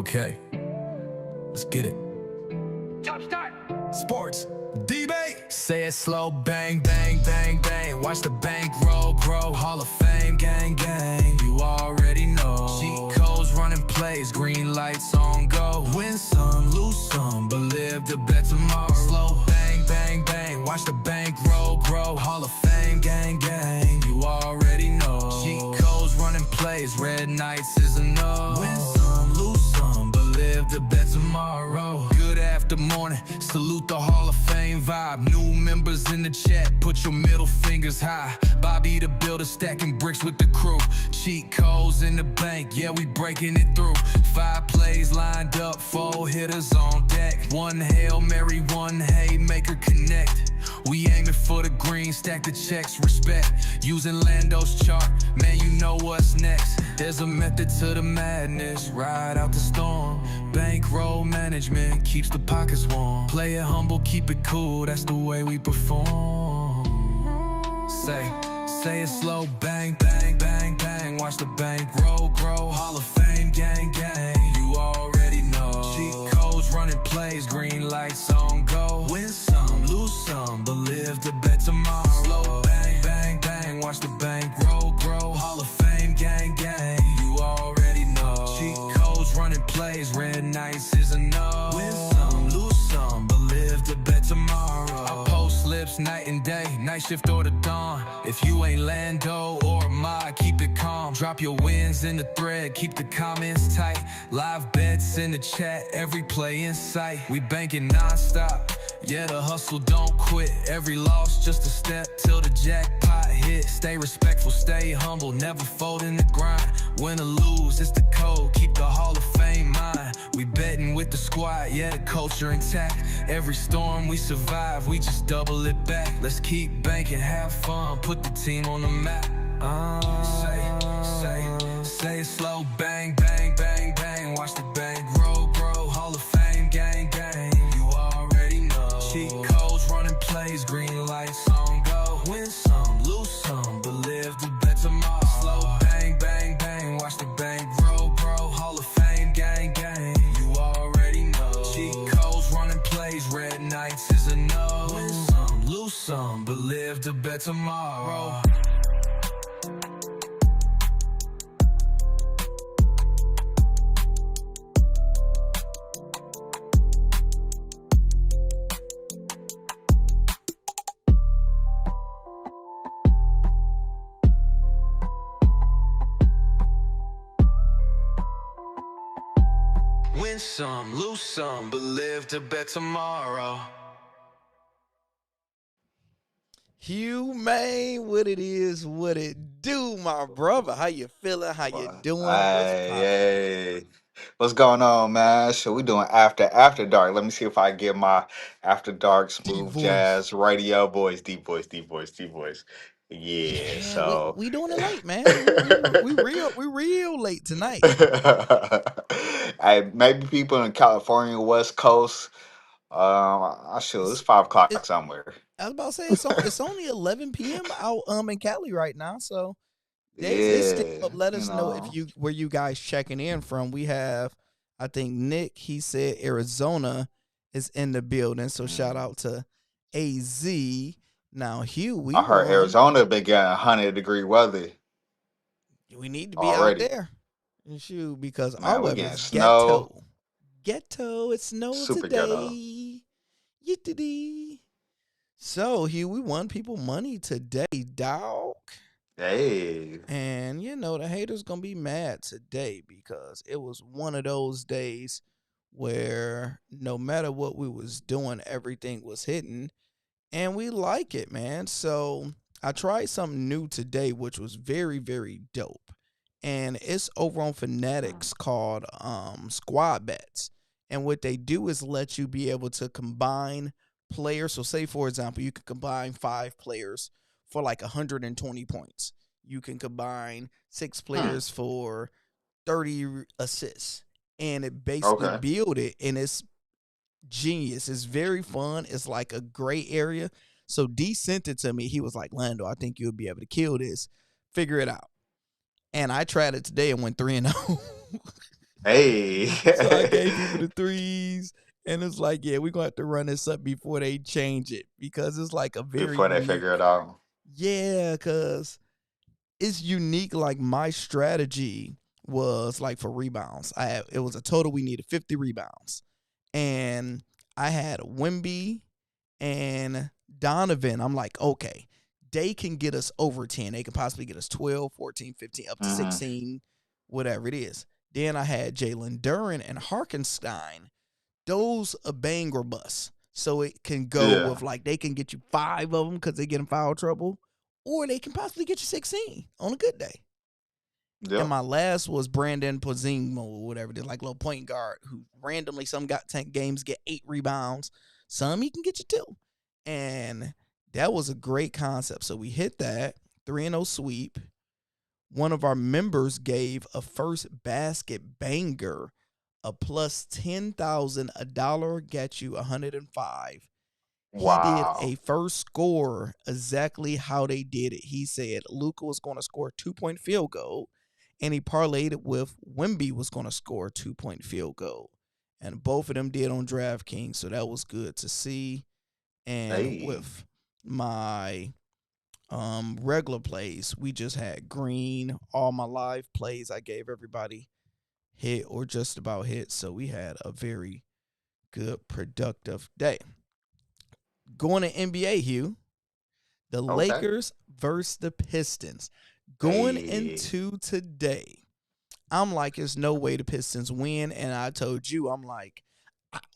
Okay, let's get it. Jump start. Sports debate. Say it slow, bang, bang, bang, bang. Watch the bank roll, grow. Hall of Fame, gang, gang. You already know. Cheat codes, running plays, green lights on go. Win some, lose some, but live to bet tomorrow. Slow, bang, bang, bang. Watch the bank roll, grow. Hall of Fame, gang, gang. You already know. Cheat codes, running plays, red nights is a no. Win some, lose some, but live to bet tomorrow. Good after morning, salute the Hall of Fame vibe. New members in the chat, put your middle fingers high. Bobby the builder stacking bricks with the crew. Cheat codes in the bank, yeah, we breaking it through. 5 plays lined up, 4 hitters on deck. 1 Hail Mary, 1 haymaker connect. We aiming for the green, stack the checks, respect. Using Lando's chart, man, you know what's next. There's a method to the madness, ride out the storm. Bankroll management keeps the pockets warm. Play it humble, keep it cool, that's the way we perform. Say it slow, bang, bang, bang, bang. Watch the bank roll, grow. Hall of Fame, gang, gang. You already know. Cheat codes, running plays, green lights on go. Win some, lose some, but live to bet tomorrow. Slow, bang, bang, bang. Watch the bank roll, grow. Hall of Fame, gang, gang. You already know. Cheat codes, running plays, red nights is a no. Win some, lose some, but live to bet tomorrow. I post slips night and day, night shift or the dawn. If you ain't Lando or Ma, keep it calm. Drop your wins in the thread, keep the comments tight. Live bets in the chat, every play in sight. We banking non-stop, yeah, the hustle don't quit. Every loss just a step till the jackpot hit. Stay respectful, stay humble, never fold in the grind. Win or lose, it's the code, keep the Hall of Fame mine. We betting with the squad, yeah, the culture intact. Every storm we survive, we just double it back. Let's keep banking, have fun, put the team on the map. Say it slow, bang, bang, bang, bang. Watch the bank roll, grow. Hall of Fame, gang, gang. You already know. Cheat codes, running plays, green lights on go. Win some, lose some, but live to bet tomorrow. Slow, bang, bang, bang. Watch the bank roll, grow. Hall of Fame, gang, gang. You already know. Cheat codes, running plays, red nights is a no. Win some, lose some, but live to bet tomorrow. Win some, lose some, but live to bet tomorrow. Hugh, man, what it is, what it do, my brother. How you feeling? How you doing? Hey, what's going on, man? So we doing after dark. Let me see if I get my after dark smooth voice. jazz radio voice, deep voice. Yeah, so we doing it late, man. we real late tonight. maybe people in California, West Coast. It's 5 o'clock somewhere. I was about to say it's only 11 p.m. out in Cali right now, so it's still up. Let us know if where you guys checking in from. We have, I think Nick, he said Arizona is in the building, so shout out to AZ. Now, Hugh, I heard Arizona been getting 100-degree weather. We need to be out there, shoot, because our weather is snow. Ghetto. It snowed Super today. Yittity. So, Hugh, we won people money today, dog. Hey. And, the haters going to be mad today because it was one of those days where no matter what we was doing, everything was hitting. And we like it, man. So, I tried something new today, which was very, very dope. And it's over on Fanatics called Squad Bets. And what they do is let you be able to combine players. So say, for example, you could combine 5 players for like 120 points. You can combine 6 players for 30 assists. And it basically build it. And it's genius. It's very fun. It's like a gray area. So D sent it to me. He was like, Lando, I think you'll be able to kill this. Figure it out. And I tried it today and went 3-0. Hey. So I gave people the threes, and it's like, yeah, we're gonna have to run this up before they change it because it's like a very Before they unique. figure it out. Yeah, because it's unique. Like my strategy was like for rebounds. It was a total we needed 50 rebounds, and I had Wimby and Donovan. I'm like, okay, they can get us over 10. They can possibly get us 12, 14, 15, up to Mm-hmm. 16, whatever it is. Then I had Jalen Duren and Harkenstein. Those a bang or bust. So it can go Yeah. with like they can get you 5 of them because they get in foul trouble, or they can possibly get you 16 on a good day. And Yep. my last was Brandon Pozimo or whatever it is, like little point guard who randomly some got 10 games, get 8 rebounds. Some he can get you 2. And that was a great concept. So we hit that 3-0 sweep. One of our members gave a first basket banger, a plus 10,000, a dollar got you 105. He did a Wow. first score exactly how they did it. He said Luka was going to score a 2-point field goal, and he parlayed it with Wimby was going to score a 2-point field goal. And both of them did on DraftKings, so that was good to see. And Hey. with my regular plays, we just had green. All my live plays, I gave everybody hit or just about hit. So we had a very good, productive day. Going to NBA, Hugh, the Okay. Lakers versus the Pistons. Going Hey. into today, I'm like, there's no way the Pistons win. And I told you, I'm like,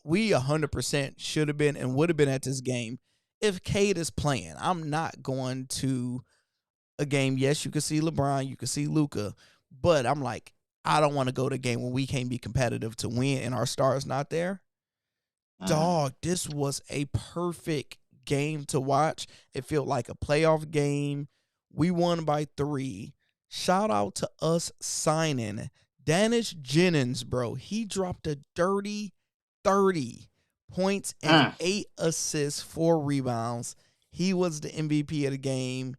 we 100% should have been and would have been at this game if Cade is playing. I'm not going to a game. Yes, you can see LeBron, you can see Luka, but I'm like, I don't want to go to a game where we can't be competitive to win and our star is not there. Mm. Dog, this was a perfect game to watch. It felt like a playoff game. We won by 3. Shout out to us signing Danish Jennings, bro. He dropped a dirty 30 points and Mm. 8 assists, 4 rebounds. He was the MVP of the game.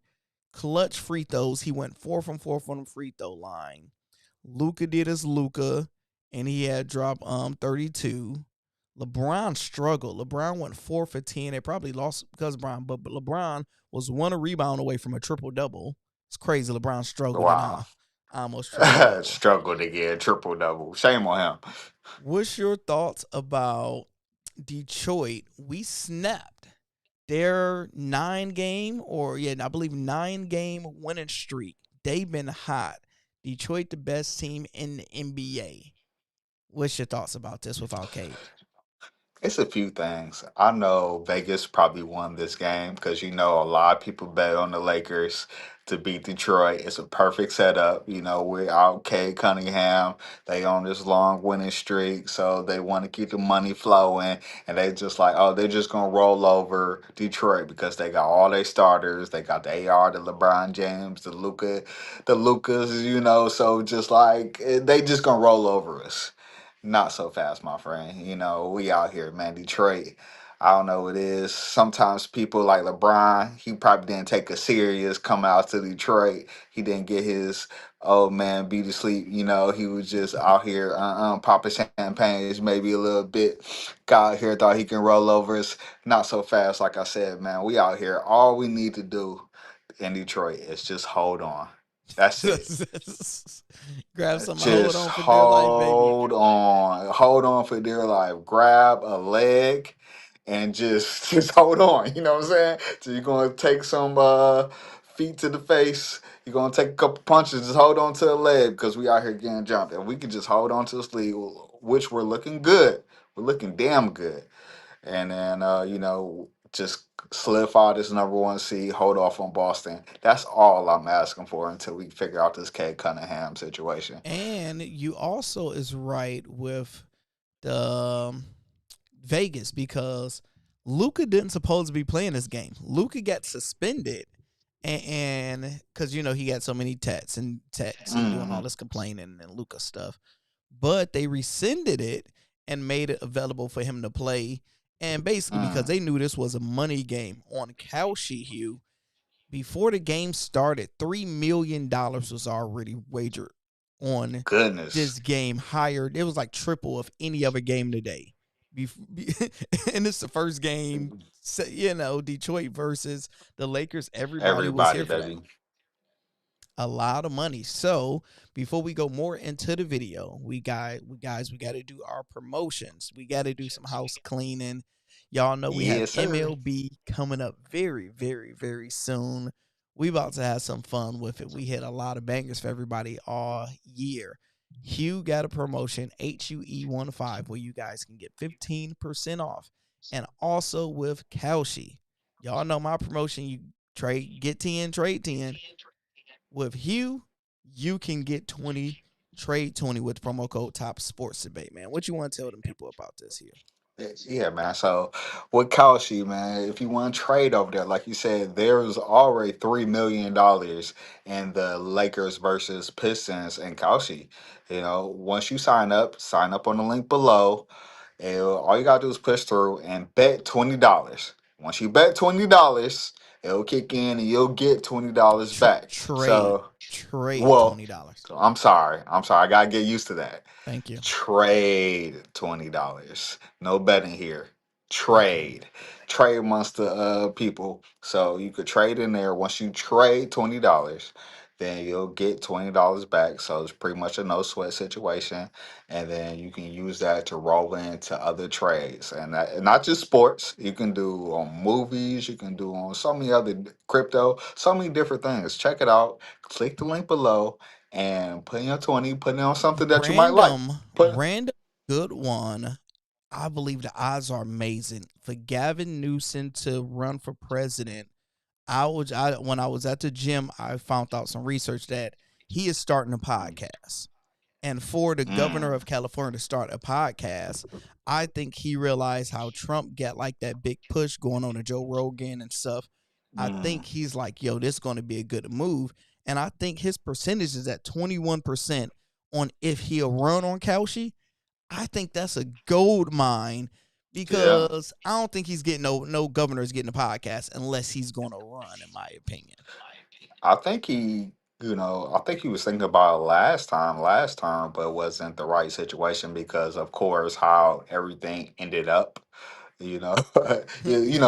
Clutch free throws. He went 4 from 4 from the free throw line. Luka did his Luka, and he had dropped 32. LeBron struggled. LeBron went 4 for 10. They probably lost because of LeBron, but LeBron was 1 rebound away from a triple double. It's crazy. LeBron struggled and Wow. almost triple double. Struggled to get a triple double. Shame on him. What's your thoughts about Detroit? We snapped their 9-game, or yeah, I believe 9-game winning streak. They've been hot. Detroit, the best team in the NBA. What's your thoughts about this without Cade? It's a few things. I know Vegas probably won this game because a lot of people bet on the Lakers to beat Detroit. It's a perfect setup. Without Kay Cunningham, they on this long winning streak, so they want to keep the money flowing, and they just like, oh, they're just gonna roll over Detroit because they got all their starters. They got the AR, the LeBron James, the Lucas. So just like they just gonna roll over us. Not so fast, my friend. We out here, man. Detroit. I don't know what it is. Sometimes people like LeBron, he probably didn't take a serious come out to Detroit. He didn't get his old man beat to sleep. He was just out here popping champagnes, maybe a little bit. Got out here, thought he can roll over us. Not so fast, like I said, man. We out here. All we need to do in Detroit is just hold on. That's it. Grab some hold Just on for dear life, baby. hold on for dear life. Grab a leg and just just hold on. You know what I'm saying? So you're gonna take some feet to the face. You're gonna take a couple punches. Just hold on to a leg because we out here getting jumped, and we can just hold on to this lead, which we're looking good. We're looking damn good, and then just solidify this number one seed, hold off on Boston. That's all I'm asking for until we figure out this Kate Cunningham situation. And you also is right with the Vegas because Luca didn't supposed to be playing this game. Luca got suspended, and because he got so many texts and doing all Mm, this complaining and Luca stuff, but they rescinded it and made it available for him to play. And basically, because mm. they knew this was a money game on Kalshi Hugh, before the game started, $3 million was already wagered on Goodness. this game higher. It was like triple of any other game today. And it's the first game, Detroit versus the Lakers. Everybody was Everybody, here for that. baby. A lot of money. So before we go more into the video, we got to do our promotions. We got to do some house cleaning. Y'all know we have Yes, sir. MLB coming up very, very, very soon. We about to have some fun with it. We hit a lot of bangers for everybody all year. Hugh got a promotion, HUE15, where you guys can get 15% off. And also with Kalshi. Y'all know my promotion, you get 10, trade 10. With Hugh, you can get 20, trade 20 with promo code Top Sports Debate, man. What you want to tell them people about this here? Yeah, man. So with Kalshi, man, if you want to trade over there, like you said, there's already $3 million in the Lakers versus Pistons and Kalshi. Once you sign up on the link below. And all you gotta do is push through and bet $20. Once you bet $20, it'll kick in and you'll get $20 back. Trade So, well, $20. I'm sorry. I gotta get used to that. Thank you. Trade $20. No betting here. Thank you. Trade amongst the people. So you could trade in there. Once you trade $20, then you'll get $20 back. So it's pretty much a no sweat situation. And then you can use that to roll into other trades. And not just sports. You can do on movies, you can do on so many other crypto, so many different things. Check it out. Click the link below and put in your 20, put it on something that you might like. Random good one. I believe the odds are amazing for Gavin Newsom to run for president. When I was at the gym, I found out some research that he is starting a podcast. And for the governor of California to start a podcast, I think he realized how Trump got like that big push going on to Joe Rogan and stuff. I think he's like, yo, this is going to be a good move. And I think his percentage is at 21% on if he'll run on Kalshi. I think that's a gold mine because I don't think he's getting no governor's getting a podcast unless he's going to run, in my opinion. I think I think he was thinking about it last time, but it wasn't the right situation because, of course, how everything ended up. You know,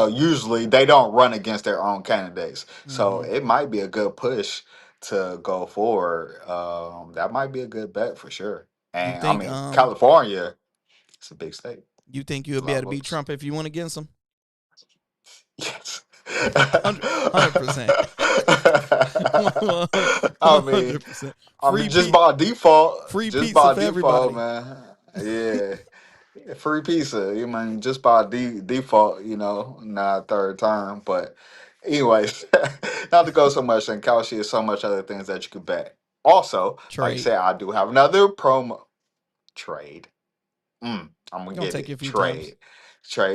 usually they don't run against their own candidates, so it might be a good push to go forward. That might be a good bet for sure. You And I think mean, California, it's a big state. you think It's you'll a be lot able of to beat votes. Trump if you went against him? Yes. 100%. I mean, 100%. just by default, Free pizza for everybody. man. Yeah, free pizza. You mean just by default, not third term. But anyways, not to go so much. And Kalshi is so much other things that you could bet. Also, like I Trade. said, I do have another promo trade. I'm gonna Gonna get take you a it. few times.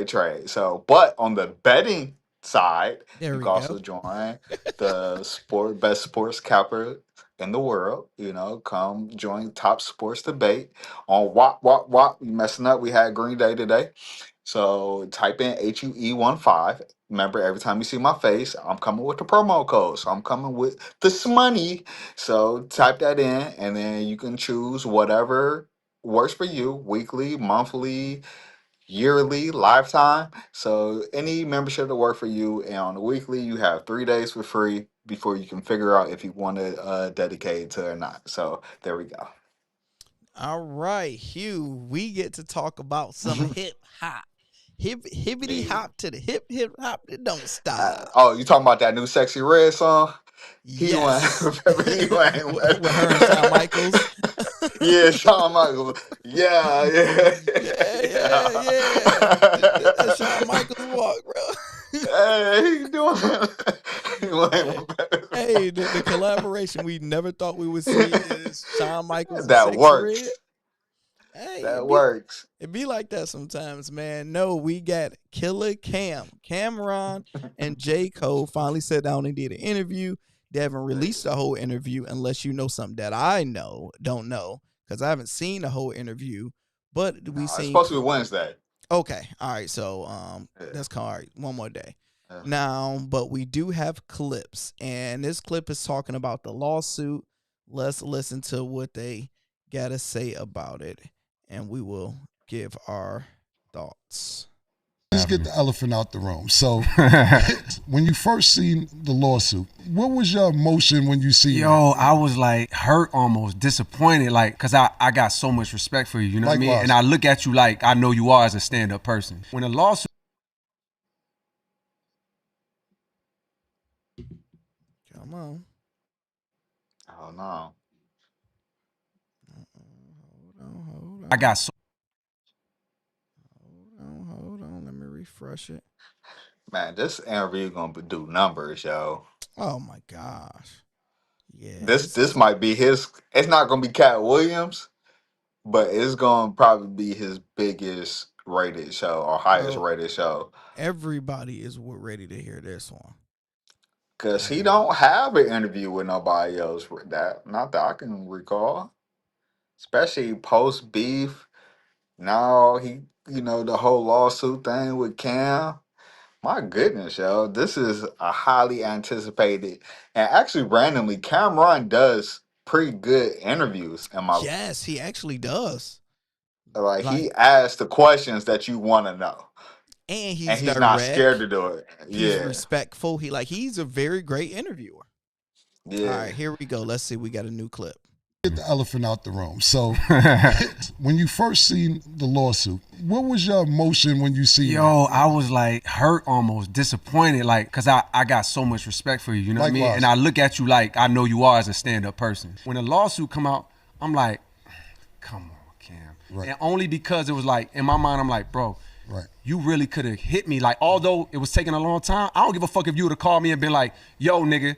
Trade. So, but on the betting side, There you we can go. also join the best sports capper in the world. Come join Top Sports Debate on Wop. You messing up? We had Green Day today. So type in HUE15. Remember, every time you see my face, I'm coming with the promo code. So I'm coming with this money. So type that in, and then you can choose whatever works for you: weekly, monthly, yearly, lifetime. So any membership that work for you. And on the weekly, you have 3 days for free before you can figure out if you want to dedicate it to it or not. So there we go. All right, Hugh, we get to talk about some hip hop. Hippity Yeah. hop to the hip hop that don't stop. Oh, you talking about that new Sexy Red song? He went, Yes. he went, With her and Shawn Michaels. yeah, Shawn Michaels. Yeah, Yeah. That Shawn Michaels walk, bro. Hey, he doing he Hey, went, the collaboration we never thought we would see is Shawn Michaels and that Sexy Red. works. Hey, That works. it be like that sometimes, man. No, we got Killer Cameron, and J. Cole finally sat down and did an interview. They haven't released the whole interview unless you know something that I don't know, because I haven't seen the whole interview. But No, we it's seen. supposed to be Wednesday. Okay, all right. So Yeah. that's called one more day. Yeah. Now, but we do have clips, and this clip is talking about the lawsuit Let's listen to what they got to say about it, and we will give our thoughts. Let's get the elephant out the room. So, when you first seen the lawsuit, what was your emotion when you see Yo, I was like hurt, almost disappointed, like, cause I got so much respect for you, you know what I mean? Likewise. And I look at you like I know you are as a stand-up person. When a lawsuit Come on. Oh no. Hold on. I got so Hold on. Let me refresh it. Man, this interview gonna do numbers, yo. Oh my gosh. Yeah, This might be his. It's not gonna be Cat Williams, but it's gonna probably be his biggest rated show or highest bro. rated show. Everybody is ready to hear this one. Cause he don't have an interview with nobody else with that. Not that I can recall. Especially post beef. Now he, the whole lawsuit thing with Cam. My goodness, yo, this is a highly anticipated and actually randomly, Cameron does pretty good interviews in my Yes, he actually does. like he Like, asks the questions that you want to know. and And he's he's not scared direct. to do it. He's Yeah. respectful. He's a very great interviewer. All Yeah. right, here we go. Let's see. We got a new clip. get the elephant out the room. So, when you first seen the lawsuit, what was your emotion when you see Yo, I was like hurt, almost disappointed, like, cause I got so much respect for you, you know what I mean? Likewise. And I look at you like I know you are as a stand-up person. When a lawsuit come out, I'm like, come on, Cam. Right. And only because it was like, in my mind, I'm like, bro, Right. you really could have hit me. Like, although it was taking a long time, I don't give a fuck if you would have called me and been like, yo, nigga,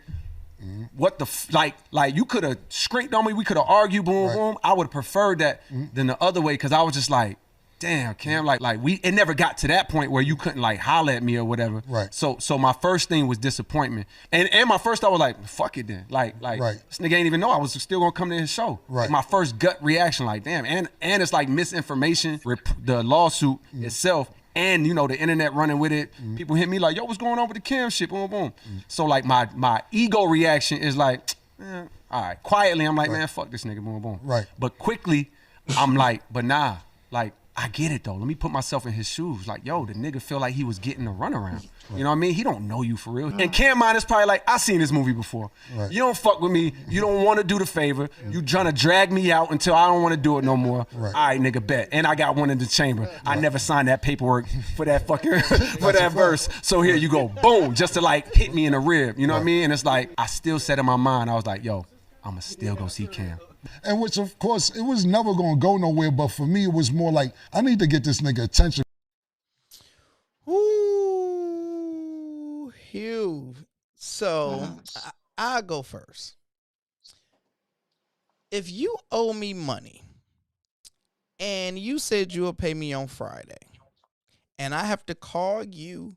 what the like you could have scraped on me, we could have argued, boom, Right. boom. I would have preferred that than the other way, because I was just like, damn, Cam, like it never got to that point where you couldn't like holler at me or whatever. Right. So my first thing was disappointment. And my first thought was like, fuck it then. Like Right. this nigga ain't even know I was still gonna come to his show. Right. Like, my first gut reaction, like, damn, and it's like misinformation, the lawsuit itself. And the internet running with it. People hit me like, yo, what's going on with the Cam shit? Boom, boom. So like my ego reaction is like, all right. Quietly, I'm like, man, fuck this nigga, boom, boom. Right. But quickly, I'm like, but nah, like, I get it though. Let me put myself in his shoes. Like, yo, the nigga feel like he was getting a runaround. You know what I mean? He don't know you for real. And Cam Mine is probably like, I seen this movie before. Right. You don't fuck with me. You don't want to do the favor. You trying to drag me out until I don't want to do it no more. Right. All right, nigga, bet. And I got one in the chamber. I never signed that paperwork for that fucking for that verse. So here you go, boom, just to like hit me in the rib. You know what I mean? And it's like, I still said in my mind, I was like, yo, I'ma still go see Cam. And which, of course, it was never going to go nowhere. But for me, it was more like, I need to get this nigga attention. Ooh, Hugh. So I'll go first. If you owe me money and you said you'll pay me on Friday, and I have to call you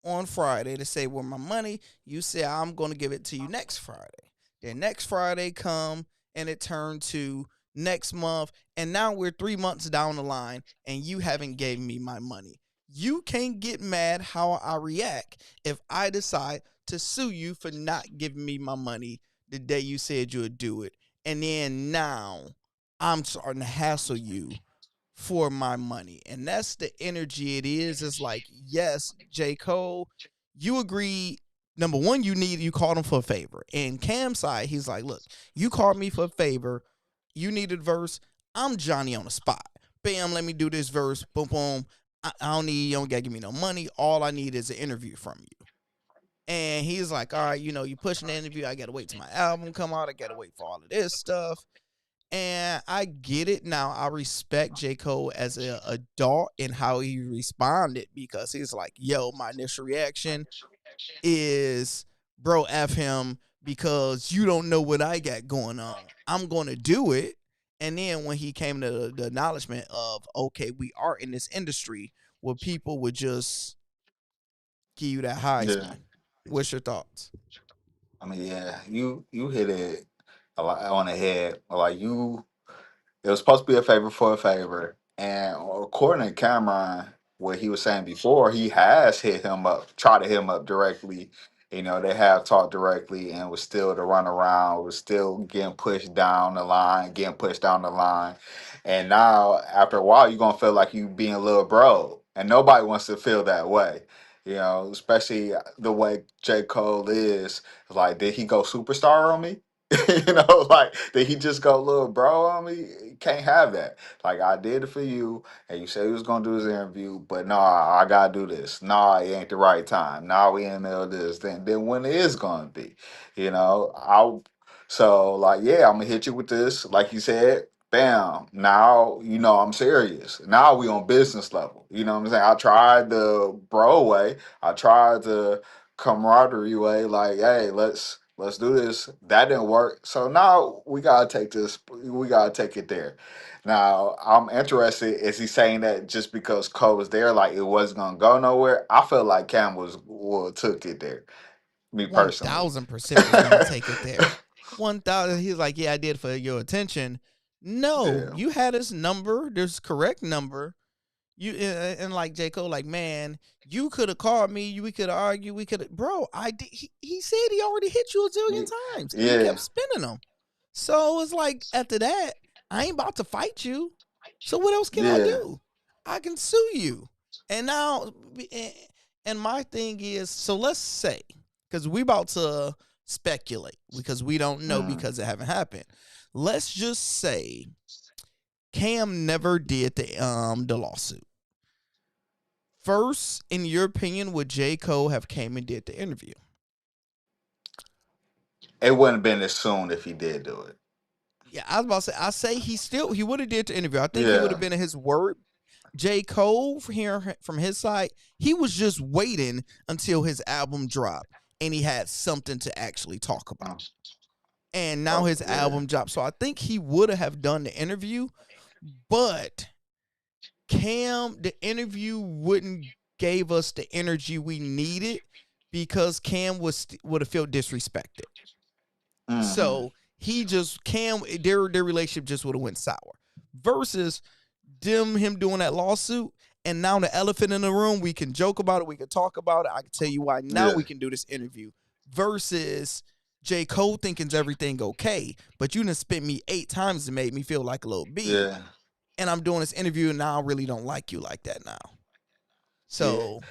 on Friday to say, well, my money, you say I'm going to give it to you next Friday. Then next Friday come and it turned to next month, and now we're 3 months down the line and you haven't gave me my money. You can't get mad how I react if I decide to sue you for not giving me my money the day you said you would do it. And then now I'm starting to hassle you for my money. And that's the energy it is. It's like, yes, J. Cole, you agreed. Number one, you called him for a favor. And Cam's side, he's like, look, you called me for a favor. You needed a verse. I'm Johnny on the spot. Bam, let me do this verse. Boom, boom. You don't gotta give me no money. All I need is an interview from you. And he's like, all right, you pushing the interview. I gotta wait till my album come out. I gotta wait for all of this stuff. And I get it now. I respect J. Cole as an adult and how he responded, because he's like, yo, my initial reaction is, bro, F him, because you don't know what I got going on. I'm going to do it. And then when he came to the acknowledgement of, okay, we are in this industry where people would just give you that Heisman. Yeah. What's your thoughts? I mean, yeah, you hit it a lot on the head. Like it was supposed to be a favor for a favor, and according to Cameron, what he was saying before, he has hit him up, tried to hit him up directly, You know, they have talked directly and was still to run around, was still getting pushed down the line, getting pushed down the line. And now, after a while, you're going to feel like you being a little bro. And nobody wants to feel that way. You know, especially the way J. Cole is. Like, did he go superstar on me? Like, did he just go little bro on me? You can't have that. Like, I did it for you, and you said he was gonna do his interview, but no, I gotta do this. No, it ain't the right time. Now we in the middle of this. Then when it is gonna be, I. So like, yeah, I'm gonna hit you with this, like you said. Bam. Now I'm serious. Now we on business level. You know what I'm saying? I tried the bro way. I tried the camaraderie way. Like, hey, let's do this. That didn't work. So now we gotta take this. We gotta take it there. Now I'm interested. Is he saying that just because Cole was there, like it wasn't gonna go nowhere? I feel like Cam took it there. Me personally. 1000% was gonna take it there. 1000. He's like, yeah, I did for your attention. No, Yeah. you had his number. There's correct number. You and like J. Cole, like, man, you could have called me. We could have argued. We could have, bro. I did. He said he already hit you a zillion times, and you Yeah. kept spinning them. So it's like after that, I ain't about to fight you. So what else can I Yeah. do? I can sue you. And now, and my thing is, so let's say, because we about to speculate because we don't know because it haven't happened. Let's just say Cam never did the lawsuit. First, in your opinion, would J. Cole have came and did the interview? It wouldn't have been as soon if he did do it. Yeah, I was about to say. I say he would have did the interview. I think he would Yeah. have been at his word. J. Cole, here from his side, he was just waiting until his album dropped and he had something to actually talk about. And now his album dropped, so I think he would have done the interview, but Cam, the interview wouldn't gave us the energy we needed because Cam would have felt disrespected. So he just their relationship just would have went sour. Versus him doing that lawsuit, and now the elephant in the room, we can joke about it, we can talk about it. I can tell you why now we can do this interview. Versus J. Cole thinking's everything okay, but you done spent me 8 times and made me feel like a little B. Yeah. And I'm doing this interview and now I really don't like you like that now. So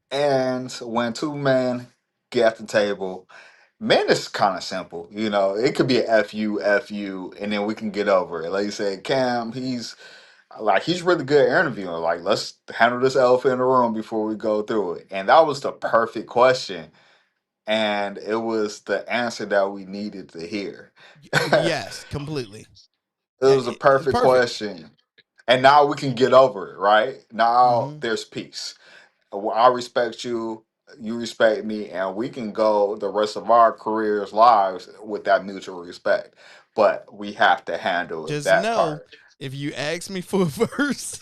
and when two men get at the table, men is kind of simple. It could be a F you, and then we can get over it. Like you said, Cam, he's really good at interviewing. Like, let's handle this elephant in the room before we go through it. And that was the perfect question. And it was the answer that we needed to hear. yes, completely. It was a perfect question. And now we can get over it, right? Now there's peace. I respect you, you respect me, and we can go the rest of our careers, lives with that mutual respect. But we have to handle Just that know, part. if you ask me for a verse,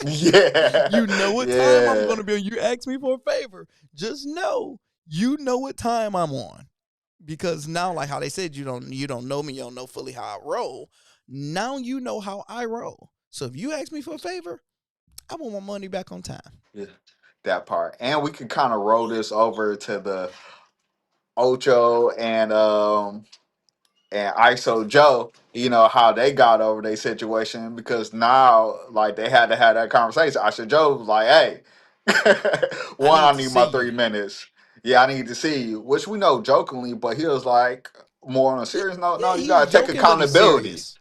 Yeah. you know what time I'm going to be on. You ask me for a favor, just know you know what time I'm on. Because now, like how they said, you don't know me, you don't know fully how I roll. Now you know how I roll. So if you ask me for a favor, I want my money back on time. Yeah, that part. And we can kind of roll this over to the Ocho and ISO Joe, how they got over their situation, because now, like, they had to have that conversation. ISO Joe was like, hey, I need my 3 minutes. Yeah, I need to see you, which we know jokingly, but he was like, more on a serious note, no, you he's got to take joking, but he's accountability. serious.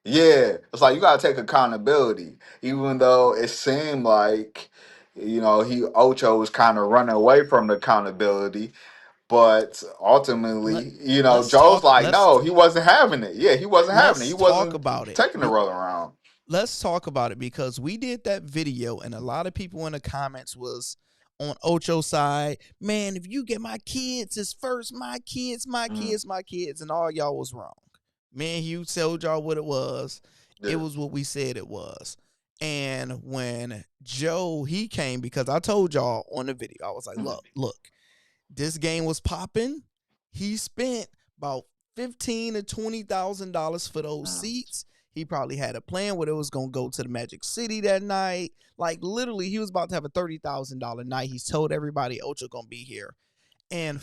Yeah, it's like you got to take accountability, even though it seemed like, Ocho was kind of running away from the accountability. But ultimately, Joe's like, no, he wasn't having it. Yeah, he wasn't having it. He wasn't about it. taking the roll around. Let's talk about it, because we did that video and a lot of people in the comments was on Ocho's side. Man, if you get my kids, it's first my kids, my kids, and all y'all was wrong. Me and Hugh told y'all what it was. Yeah. It was what we said it was. And when Joe, he came, because I told y'all on the video, I was like, look, this game was popping. He spent about $15,000 to $20,000 for those seats. He probably had a plan where it was going to go to the Magic City that night. Like, literally, he was about to have a $30,000 night. He's told everybody Ocho going to be here. And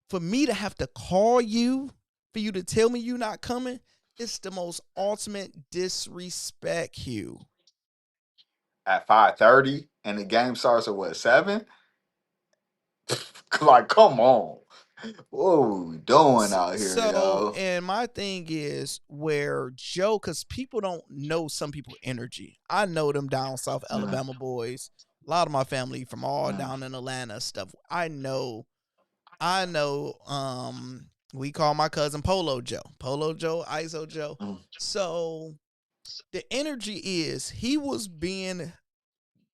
for me to have to call you, for you to tell me you not coming, it's the most ultimate disrespect, Hugh. At 5:30 and the game starts at what, 7? Like, come on. What are we doing out here, So, yo? and my thing is where Joe, because people don't know some people energy. I know them down South Mm, Alabama boys. A lot of my family from all mm, down in Atlanta stuff. I know. We call my cousin Polo Joe, ISO Joe. mm. So the energy is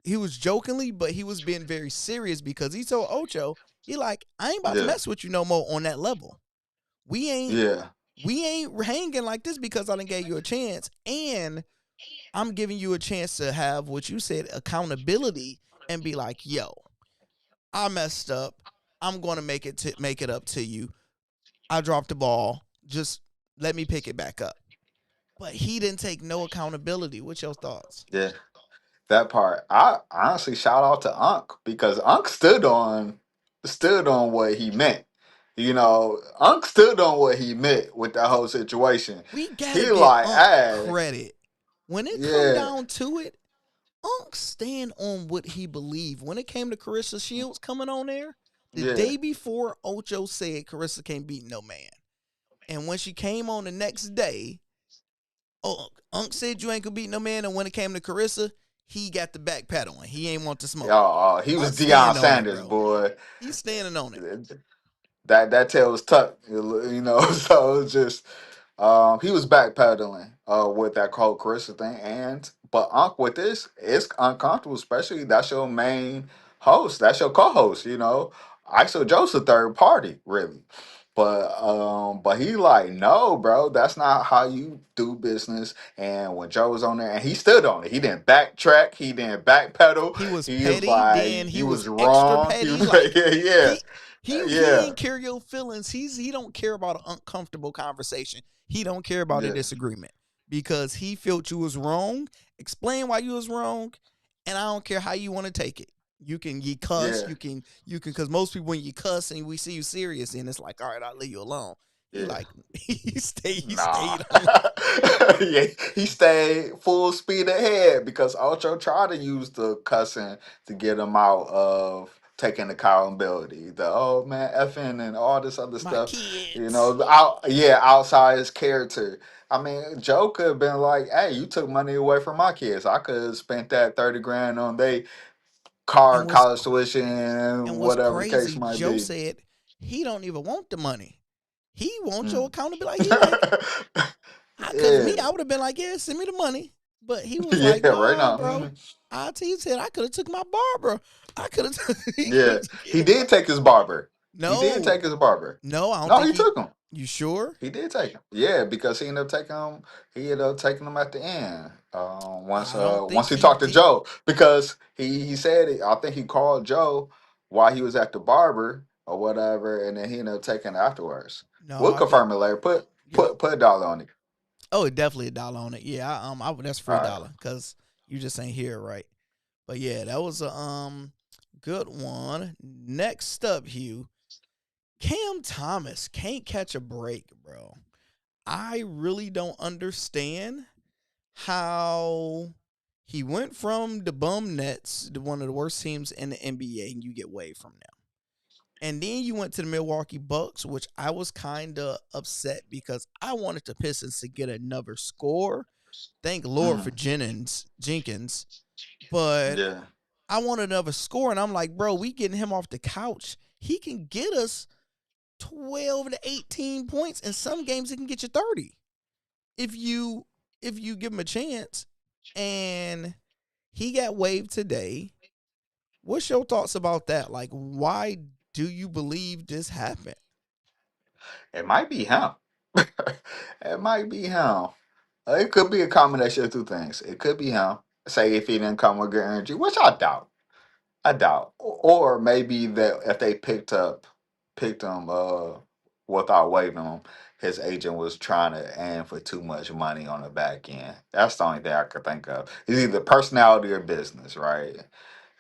he was jokingly, but he was being very serious because he told Ocho, he like, I ain't about to Yeah, mess with you no more on that level. We ain't yeah, we ain't hanging like this because I done gave you a chance, and I'm giving you a chance to have what you said accountability and be like, yo, I messed up. I'm going to make it up to you. I dropped the ball. Just let me pick it back up. But he didn't take no accountability. What's your thoughts? yeah. That part. I honestly shout out to Unc because Unc stood on what he meant. Unc stood on what he meant with that whole situation. We gotta He give like, Unc hey, credit. When it come yeah, down to it, Unc stand on what he believed. When it came to Carissa Shields coming on there, the yeah, day before Ocho said Carissa can't beat no man. And when she came on the next day, Unc said you ain't gonna beat no man. And when it came to Carissa, he got the back pedaling. He ain't want to smoke. he was Unc Deion stand on it, Sanders, bro. boy. He's standing on it. That tail was tucked, so it was just he was backpedaling with that Cole Carissa thing, but Unc with this, it's uncomfortable, especially that's your main host, that's your co-host, ISO Joe's a third party, really. But he like, no, bro, that's not how you do business. And when Joe was on there, and he stood on it, he didn't backtrack, he didn't backpedal. He was He was petty, like, then he you was was extra wrong. He petty. was like, Like yeah, he he yeah, ain't care your feelings. He don't care about an uncomfortable conversation. He don't care about a yeah, disagreement because he felt you was wrong. Explain why you was wrong, and I don't care how you want to take it. You cuss, yeah, you can because most people when you cuss and we see you serious and it's like, all right, I'll leave you alone. He yeah. like he Nah. stayed on. Yeah, he stayed full speed ahead because Ocho tried to use the cussing to get him out of taking accountability. The oh man effing and all this other My stuff. kids. Outside his character. I mean, Joe could have been like, hey, you took money away from my kids. I could have spent that 30 grand on they car, And was college tuition, And what's whatever the case crazy, might Joe be. said he don't even want the money. He wants your Mm. accountability. Like he like, cause me, Yeah. I would have been like, yeah, send me the money. But he was like, Yeah, right nah, now. bro. He said I could have took my barber. I could have. He could Yeah, have took he it. did take his barber. He did No, take his barber. no, I don't No, think he he. took him. You sure? He did take him. Yeah, because he ended up taking him. He ended up taking him at the end. Once I don't think once he he talked to did. Joe, because he said it, I think he called Joe while he was at the barber or whatever, and then he ended up taking it afterwards. No, We'll I think. confirm it later. Put Yep. put put a dollar on it. Oh, definitely $1 on it. Yeah, that's All free right. dollar because you just ain't here right. But yeah, that was a good one. Next up, Hugh. Cam Thomas can't catch a break, bro. I really don't understand how he went from the bum Nets to one of the worst teams in the NBA, and you get away from them. And then you went to the Milwaukee Bucks, which I was kind of upset because I wanted the Pistons to get another score. Thank Lord for Mm, Jenkins, but yeah. I want another score, and I'm like, bro, we getting him off the couch. He can get us 12 to 18 points. In some games, it can get you 30 if you give him a chance. And he got waived today. What's your thoughts about that? Like, why do you believe this happened? It might be him. It might be him. It could be a combination of two things. It could be him. Say if he didn't come with good energy, which I doubt. I doubt. Or maybe that if they picked him without waiving him, his agent was trying to aim for too much money on the back end. That's the only thing I could think of. It's either personality or business, right?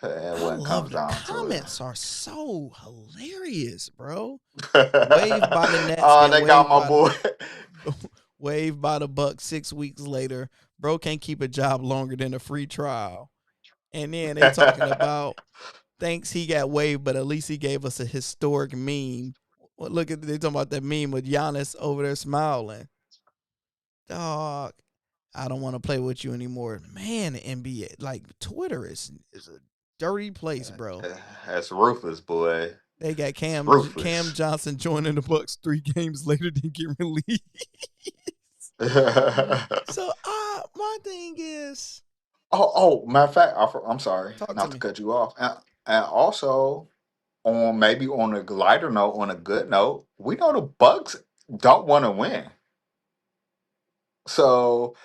I when it love comes the down to it. comments are so hilarious, bro. Waved by the Nets, Oh, then they got my boy. waved by the Bucks 6 weeks later. Bro can't keep a job longer than a free trial. And then they talking about thanks he got waived, but at least he gave us a historic meme. Well, look at they talking about that meme with Giannis over there smiling. Dog, I don't want to play with you anymore. Man, the NBA, like Twitter is a dirty place, bro. That's ruthless, boy. They got It's Cam ruthless. Johnson joining the Bucks 3 games later than get released. So, my thing is, Matter of fact, I'm sorry talk to not to me. cut you off. And also, on maybe on a lighter note, on a good note, we know the Bucks don't want to win. So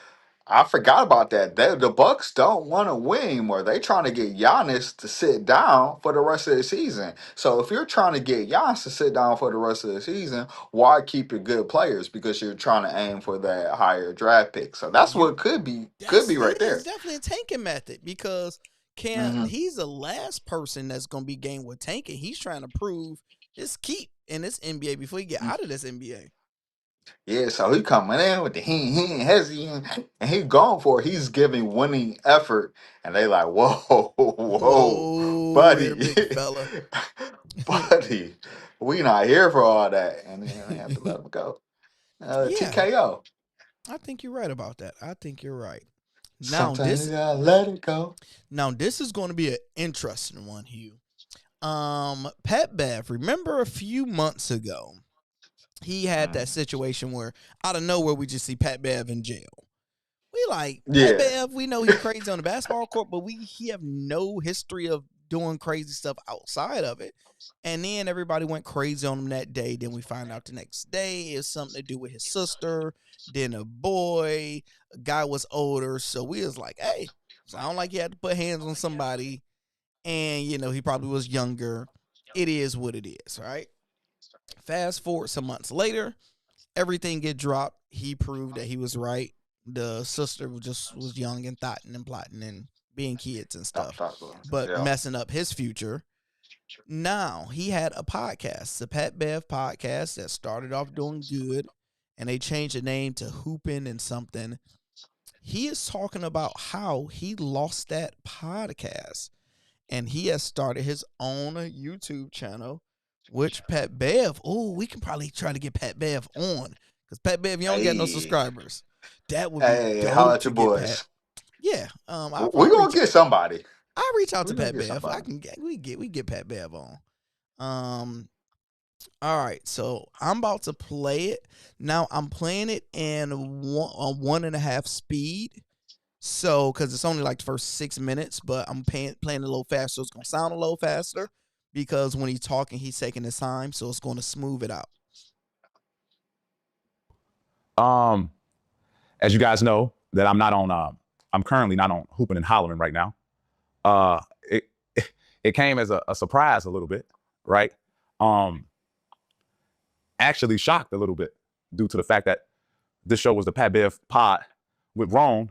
I forgot about that. The Bucks don't want to win anymore. They trying to get Giannis to sit down for the rest of the season. So if you're trying to get Giannis to sit down for the rest of the season, why keep your good players? Because you're trying to aim for that higher draft pick. So that's You what could be right it's there. definitely a tanking method because Hmm. he's the last person that's gonna be game with tanking. He's trying to prove his keep in this NBA before he get out of this NBA. Yeah, so he coming in with the he ain't hesitant, and he going for it. He's giving winning effort, and they like, whoa, whoa, Whoa there, buddy, big fella. buddy, we not here for all that, and then they have to let him go. Yeah, TKO. I think you're right about that. I think you're right. Now Sometimes this you gotta let it go. now this is going to be an interesting one, Hugh. Pat Bev, remember a few months ago, he had that Mm. situation where out of nowhere we just see Pat Bev in jail. We like Pat Yeah, Bev, we know he crazy on the basketball court, but he have no history of doing crazy stuff outside of it. And then everybody went crazy on him that day. Then we find out the next day it's something to do with his sister. Then a guy was older. So we was like, hey, sound like you had to put hands on somebody. And, he probably was younger. It is what it is, right? Fast forward some months later, everything get dropped. He proved that he was right. The sister was young and thoughting and plotting and being kids and stuff, but yeah. messing up his future. Now he had a podcast, the Pat Bev podcast, that started off doing good, and they changed the name to Hoopin' and something. He is talking about how he lost that podcast, and he has started his own YouTube channel, which Pat Bev. Oh, we can probably try to get Pat Bev on because Pat Bev, you don't get no Hey, subscribers. That would be hey, holla dope at to your get Pat. boys. Yeah, We gonna get somebody. I reach out We to gonna Pat get Bev. I somebody. can get we get Pat Bev on. All right, so I'm about to play it now. I'm playing it in 1.5 speed. So, because it's only like the first 6 minutes, but I'm playing a little faster, so it's gonna sound a little faster because when he's talking, he's taking his time, so it's gonna smooth it out. As you guys know, that I'm currently not on hooping and hollering right now. It it came as a surprise a little bit, right? Actually shocked a little bit due to the fact that this show was the Pat Bev pod with Ron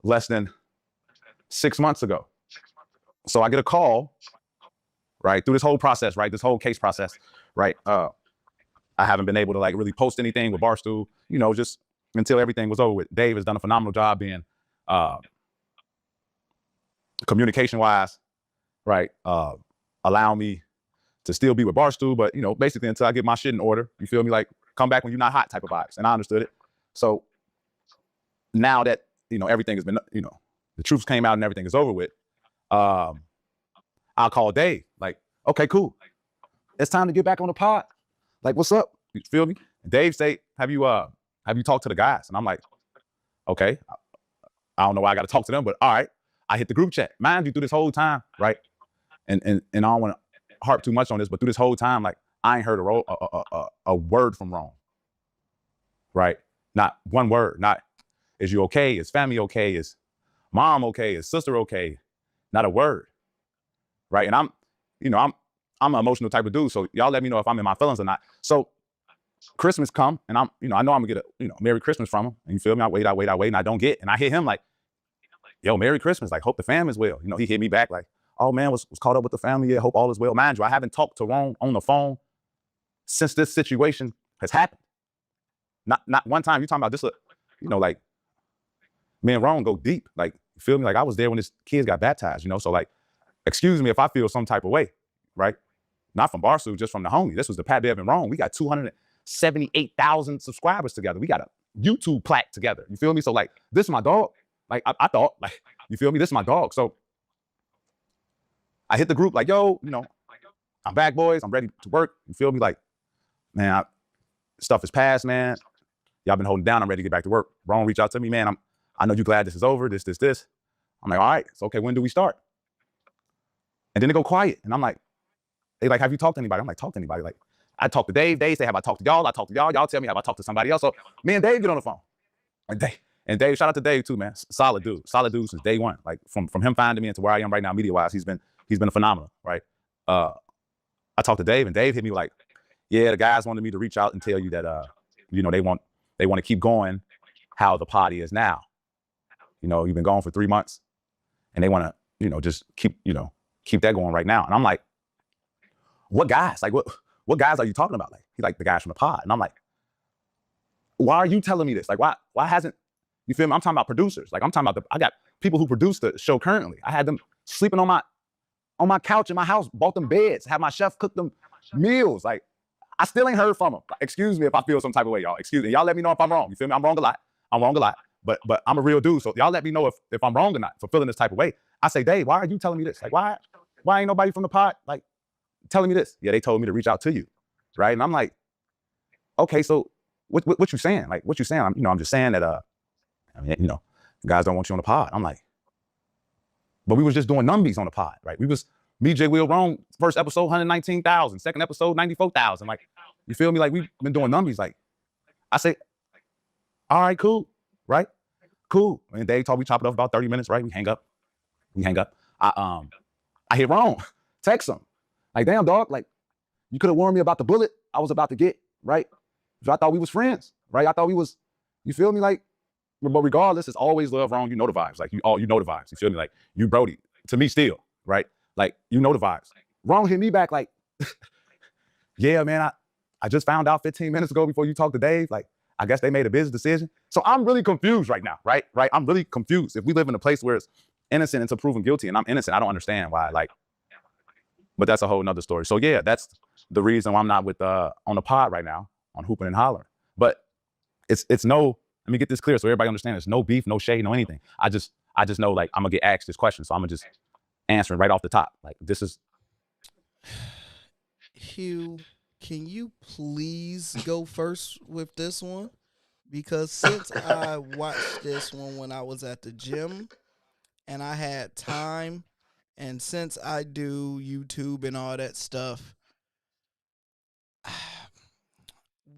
less than 6 months ago. So I get a call, right, through this whole process, right, this whole case process, right? I haven't been able to like really post anything with Barstool, just until everything was over with. Dave has done a phenomenal job being communication-wise, right? Allowing me to still be with Barstool, but basically until I get my shit in order, you feel me? Like come back when you're not hot type of vibes. And I understood it. So now that, everything has been, the truth came out and everything is over with, I'll call Dave, like, okay, cool. It's time to get back on the pod. Like, what's up? You feel me? And Dave say, have you talked to the guys? And I'm like, okay, I don't know why I got to talk to them, but all right. I hit the group chat. Mind you, through this whole time, right? And I don't want to harp too much on this, but through this whole time, like, I ain't heard a word from Ron, right? Not one word. Not, is you okay? Is family okay? Is mom okay? Is sister okay? Not a word, right? And I'm an emotional type of dude, so y'all let me know if I'm in my feelings or not. So Christmas come, and I know I'm gonna get a Merry Christmas from him. And you feel me? I wait, and I don't get, and I hit him like, yo, Merry Christmas. Like, hope the fam is well. He hit me back like, oh man, was caught up with the family. Yeah, hope all is well. Mind you, I haven't talked to Rome on the phone since this situation has happened. Not one time. You talking about this? Like me and Rome go deep. Like, you feel me? Like, I was there when his kids got baptized. So like, excuse me if I feel some type of way, right? Not from Barstool, just from the homie. This was the Pat Bev and Rome. We got 278,000 subscribers together. We got a YouTube plaque together. You feel me? So like, this is my dog. Like, I thought, like, you feel me? This is my dog. So I hit the group like, yo, I'm back, boys. I'm ready to work. You feel me? Like, man, stuff is past, man. Y'all been holding down. I'm ready to get back to work. Ron reached out to me, man. I know you're glad this is over. This. I'm like, all right. It's okay. When do we start? And then they go quiet. And I'm like, they like, have you talked to anybody? I'm like, talk to anybody. Like, I talked to Dave. Dave say, have I talked to y'all? I talked to y'all. Y'all tell me, have I talked to somebody else? So me and Dave get on the phone. And Dave, shout out to Dave too, man. Solid dude since day one. Like from him finding me into where I am right now, media wise, he's been a phenomenal, right? I talked to Dave, and Dave hit me like, yeah, the guys wanted me to reach out and tell you that they want to keep going how the party is now. You've been gone for 3 months, and they want to, just keep that going right now. And I'm like, what guys? Like, what guys are you talking about? Like, he's like, the guys from the pod. And I'm like, why are you telling me this? Like, why hasn't, you feel me? I'm talking about producers. Like, I'm talking about I got people who produce the show currently. I had them sleeping on my couch in my house, bought them beds, had my chef cook them meals. Like, I still ain't heard from them. Excuse me if I feel some type of way, y'all. Excuse me. Y'all let me know if I'm wrong. You feel me? I'm wrong a lot. But I'm a real dude. So y'all let me know if I'm wrong or not for feeling this type of way. I say, Dave, why are you telling me this? Like, why ain't nobody from the pod like telling me this? Yeah, they told me to reach out to you. Right. And I'm like, okay, so what you saying? Like, what you saying? I'm just saying that guys don't want you on the pod. I'm like, but we was just doing numbies on the pod, right? We was me, J. Will, Wrong, first episode, 119,000, second episode, 94,000. Like, you feel me? Like, we've been doing numbies. Like, I say, all right, cool, right? Cool. And Dave told we chop it up about 30 minutes, right? We hang up. I hit Wrong, text him. Like, damn, dog, like, you could have warned me about the bullet I was about to get, right? I thought we was friends, right? I thought we was, you feel me? Like, but regardless, it's always love, Wrong. You know the vibes. Like, you know the vibes. You feel me? Like, you Brody, to me still, right? Like, you know the vibes. Wrong hit me back like, yeah, man, I just found out 15 minutes ago before you talked to Dave. Like, I guess they made a business decision. So I'm really confused right now, right? I'm really confused. If we live in a place where it's innocent until proven guilty and I'm innocent, I don't understand why, like, but that's a whole nother story. So yeah, that's the reason why I'm not with on the pod right now on Hooping and Hollering. But it's no, let me get this clear so everybody understands. There's no beef, no shade, no anything. I just know, like, I'm gonna get asked this question, so I'm gonna just answer it right off the top. Like, this is. Hugh, can you please go first with this one? Because since I watched this one when I was at the gym and I had time, and since I do YouTube and all that stuff,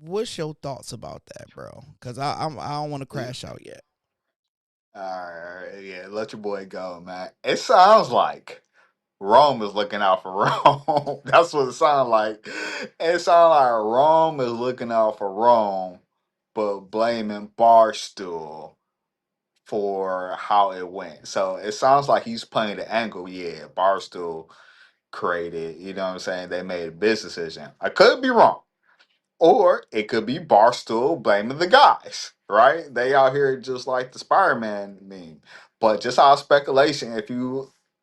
what's your thoughts about that, bro? Because I don't want to crash out yet. All right, yeah, let your boy go, man. It sounds like Rome is looking out for Rome. That's what it sounds like. It sounds like Rome is looking out for Rome, but blaming Barstool for how it went. So it sounds like he's playing the angle. Yeah, Barstool created, you know what I'm saying? They made a business decision. I could be wrong. Or it could be Barstool blaming the guys, right? They out here just like the Spider-Man meme. But just our speculation,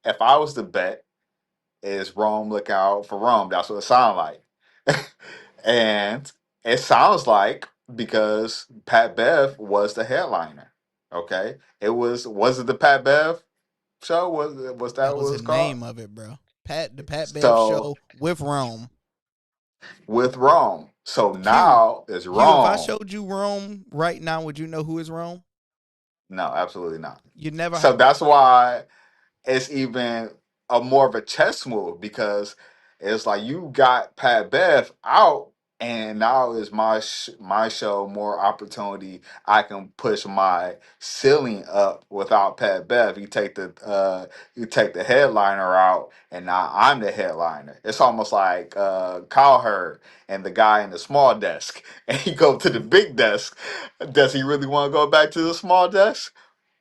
if I was to bet, is Rome look out for Rome. That's what it sounds like. And it sounds like because Pat Bev was the headliner. Okay. Was it the Pat Bev show? Was that That what was it the was called? name of it, bro. The Pat Bev So Show with Rome. with Rome. So Hugh, now is if I Rome. showed you Rome right now, would you know who is Rome? No, absolutely not. You never. So that's why it's even a more of a chess move because it's like you got Pat Bev out, and now is my show more opportunity. I can push my ceiling up without Pat Bev. You take the headliner out, and now I'm the headliner. It's almost like Cowherd and the guy in the small desk, and he go to the big desk. Does he really want to go back to the small desk?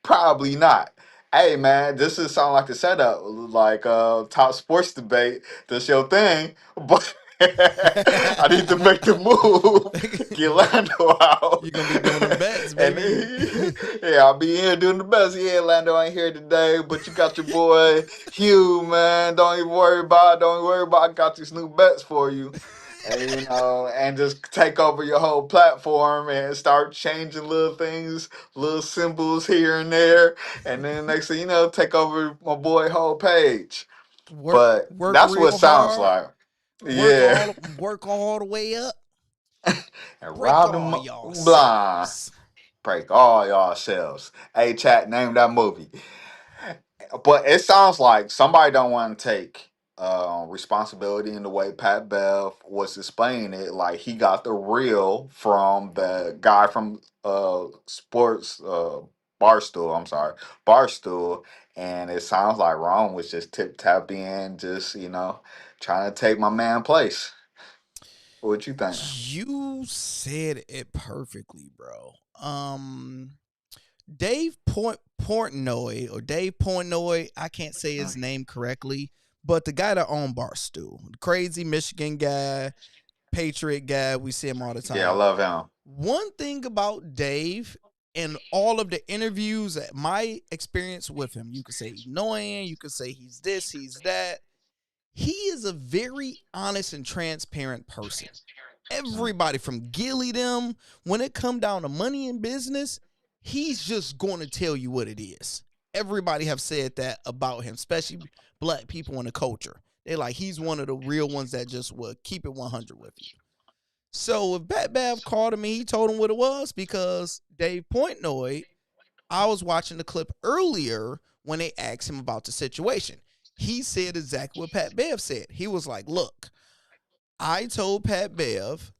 Probably not. Hey man, this is sound like a setup, like top sports debate. That's your thing, but I need to make the move, get Lando out, You're gonna be doing them bets, and baby. yeah, I'll be here doing the best. Yeah, Lando ain't here today, but you got your boy Hugh, man. Don't even worry about it. Don't even worry about it. I got these new bets for you. And and just take over your whole platform and start changing little things, little symbols here and there, and then next thing you know, take over my boy whole page. work But work that's what it real sounds hard. like. Yeah. Work all the way up. And Break rob all them y'all blind. selves. Break all y'all selves. Hey, chat, name that movie. But it sounds like somebody don't want to take responsibility in the way Pat Bev was explaining it. Like he got the real from the guy from sports Barstool. I'm sorry, Barstool, and it sounds like Ron was just tip tapping, just trying to take my man place. What you think? You said it perfectly, bro. Dave Portnoy or Dave Portnoy, I can't say his name correctly, but the guy that owned Barstool, the crazy Michigan guy, Patriot guy, we see him all the Yeah, I time. love him. One thing about Dave and all of the interviews, my experience with him, you could say he's annoying, you could say he's this, he's that. He is a very honest and transparent person. Everybody from Gilly them, when it come down to money in business, he's just going to tell you what it is. Everybody have said that about him, especially black people in the culture. They like he's one of the real ones that just would keep it 100 with you. So if Bat Bav called him and he told him what it was, because Dave Portnoy, I was watching the clip earlier when they asked him about the situation. He said exactly what Pat Bev said. He was like, look, I told Pat Bev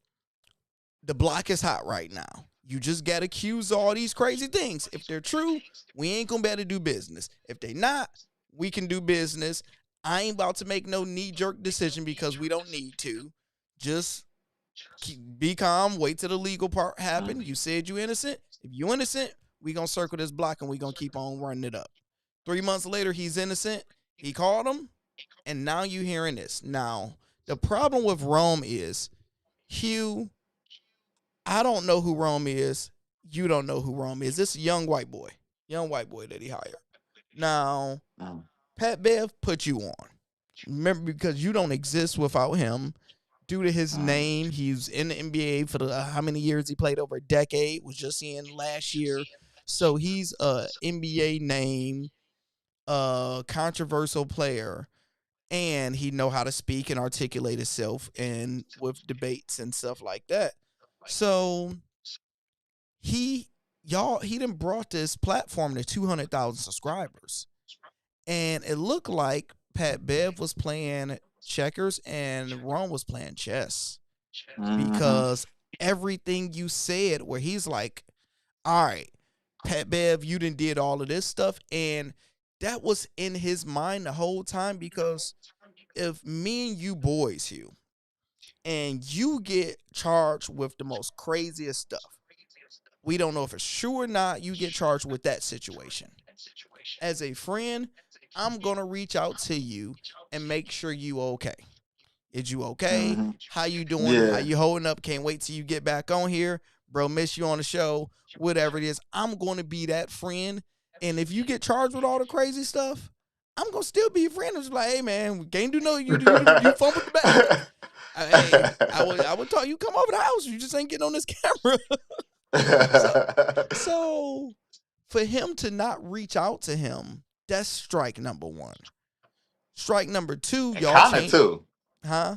the block is hot right now. You just got to accuse all these crazy things. If they're true, we ain't going to be able to do business. If they not, we can do business. I ain't about to make no knee-jerk decision because we don't need to. Just be calm. Wait till the legal part happen. You said you innocent. If you innocent, we going to circle this block and we going to keep on running it up. 3 months later, he's innocent. He called him, and now you hearing this. Now, the problem with Rome is, Hugh, I don't know who Rome is. You don't know who Rome is. This is a young white boy that he hired. Now, Pat Bev put you on. Remember, because you don't exist without him. Due to his name, he's in the NBA for how many years he played? Over a decade. Was just in last year. So he's a NBA name, controversial player, and he know how to speak and articulate himself and with debates and stuff like that. So he done brought this platform to 200,000 subscribers. And it looked like Pat Bev was playing checkers and Ron was playing chess. Because everything you said, where he's like, all right, Pat Bev, you done did all of this stuff. And that was in his mind the whole time, because if me and you boys, Hugh, and you get charged with the most craziest stuff, we don't know if it's true or not, you get charged with that situation. As a friend, I'm going to reach out to you and make sure you okay. Is you okay? How you doing? Yeah. How you holding up? Can't wait till you get back on here. Bro, miss you on the show. Whatever it is, I'm going to be that friend. And if you get charged with all the crazy stuff, I'm going to still be your friend. It's like, hey, man, we can't do no, you fumbled the bag. Hey, I would tell you come over the house. You just ain't getting on this camera. So for him to not reach out to him, that's strike number one. Strike number two, y'all Kind of change. two. Huh?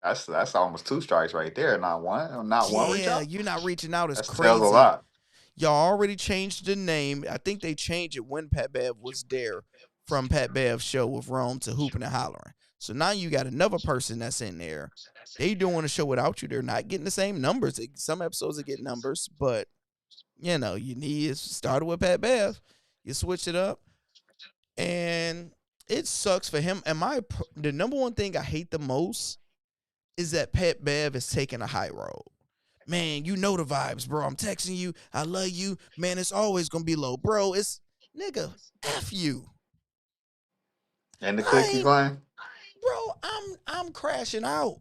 That's almost two strikes right there. Not one. Not one reach Yeah, out. you're not reaching out is That crazy. tells a lot. Y'all already changed the name. I think they changed it when Pat Bev was there, from Pat Bev's show with Rome to Hooping and Hollering. So now you got another person that's in there. They doing a show without you. They're not getting the same numbers. Some episodes they get numbers, but you need to start with Pat Bev. You switch it up, and it sucks for him. And the number one thing I hate the most is that Pat Bev is taking a high road. Man, you know the vibes, bro. I'm texting you. I love you. Man, it's always going to be low. Bro, Nigga, F you. And the I click you ain't, claim? bro, I'm crashing out.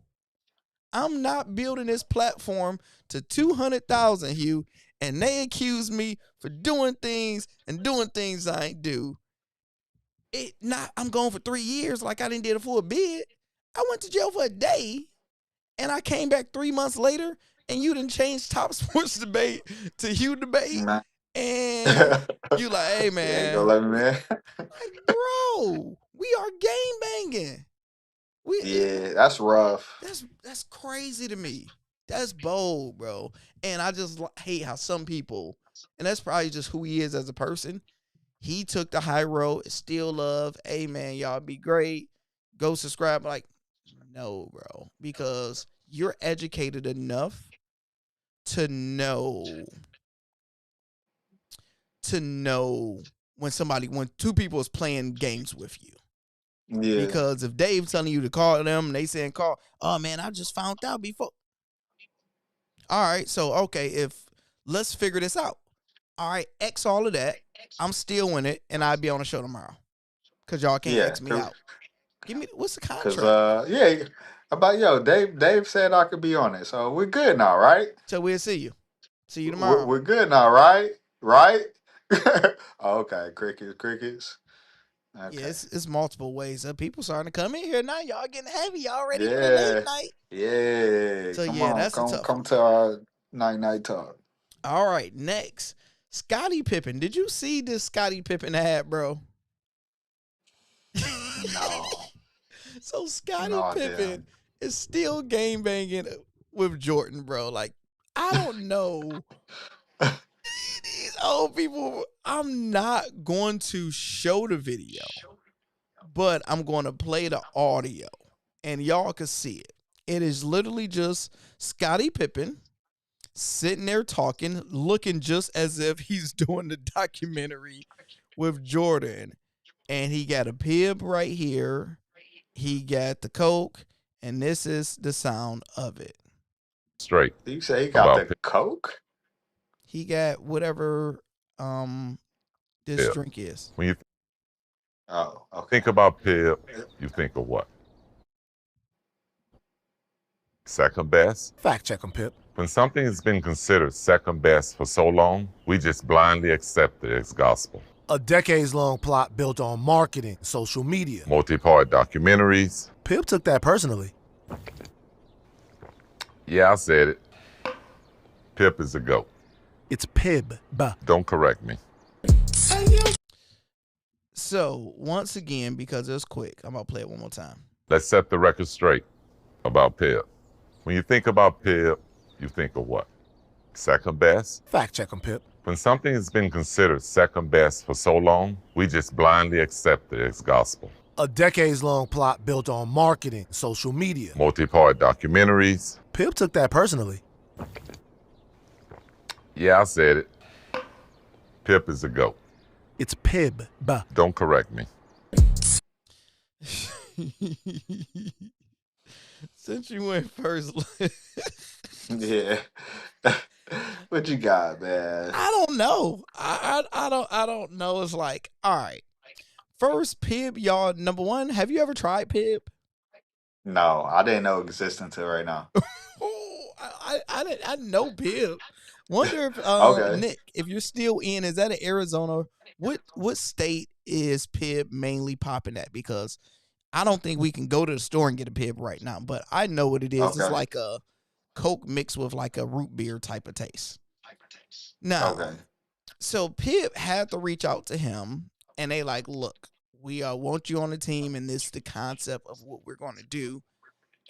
I'm not building this platform to 200,000, Hugh, and they accuse me for doing things I ain't do. I'm going for 3 years like I didn't did it for a bid. I went to jail for a day, and I came back 3 months later, and you done changed Top Sports Debate to Hugh Debate, Nah. and you like, hey, You ain't man. gonna let me, man. Like, bro, we are game banging. Yeah, that's rough. That's crazy to me. That's bold, bro. And I just hate how some people, and that's probably just who he is as a person. He took the high road. It's still love. Hey, man, y'all be great. Go subscribe. Like, no, bro, because you're educated enough to know when two people is playing games with you. Yeah. Because if Dave's telling you to call them and they saying call, oh man, I just found out before. All right, so okay, let's figure this out. All right, X all of that. I'm still in it, and I'll be on the show tomorrow. Cause y'all can't Yeah. X me out. Give me what's the Cause contract? yeah. Dave said I could be on it. So we're good now, right? So we'll see you. See you We're, tomorrow. we're good now, right? Right? Okay, crickets. Yeah, Okay. it's multiple ways. People starting to come in here now. Y'all getting heavy. Y'all ready for the late Yeah. night? Yeah. So Come yeah, on, that's a tough come one. to our night talk. All right, next, Scottie Pippen. Did you see this Scottie Pippen ad, bro? No. So No, Scottie I Pippen didn't. is still game banging with Jordan, bro. Like, I don't know. These old people, I'm not going to show the video, but I'm going to play the audio and y'all can see it. It is literally just Scottie Pippen sitting there talking, looking just as if he's doing the documentary with Jordan. And he got a pib right here. He got the Coke, and this is the sound of it. Straight You say he got about the Coke? He got whatever this Pip. drink is. When you Oh, okay. think about Pip, you think of what? Second best? Fact check 'em, Pip. When something has been considered second best for so long, we just blindly accept it as gospel. A decades-long plot built on marketing, social media. Multi-part documentaries. Pip took that personally. Yeah, I said it. Pip is a GOAT. It's Pib. Don't correct me. So, once again, because it's quick, I'm going to play it one more time. Let's set the record straight about Pip. When you think about Pip, you think of what? Second best? Fact check 'em, Pip. When something has been considered second best for so long, we just blindly accept it as gospel. A decades-long plot built on marketing, social media. Multi-part documentaries. Pip took that personally. Yeah, I said it. Pip is a GOAT. It's Pib. Don't correct me. Since you went first, Yeah. What you got, man? I don't know. I don't know. It's like, all right. First, Pib, y'all. Number one, have you ever tried Pib? No, I didn't know it existed until right now. Oh, I know Pib. Wonder if Okay. Nick, if you're still in, is that in Arizona? What state is Pib mainly popping at? Because I don't think we can go to the store and get a Pib right now, but I know what it is. Okay. It's like a Coke mixed with like a root beer type of taste. Now, Okay. so Pib had to reach out to him, and they like, look, we want you on the team, and this is the concept of what we're going to do.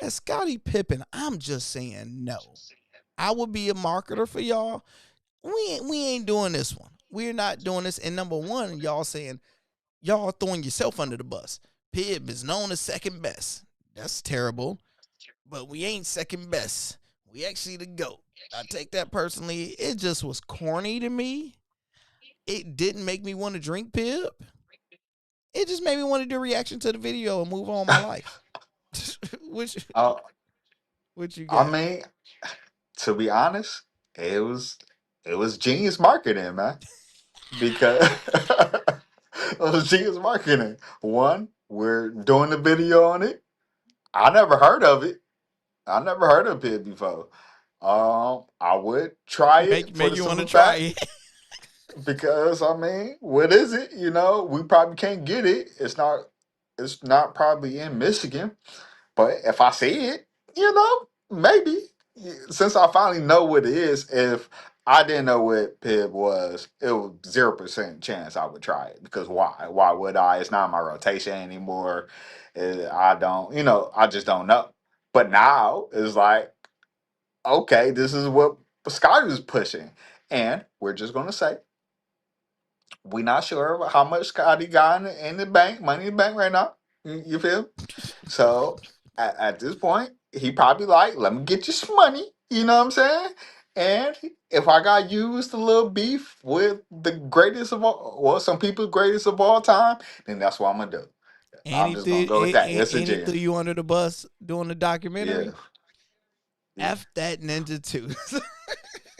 As Scottie Pippen, I'm just saying no. I would be a marketer for y'all. We ain't doing this one. We're not doing this. And number one, y'all saying y'all throwing yourself under the bus. Pib is known as second best. That's terrible. But we ain't second best. We actually the GOAT. I take that personally. It just was corny to me. It didn't make me want to drink Pib. It just made me want to do a reaction to the video and move on my life. Which you I got? mean, to be honest, it was genius marketing, man. Because She is marketing. One, we're doing a video on it. I never heard of it. I never heard of it before. I would try it for Make the you want to simple try fact it. because I mean, what is it? You know, we probably can't get it. It's not probably in Michigan. But if I see it, you know, maybe. Since I finally know what it is, if I didn't know what Pib was, it was 0% chance I would try it. Because why? Why would I? It's not my rotation anymore. I don't, I just don't know. But now it's like, okay, this is what Scott is pushing. And we're just going to say, we're not sure how much Scotty got in the bank, money in the bank right now. You feel? So at this point, he probably like, let me get you some money. You know what I'm saying? And if I got used a little beef with the greatest of all, well, some people's greatest of all time, then that's what I'm gonna do. I'm just gonna go with that. It's a And he J. threw you under the bus doing the Yeah, documentary. yeah, F that Ninja too.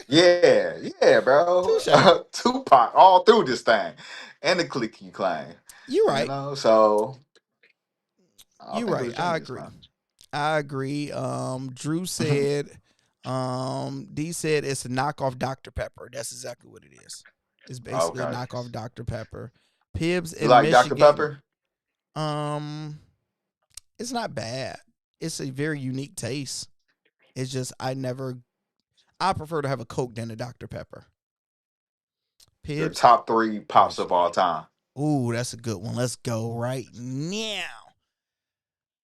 yeah, bro. Touche. Tupac all through this thing, and the clicky clang. You You right. know, so I You think it right. was I genius, agree. man. I agree. Drew said, D said it's a knockoff Dr. Pepper. That's exactly what it is. It's basically a Okay, knockoff Dr. Pepper. Pibbs you in like Dr Michigan. Pepper? Um, it's not bad. It's a very unique taste. It's just I prefer to have a Coke than a Dr. Pepper. Your Pibbs top three in pops of Michigan. all time. Ooh, that's a good one. Let's go right now.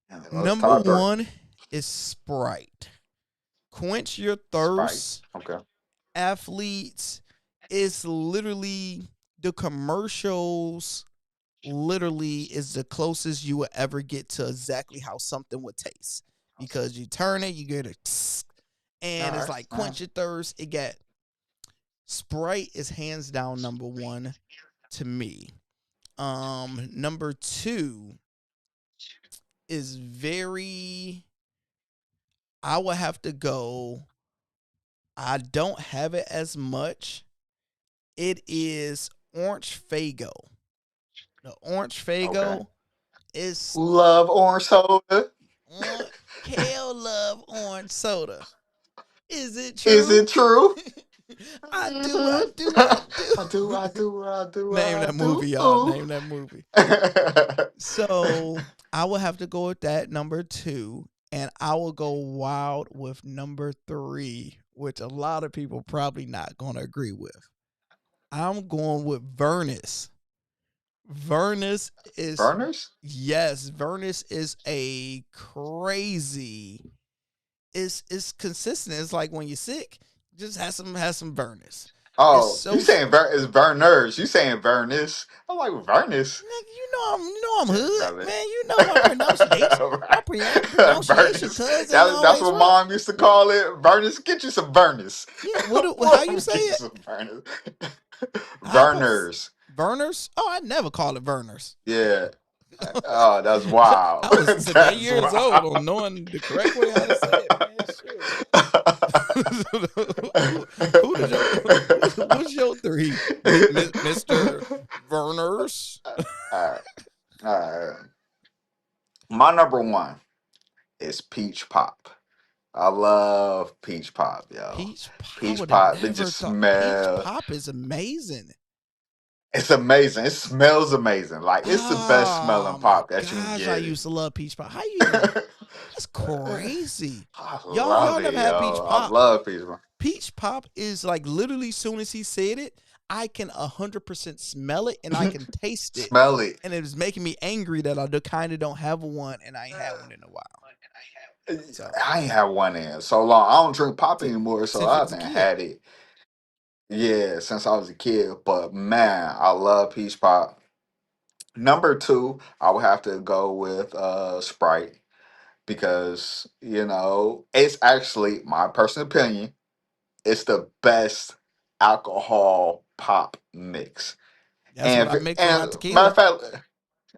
Yeah, let's Number top three. one is Sprite. Quench your Sprite. thirst. Okay. Athletes. It's literally the commercials. Literally is the closest you will ever get to exactly how something would taste, because you turn it, you get a tss, All and it's right. like All right. quench your thirst. It got Sprite is hands down number one to me. Number two is very. I would have to go. I don't have it as much. It is Orange Fago. The Orange Okay. Fago is Love orange soda. Kale love orange soda. Is it Is true? it true? I do, I Mhm. do, I I do, do. I do, I do, Name I that movie, do. y'all. Ooh. Name that movie. So I will have to go with that number two. And I will go wild with number three, which a lot of people probably not going to agree with. I'm going with Vernus. Vernus is, Burners? yes, Vernus is a crazy. It's consistent. It's like when you're sick, just have some Vernus. It's Oh, so you saying it's burners. You saying Vernus. I'm like, Vernus? nigga, you know I'm Yeah, hood, brother. man. You know my pronunciation. My pronunciation, Vernus. cuz ain't That's always what right. mom used to call it. Vernus. Get you some Vernus. Yeah, how you Boy, say get you it? some Vernus. How I supposed Verners. Verners? Oh, I never call it Verners. Yeah. Oh, that's wild. I was some 8 That's years old on wild. knowing the correct way how to say it, man. Shit. Who did your what's your three, Mister Verners? All right. All right. My number one is peach pop. I love peach pop, yo. Peach pop. I Peach would have pop, it never just thought peach smell. pop is amazing. It's amazing. It smells amazing. Like it's the best smelling Oh my pop that you can gosh, I get. used to love peach pop. How you even? That's crazy. I Y'all love never it, had peach yo. I pop. love peach pop. Peach pop is like literally soon as he said it, I can 100% smell it and I can taste it. Smell it. And it was making me angry that I kind of don't have one and I ain't had one in a while. So I ain't had one in so long. I don't drink pop anymore, so since I you was a haven't kid, had it. Yeah, since I was a kid. But man, I love peach pop. Number two, I would have to go with Sprite because it's actually my personal opinion. It's the best alcohol pop mix. that's what I mix with my And matter of tequila. fact,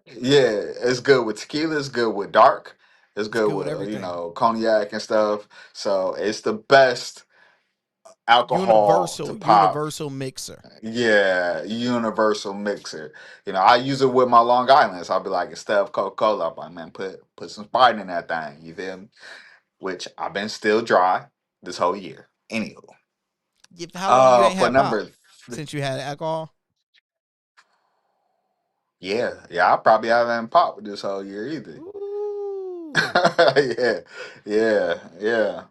yeah, it's good with tequila. It's good with dark. It's It's good good with with everything. cognac and stuff. So it's the best alcohol to pop. Universal mixer. Yeah, universal mixer. I use it with my Long Island's. I'll be like, instead of Coca-Cola, I'm like, man, put some Sprite in that thing. You feel me? Which I've been still dry this whole year. Anywho, How long you ain't for had pop number, since you had alcohol? yeah, I probably haven't popped this whole year either. Ooh. Yeah, yeah.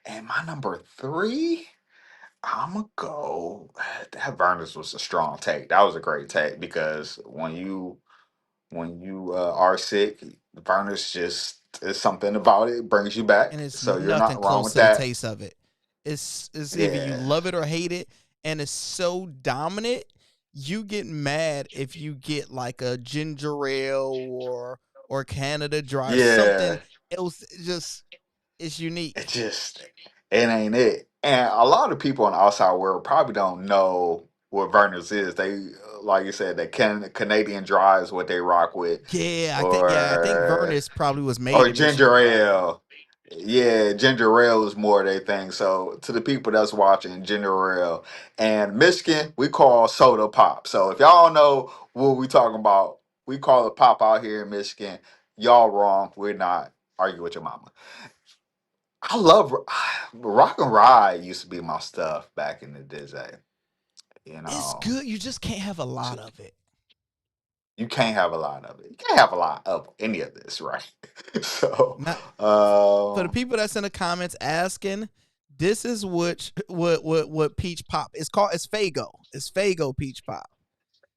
And my number three, I'ma go. That Vernus was a strong take. That was a great take because when you are sick, Vernus just is something about it brings you And back. it's So you're nothing not wrong close with to the that. taste of it. It's either you Yeah, love it or hate it, and it's so dominant. You get mad if you get like a ginger ale or Canada Dry or something yeah. else. It's It unique. just it ain't it. And a lot of people in the outside world probably don't know what Vernus is. They like you said, the Canadian Dry is what they rock with, I think or Vernus probably was made in ginger Michigan, probably. ale. Yeah, ginger ale is more they thing. So to the people that's watching, ginger ale and Michigan, we call soda pop. So if y'all don't know what we talking about, we call it pop out here in Michigan. Y'all wrong. We're not. Argue with your mama. I love rock and ride used to be my stuff back in the day. You It's know, good. You just can't have a lot of it. you can't have a lot of it. You can't have a lot of any of this, right? So, Not for the um, people that's in the comments asking. This is what peach pop is called. It's Fago. It's Fago peach pop.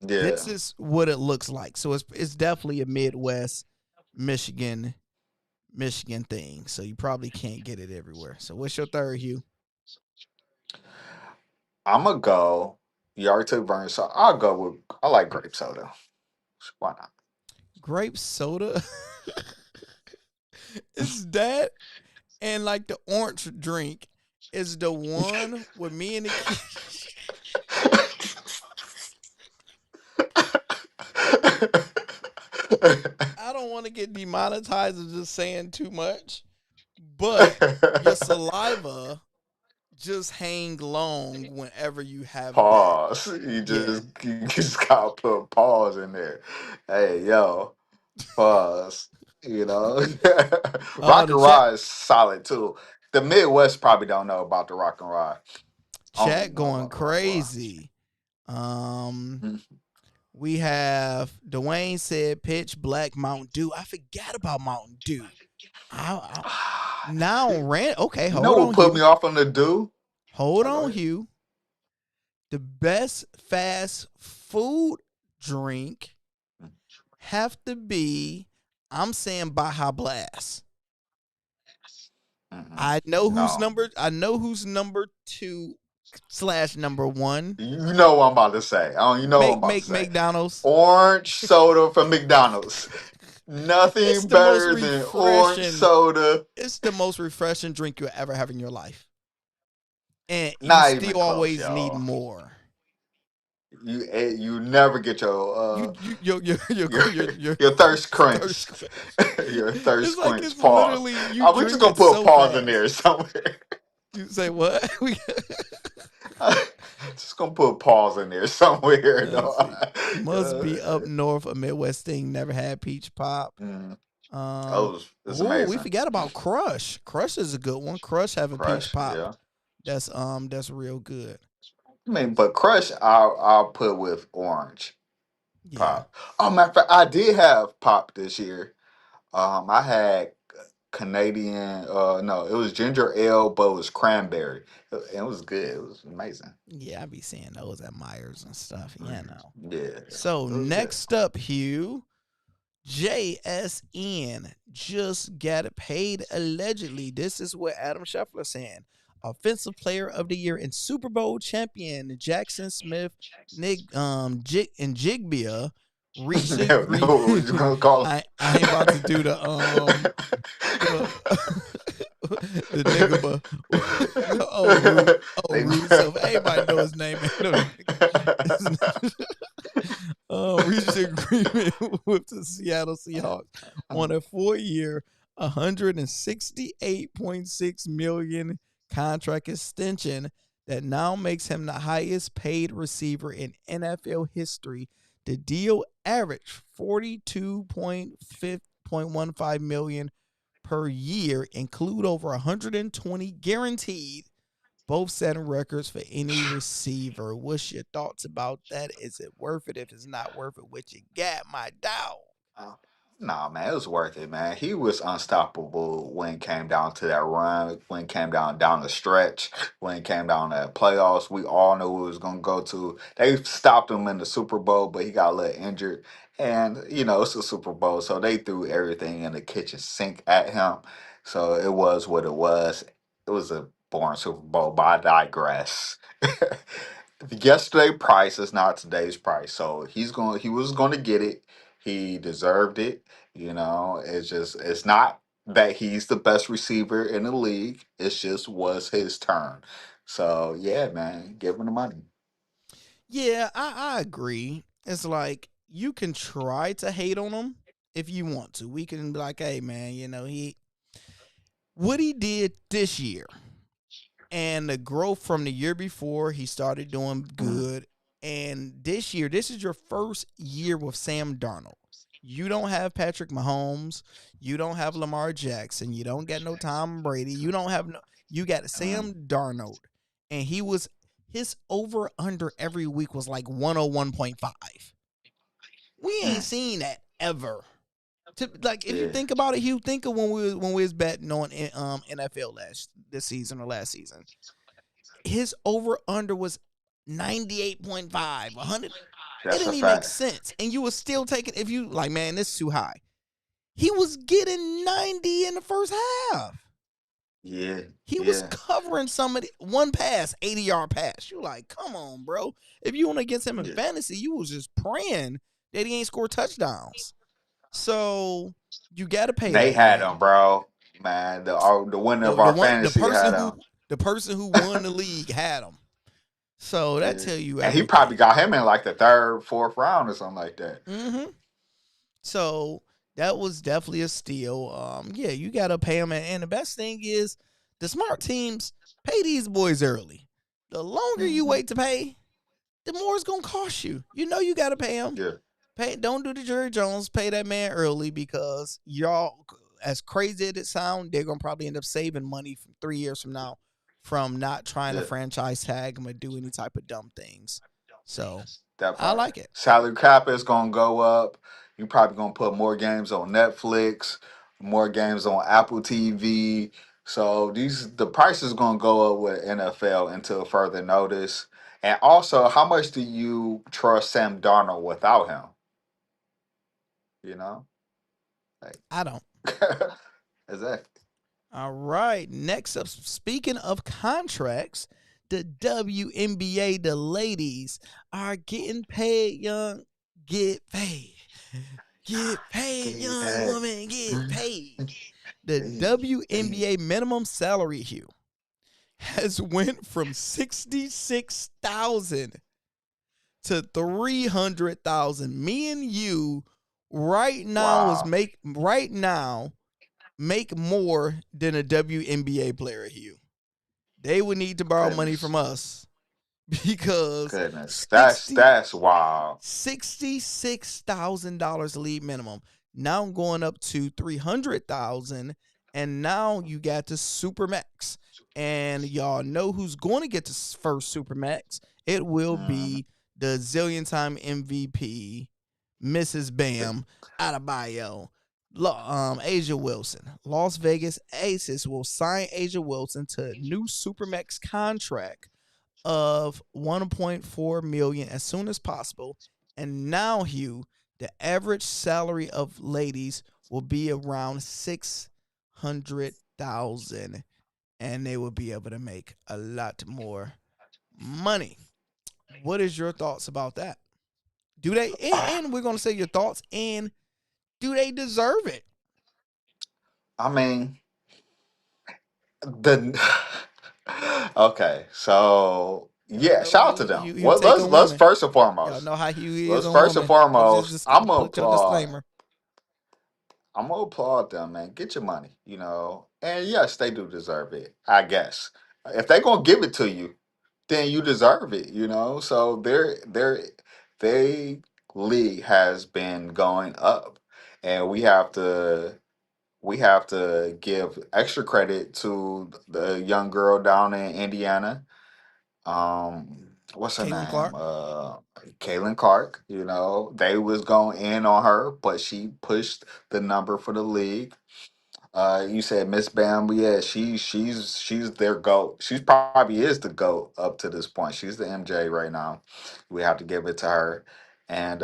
This yeah, is what it looks like. So it's definitely a Midwest Michigan thing. So you probably can't get it everywhere. So what's your third, Hugh? I'm gonna go. You already took burn, so I'll go with. I like grape soda. Why not? Grape soda. It's that and like the orange drink is the one with me and the kids. I don't want to get demonetized of just saying too much, but your saliva just hang long whenever you have that. Pause. You Yeah. just gotta put pause in there. Hey, yo. Pause. You know, Oh, Rock the and Ride is solid too. The Midwest probably don't know about the Rock and Ride. Only chat know going about the Rock and Ride. crazy. Um, Mhm. we have Dwayne said pitch black Mountain Dew. I forgot about Mountain Dew. I now You ran. Okay, you know hold what on, put me Hugh. off on the do? Hold Oh, go on, ahead. Hugh. The best fast food drink have to be. I'm saying Baja Blast. Mm-mm. I know who's No, number. I know who's number two slash number one. you know what I'm about to say. Oh, you know what I'm about to Make say. McDonald's. Orange soda from McDonald's. It's Nothing the most better than orange refreshing. soda. It's the most refreshing drink you'll ever have in your life, and you Not even still close, always need y'all. more. You never get You your you your your your your your your thirst thirst quenched. quench. Your thirst It's like quenched. it's Pause. literally you We just drink gonna it put a so pause in fast. there somewhere. You say what? Just gonna put a pause in there somewhere. Let's No. see. Must be up north, a Midwest thing. Never had peach pop. Mm, Um. it's Oh, we amazing. forgot about Crush. Crush is a good one. Crush having peach Crush, pop. yeah. That's real good. I mean, but Crush, I'll put with orange Yeah. pop. Oh, matter of fact, I did have pop this year. I had Canadian. No, it was ginger ale, but it was cranberry. It was good. It was amazing. Yeah, I be seeing those at Myers and stuff. Yeah, no. Yeah, So it was good. next up, Hugh, JSN just got paid allegedly. This is what Adam Scheffler saying. Offensive Player of the Year and Super Bowl champion Jackson Smith, Nick and Jigbia reached No, agreement. no, we're just gonna call I ain't about to do the the nigga, but they, rude self. Everybody know his name. Ain't no nigga. Reached agreement with the Seattle Seahawks on a 4-year, $168.6 million contract extension that now makes him the highest paid receiver in NFL history. The deal averaged $42.15 million per year, include over 120 guaranteed, both setting records for any receiver. What's your thoughts about that? Is it worth it? If it's not worth it, what you got, my dog? Uh, Nah, man, it was worth it, man. He was unstoppable when it came down to that run, when it came down the stretch, when it came down to that playoffs. We all knew it was gonna go to. They stopped him in the Super Bowl, but he got a little injured. And it's a Super Bowl, so they threw everything in the kitchen sink at him. So it was what it was. It was a boring Super Bowl, but I digress. Yesterday price is not today's price, so he was going to get it. He deserved it. It's not that he's the best receiver in the league. It's just was his turn. So yeah, man, give him the money. Yeah, I agree. It's like you can try to hate on him if you want to. We can be like, hey man, what he did this year and the growth from the year before, he started doing good. And this year, this is your first year with Sam Darnold. You don't have Patrick Mahomes. You don't have Lamar Jackson. You don't get no Tom Brady. You got Sam Darnold. And his over under every week was like 101.5. We ain't seen that ever. If you think about it, Hugh, think of when we was betting on NFL this season or last season. His over under was 98.5, 100. It That's didn't a even make fact. sense. And you were still taking, if you like, man, this is too high. He was getting 90 in the first half. Yeah, He was covering one pass, 80-yard pass. You like, come on, bro. If you went against him in fantasy, you was just praying that he ain't score touchdowns. So you got to pay They that had man. him, bro. Man, the winner of The our one fantasy had him. the person who won the league had him. So that Yeah. tell you And he everything. probably got him in like the third, fourth round or something like that. Mm-hmm. So that was definitely a steal. Yeah, you gotta pay them, and the best thing is the smart teams pay these boys early. The longer you wait to pay, the more it's gonna cost you. You know you gotta pay them. Yeah. Don't do the Jerry Jones. Pay that man early because y'all, as crazy as it sounds, they're gonna probably end up saving money from 3 years from now from not trying to franchise tag them or do any type of dumb things. So That I part. like it. Salary cap is gonna go up. You probably gonna put more games on Netflix, more games on Apple TV. So the price is gonna go up with NFL until further notice. And also, how much do you trust Sam Darnold without him? You know, like I don't. exactly. All right. Next up, speaking of contracts, the WNBA, the ladies are getting paid, young. Get paid. Get paid, young woman. Get paid. The WNBA minimum salary, Hugh, has went from 66,000 to 300,000. Me and you right now make more than a WNBA player, Hugh. They would need to borrow money from us because Goodness, that's wild. $66,000 league minimum. Now I'm going up to 300,000, and now you got the Supermax. And y'all know who's going to get the first Supermax. It will be the zillion-time MVP, Mrs. Bam, Adebayo. Asia Wilson. Las Vegas Aces will sign Asia Wilson to a new Supermax contract of $1.4 million as soon as possible. And now, Hugh, the average salary of ladies will be around $600,000, and they will be able to make a lot more money. What is your thoughts about that? Do they? And we're gonna say your thoughts. And do they deserve it? I mean, the okay, so yeah, No, shout out to them. you Well, take let's on let's women. first and Y'all foremost. know how Hugh is Let's on first and women. foremost. Just I'm gonna put your applaud. disclaimer. I'm gonna applaud them, man. Get your money, and yes, they do deserve it, I guess. If they gonna give it to you, then you deserve it. You know. So they league has been going up, and we have to give extra credit to the young girl down in Indiana. What's her Caitlin name? Clark. Kaylin Clark. You know, they was going in on her, but she pushed the number for the league. You said Miss Bam, yeah, she's their goat. She probably is the goat up to this point. She's the MJ right now. We have to give it to her, and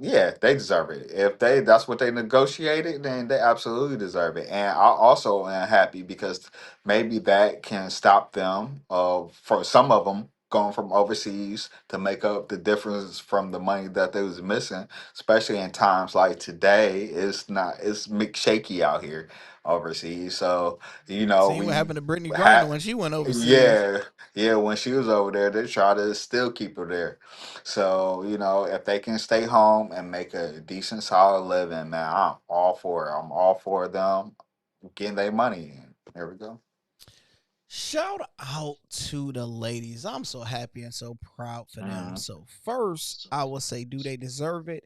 yeah, they deserve it. If that's what they negotiated, then they absolutely deserve it. And I also am happy because maybe that can stop them for some of them going from overseas to make up the difference from the money that they was missing, especially in times like today. It's mixed shaky out here overseas. So, Seen what we happened to Brittany Griner had when she went overseas. yeah, yeah, when she was over there, they try to still keep her there. So, if they can stay home and make a decent, solid living, man, I'm all for it. I'm all for them getting their money in. There we go. Shout out to the ladies. I'm so happy and so proud for them. Mhm. So first, I will say, do they deserve it?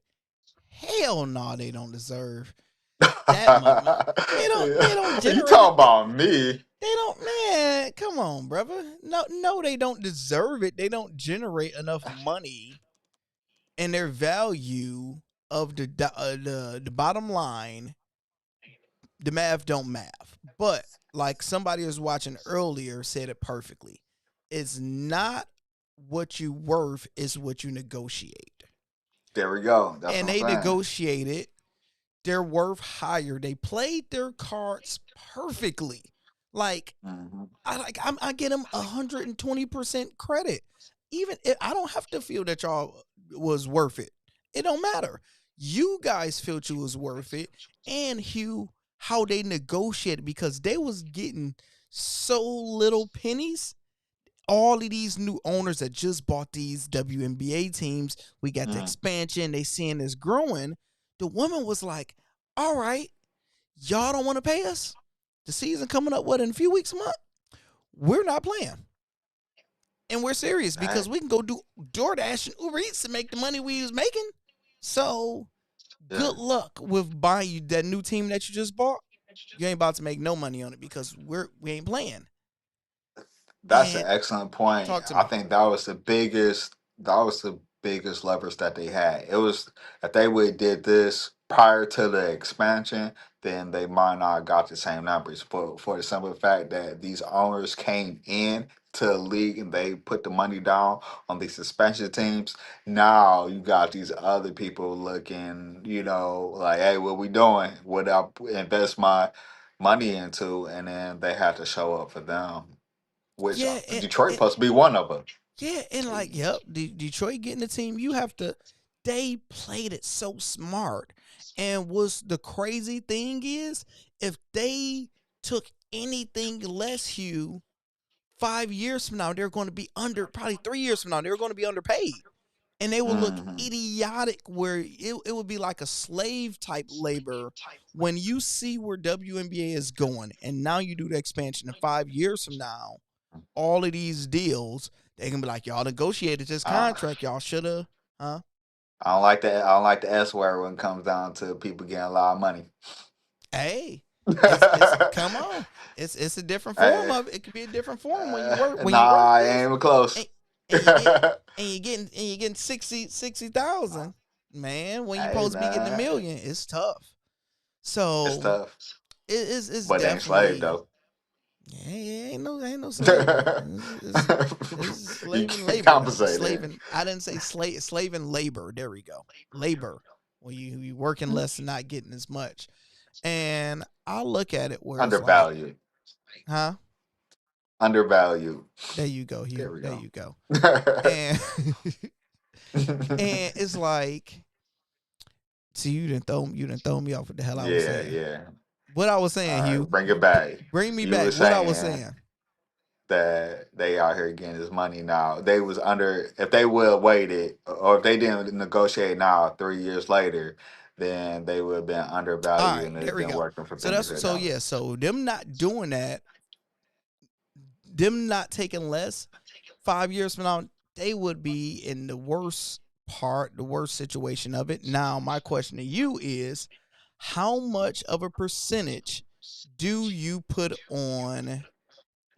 Hell no, they don't deserve that much money. They don't You generate talking it. They, about me? they don't, man. Come on, brother. No, they don't deserve it. They don't generate enough money, and their value of the bottom line, the math don't math. But like somebody was watching earlier said it perfectly. It's not what you worth, is what you negotiate. There we go. That's And what I'm they saying. negotiated their worth higher. They played their cards perfectly. Like Hmm. I get them 120% credit. Even if I don't have to feel that y'all was worth it. It don't matter. You guys felt you was worth it, and Hugh, how they negotiated because they was getting so little pennies. All of these new owners that just bought these WNBA teams, we got the expansion. They seeing this growing. The woman was like, "All right, y'all don't want to pay us. The season coming up, what, in a few weeks, a month? We're not playing. And we're serious because That, we can go do DoorDash and Uber Eats to make the money we was making. So yeah. good luck with buying you that new team that you just bought. You ain't about to make no money on it because we ain't playing." That's an And excellent point. talk to I me. think that was the biggest leverage that they had. It was if they would have did this prior to the expansion, then they might not have got the same numbers. For the simple fact that these owners came in to the league and they put the money down on these suspension teams. Now you got these other people looking, like, hey, what we doing? What I invest my money into, and then they had to show up for them, which Yeah, Detroit supposed to be one of them. yeah, and like, yep, Detroit getting the team. You have to. They played it so smart, and was the crazy thing is if they took anything less, Hugh, 5 years from now they're going to be under. Probably 3 years from now they're going to be underpaid, and they will look Hmm. idiotic. Where it would be like a slave type labor when you see where WNBA is going, and now you do the expansion. In 5 years from now, all of these deals, they can be like, y'all negotiated this Uh, contract. Y'all should have, huh? I don't like that. I don't like the S word when it comes down to people getting a lot of money. Hey, it's come on. It's a different form Hey, of it. It could be a different form when you work nah, it this. ain't even close. And, and you get and you getting 60,000. Man, when you Hey, supposed to be getting a man, million, it's tough. it's So tough, it's but they ain't slave definitely, though. yeah, ain't no slavery. It's You slaving can't labor though. compensate it. Slaving. I didn't say slaving labor. There we go. Labor. Well, you working less and not getting as much. And I look at it where it's like, Undervalued, huh? undervalued. There you go, There Hugh. we There go. you go. And and it's like, see, you didn't throw me off what the hell I was Yeah, saying. yeah. What I was saying, All right, Hugh. bring it back. Bring me You were back. What I was saying saying. that they out here getting this money now. They was under if they would have waited or if they didn't negotiate now 3 years later, then they would have been All undervalued right, and there it'd we been go. working for So pennies that's a so dollar. yeah. So them not doing that them not taking less 5 years from now, they would be in the worst situation of it. Now, my question to you is, how much of a percentage do you put on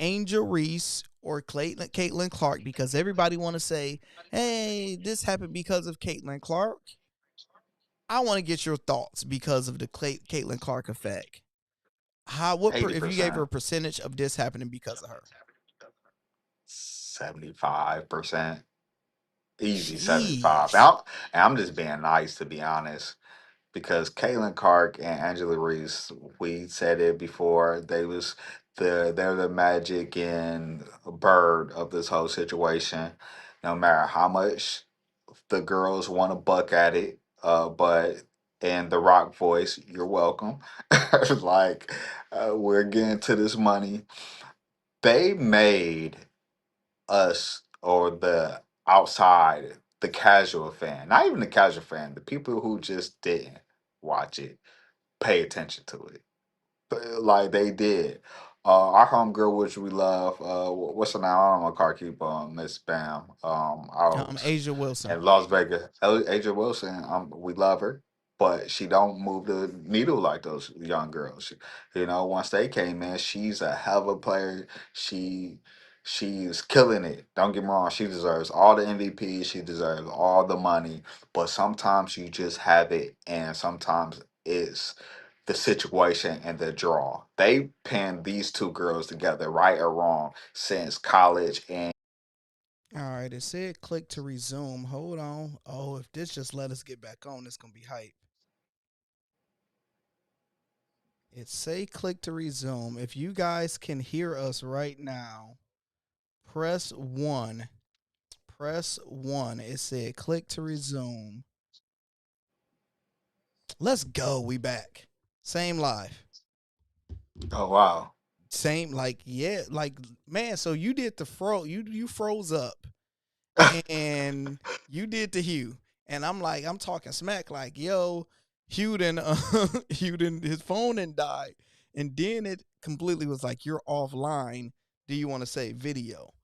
Angel Reese or Caitlin Clark? Because everybody want to say, hey, this happened because of Caitlin Clark. I want to get your thoughts because of the Caitlin Clark effect. If you gave her a 80%, percentage of this happening because of her? 75%, easy 75. Jeez. And I'm just being nice, to be honest, because Caitlin Clark and Angela Reese, we said it before, they're the magic and bird of this whole situation. No matter how much the girls want to buck at it, but in the Rock voice, you're welcome. Like, we're getting to this money. They made us, or the outside, the casual fan, not even the casual fan, the people who just didn't watch it, pay attention to it like they did. Our homegirl, which we love, what's her name? I don't know. Car keep on Miss Bam out Asia Wilson. in Las Vegas. Aja Wilson, we love her, but she don't move the needle like those young girls. Once they came in, she's a hell of a player. She she's killing it. Don't get me wrong. She deserves all the MVP. She deserves all the money. But sometimes you just have it, and sometimes it's the situation and the draw. They pinned these two girls together, right or wrong, since college. And All right, it said click to resume. Hold on. Oh, if this just let us get back on, it's gonna be hype. It say click to resume. If you guys can hear us right now, press 1. Press 1. It said click to resume. Let's go. We back. Same live. oh wow, Same, like, yeah, like, man, so you did the you froze up and you did the Hugh. And I'm talking smack like, yo, Hugh didn't his phone didn't die. And then it completely was like, you're offline. Do you want to say video?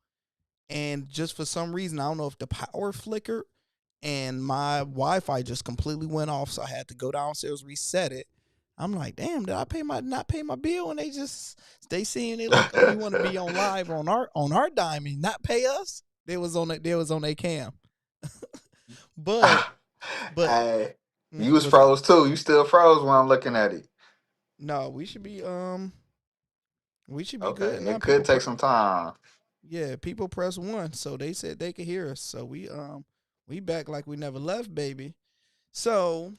And just for some reason, I don't know if the power flickered and my Wi-Fi just completely went off. So I had to go downstairs, reset it. I'm like, damn, did I not pay my bill? And they seeing it like, oh, you want to be on live on our dime and not pay us? They was on a cam. but but hey, you was what's up? froze too. You still froze when I'm looking at it. No, we should be good. Okay, Now it could take some time. people press 1, so they said they could hear us. So we back like we never left, baby. So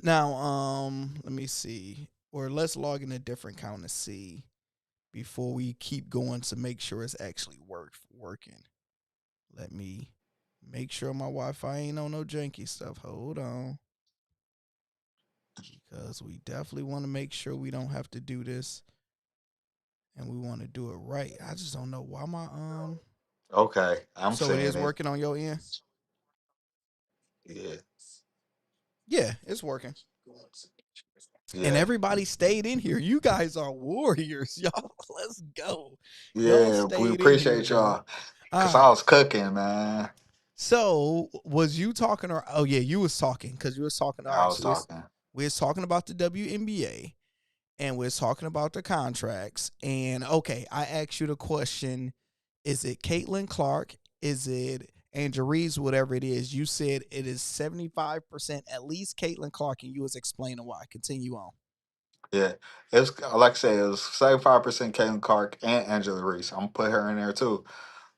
now let me see. Or let's log in a different count to see before we keep going to make sure it's actually working. Let me make sure my Wi-Fi ain't on no janky stuff. Hold on. Because we definitely want to make sure we don't have to do this. And we want to do it right. I just don't know why my Okay, I'm so it is saying it. working on your end? Yeah, Yeah, it's working. And yeah, everybody stayed in here. You guys are warriors, y'all. Let's go. Y'all yeah. We stayed in here, appreciate bro. y'all, All cause I right. was cooking, man. So was you talking or oh yeah, you was talking because you was talking. All I right. was So talking. we was talking about the WNBA and we're talking about the contracts. And okay, I asked you the question: is it Caitlin Clark? Is it Angel Reese? Whatever it is, you said it is 75% at least Caitlin Clark, and you was explaining why. Continue on. Yeah, it was like I say, it was 75% Caitlin Clark and Angela Reese. I'm gonna put her in there too.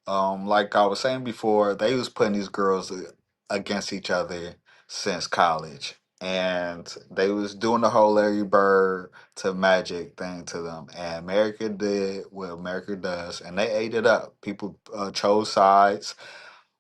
Like I was saying before, they was putting these girls against each other since college, and they was doing the whole Larry Bird to Magic thing to them. And America did what America does, and they ate it up. People chose sides,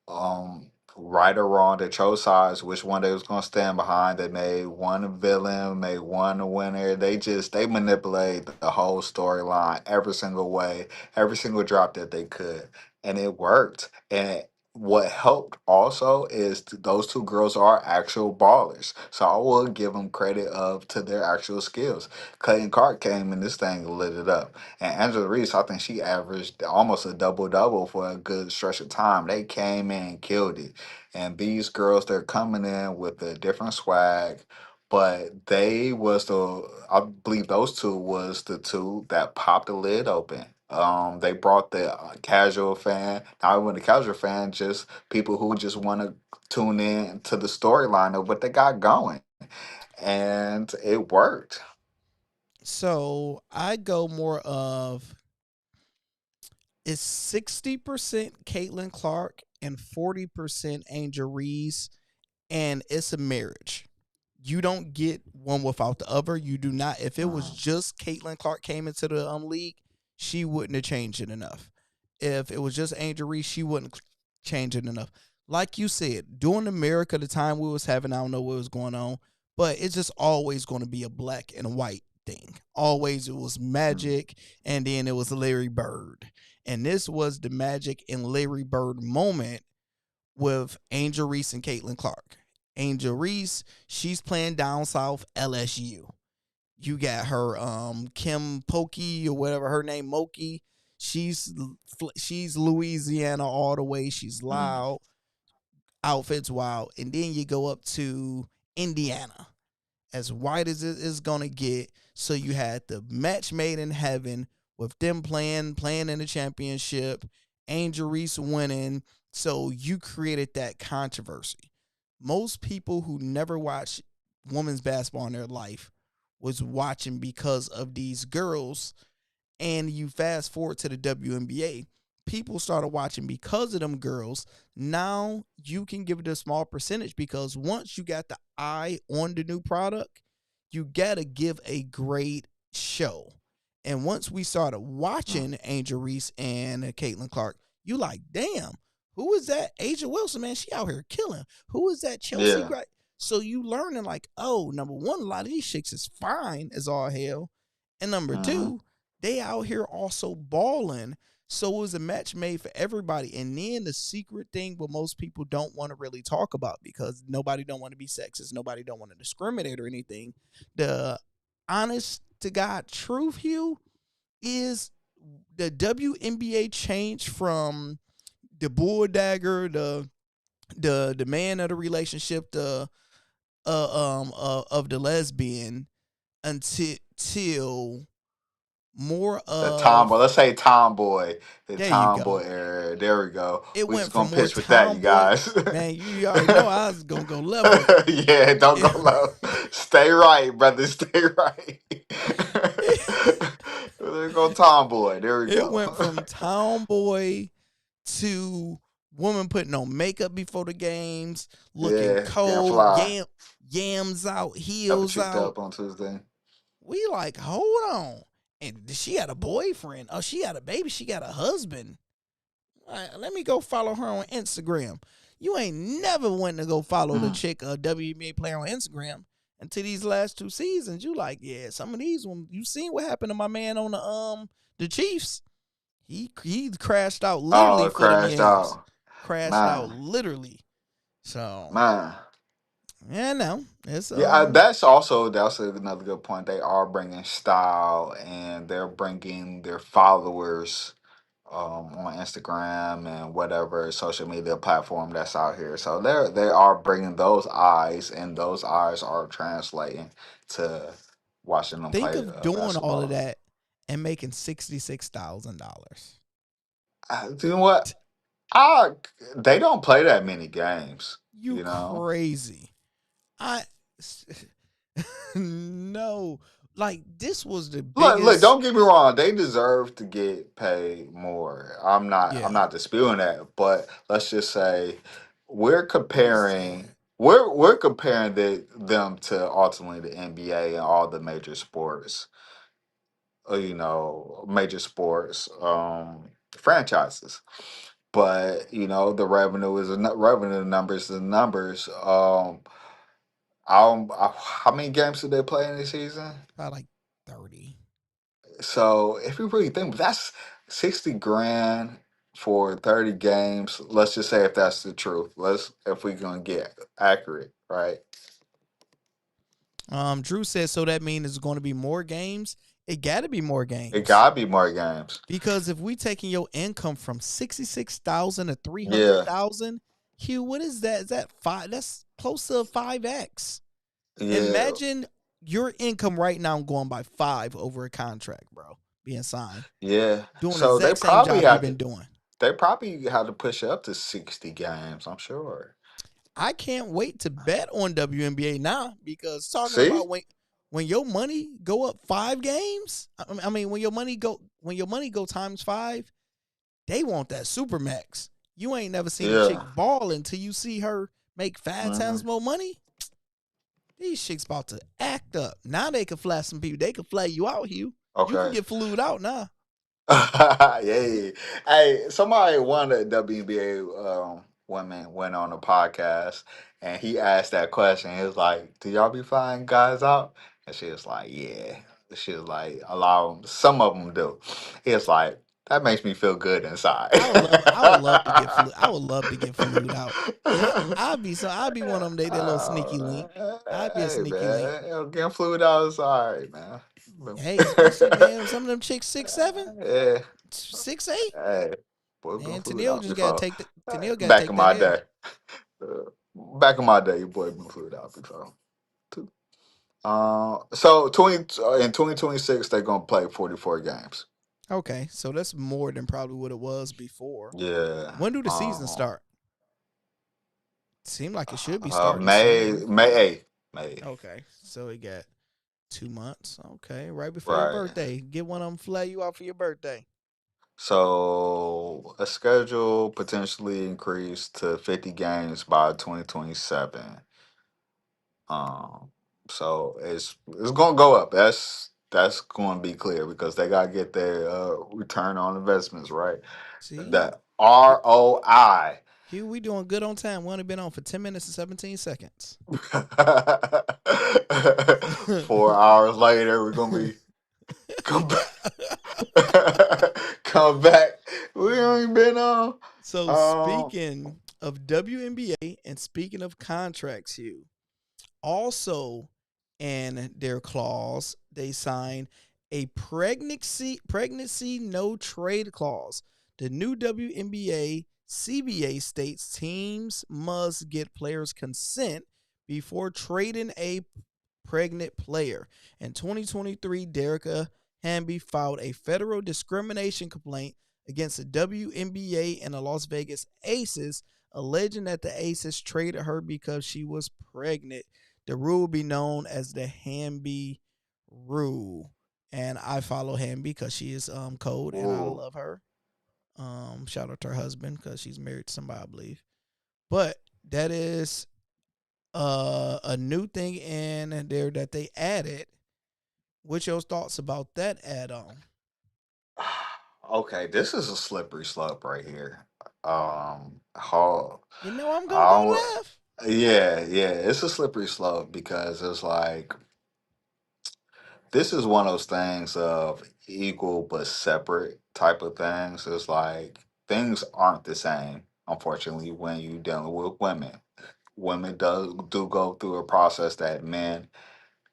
right or wrong. They chose sides, which one they was gonna stand behind. They made one a villain, made one a winner. They manipulated the whole storyline every single way, every single drop that they could, and it worked. And what helped also is those two girls are actual ballers. So I will give them credit of to their actual skills. Clayton Clark came in this thing and lit it up. And Angela Reese, I think she averaged almost a double double for a good stretch of time. They came in and killed it. And these girls, they're coming in with a different swag. But they was I believe those two was the two that popped the lid open. They brought the casual fan, not even the casual fan, just people who just want to tune in to the storyline of what they got going, and it worked. So I go more of it's 60% Caitlin Clark and 40% Angel Reese, and it's a marriage. You don't get one without the other. You do not. If it was just Caitlin Clark came into the league, she wouldn't have changed it enough. If it was just Angel Reese, she wouldn't change it enough. Like you said, during America, the time we was having, I don't know what was going on, but it's just always going to be a black and white thing. Always it was Magic, and then it was Larry Bird. And this was the Magic and Larry Bird moment with Angel Reese and Caitlin Clark. Angel Reese, she's playing down south LSU. You got her Kim Pokey or whatever her name, Moki. She's Louisiana all the way. She's loud, outfits wild. And then you go up to Indiana, as white as it is gonna get. So you had the match made in heaven with them playing in the championship, Angel Reese winning. So you created that controversy. Most people who never watched women's basketball in their life was watching because of these girls. And you fast forward to the WNBA, people started watching because of them girls. Now you can give it a small percentage because once you got the eye on the new product, you got to give a great show. And once we started watching Angel Reese and Caitlin Clark, you like, damn, who is that? Asia Wilson, man, she out here killing. Who is that Chelsea Yeah. Gray? So you learning like, oh, number one, a lot of these chicks is fine as all hell. And number two, they out here also balling. So it was a match made for everybody. And then the secret thing what most people don't want to really talk about because nobody don't want to be sexist. Nobody don't want to discriminate or anything. The honest to God truth, Hugh, is the WNBA changed from the bull dagger, the man of the relationship, the of the lesbian until more The tomboy, of let's say tomboy, the there you tomboy go. era. There we go. It We went just from gonna more pitch with that, you tomboy. guys. Man, you already know I was gonna go left with Yeah, don't go it. low. Stay right, brother. Stay right. There go tomboy. There we It go. went from tomboy to woman putting on makeup before the games, looking Yeah, getting cold, fly. yams out, Never heels cheeked out. up on Tuesday. We like, hold on. And she had a boyfriend. Oh, she had a baby. She got a husband. All right, let me go follow her on Instagram. You ain't never went to go follow the chick, WNBA player on Instagram until these last two seasons. You like, yeah, some of these ones. You seen what happened to my man on the Chiefs? He crashed out Oh, literally it for them crashed yams. out. Crashed out Man, literally. So man. yeah, no, it's Yeah, that's another good point. They are bringing style and they're bringing their followers on Instagram and whatever social media platform that's out here. So they are bringing those eyes, and those eyes are translating to watching them think play of doing all of basketball. that and making $66,000. You know what? I They don't play that many games. You You know. crazy. I no, like this was the Look, biggest. don't get me wrong. They deserve to get paid more. I'm Yeah, not disputing that, but let's just say we're what is that? comparing we're comparing them to ultimately the NBA and all the major sports, major sports franchises. But the revenue is revenue, numbers is numbers. How many games did they play in the season? About like 30. So if you really think that's 60 grand for 30 games. Let's just say if that's the truth. If we're gonna get accurate, right? Drew says, so that means it's going to be more games. It got to be more It games gotta be more games. because if we taking your income from 66,000 to Yeah, 300,000, Hugh, what is that? Is that five? That's close to 5x. yeah, Imagine your income right now going by 5 over a contract, bro, being signed, yeah. doing the So exact same job you've been doing. they probably had to push it up to 60 games. I'm sure. I can't wait to bet on WNBA now because talking See? about when your money go up 5 games, I mean when your money go times 5, they want that super max. You ain't never seen a chick Yeah. ball until you see her make 5 times Mhm. more money. These chicks about to act up. Now they can flat some people. They can flat you out, Hugh. You can Okay. get flued out now. Yeah. Hey, somebody, one of the WNBA women went on a podcast and he asked that question. He was like, "Do y'all be flying guys out?" And she was like, "Yeah." She was like, some of them do." He was like, "That makes me feel good inside." I would love to get flu. I would love to get flued out. I'd be one of them. They little sneaky link. I'd be a Hey sneaky link. man, getting fluid out is alright, man. Hey, especially man, some of them chicks 6'7", Yeah. 6'8". Hey, boy, been Man, fluid Tennille out just gotta before. take the Tennille gotta Back take in that my L. day. Uh, Back in my day, your boy been fluid out before too. So 2026 they're gonna play 44 games. Okay, so that's more than probably what it was before. Yeah. When do the season start? Seemed like it should be starting soon. May 8th. May 8th. Okay, so we got 2 months. Okay, right before your Right. birthday. Get one of them fly you out for your birthday. So a schedule potentially increased to 50 games by 2027. Um, so it's gonna go up. That's going to be clear because they gotta get their return on investments right. See, The ROI. Hugh, we doing good on time. We only been on for 10 minutes and 17 seconds. 4 hours later, we're gonna be come back. Come back. We ain't been on. So Um, speaking of WNBA and speaking of contracts, Hugh, also in their clause, they signed a pregnancy no trade clause. The new WNBA CBA states teams must get players' consent before trading a pregnant player. In 2023, Derica Hamby filed a federal discrimination complaint against the WNBA and the Las Vegas Aces, alleging that the Aces traded her because she was pregnant. The rule will be known as the Hamby rule. And I follow Hamby because she is cold and I ooh. love her. Shout out to her husband because she's married to somebody, I believe. But that is a new thing in there that they added. What's your thoughts about that add-on? Okay, this is a slippery slope right here. How You know I'm gonna I go don't, left. yeah, it's a slippery slope because it's like this is one of those things of equal but separate type of things. It's like things aren't the same, unfortunately, when you dealing with women. Women do go through a process that men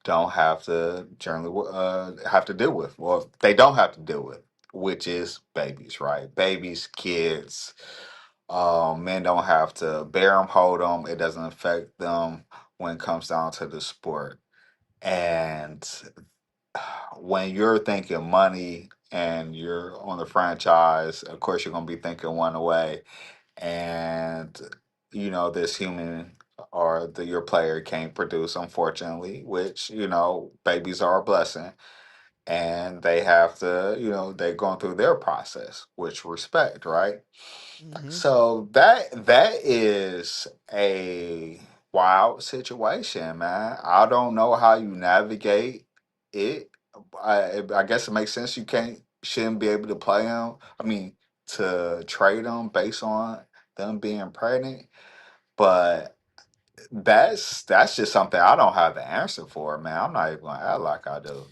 don't have to generally have to deal with. Well, they don't have to deal with, which is babies, right? Babies, kids. Men don't have to bear them, hold them. It doesn't affect them when it comes down to the sport. And when you're thinking money and you're on the franchise, of course you're going to be thinking one way. And this human or your player can't produce, unfortunately, which babies are a blessing, and they have to, they're going through their process, which respect, right? Mm-hmm. So that is a wild situation, man. I don't know how you navigate it. I guess it makes sense. You shouldn't be able to play them. I mean, to trade them based on them being pregnant, but that's just something I don't have the answer for, man. I'm not even gonna act like I do.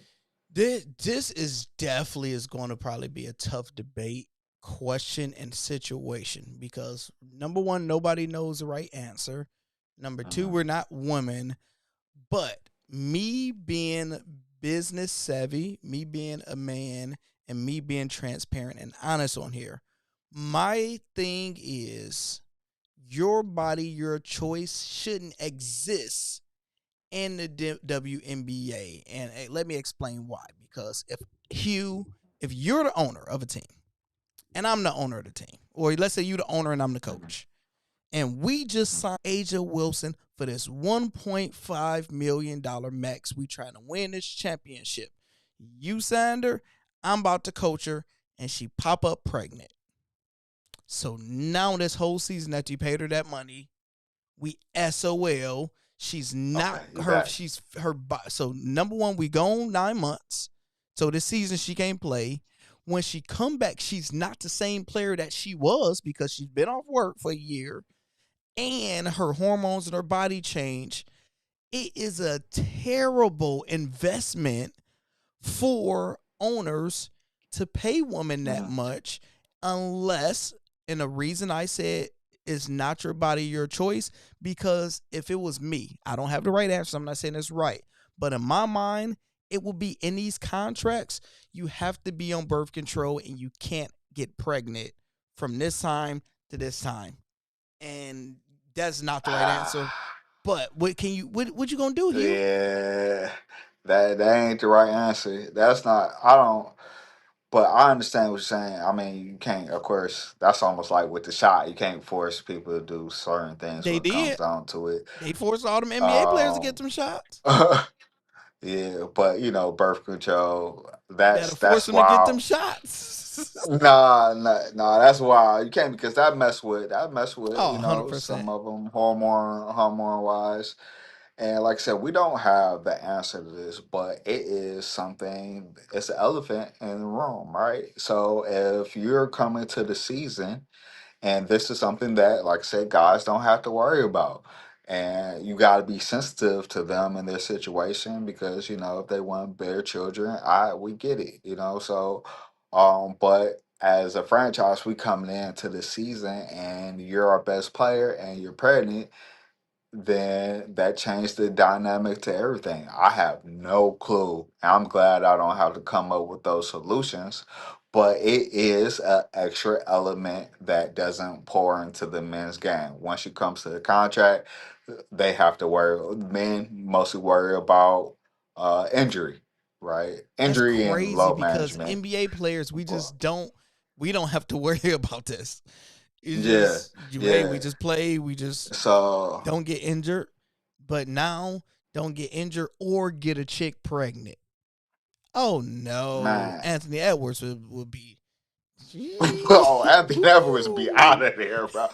This is definitely is going to probably be a tough debate question and situation because number one, nobody knows the right answer. Number two, Mhm. we're not women. But me being business savvy, me being a man, and me being transparent and honest on here, my thing is your body, your choice shouldn't exist in the WNBA. And let me explain why. Because if you're the owner of a team and I'm the owner of the team, or let's say you're the owner and I'm the coach, and we just signed Aja Wilson for this $1.5 million max. We trying to win this championship. You signed her, I'm about to coach her, and she pop up pregnant. So now this whole season that you paid her that money, we SOL. She's not Okay, her. bet. She's her. So number one, we gone 9 months. So this season she can't play. When she come back, she's not the same player that she was because she's been off work for a year, and her hormones and her body change. It is a terrible investment for owners to pay women that Mhm. much unless, and the reason I said it's not your body, your choice, because if it was me, I don't have the right answer. I'm not saying it's right. But in my mind, it will be in these contracts, you have to be on birth control and you can't get pregnant from this time to this time. And that's not the right answer. But what you gonna do, Hugh? Yeah, that ain't the right answer. That's not. I don't. But I understand what you're saying. I mean, you can't. Of course, that's almost like with the shot. You can't force people to do certain things They when it comes did. down to it. They forced all them NBA players to get Um, them shots. yeah, but birth control. That'll force That's them to get them wild. shots. Nah, that's wild. You can't because that mess with Oh, 100%. some of them hormone wise. And like I said, we don't have the answer to this, but it is something, it's an elephant in the room, right? So if you're coming to the season and this is something that, like I said, guys don't have to worry about. And you got to be sensitive to them and their situation because, if they want to bear children, we get it. So, but as a franchise, we coming into the season and you're our best player and you're pregnant, then that changed the dynamic to everything. I have no clue. I'm glad I don't have to come up with those solutions, but it is an extra element that doesn't pour into the men's game. Once it comes to the contract, they have to worry. Men mostly worry about injury, right? That's Injury and crazy load because management. NBA players, But we don't have to worry about this. It's yeah, just, hey, we yeah. just play, we just So don't get injured. But now, don't get injured or get a chick pregnant. Oh no, man. Anthony Edwards would be. Oh, Anthony Edwards be out of there, bro.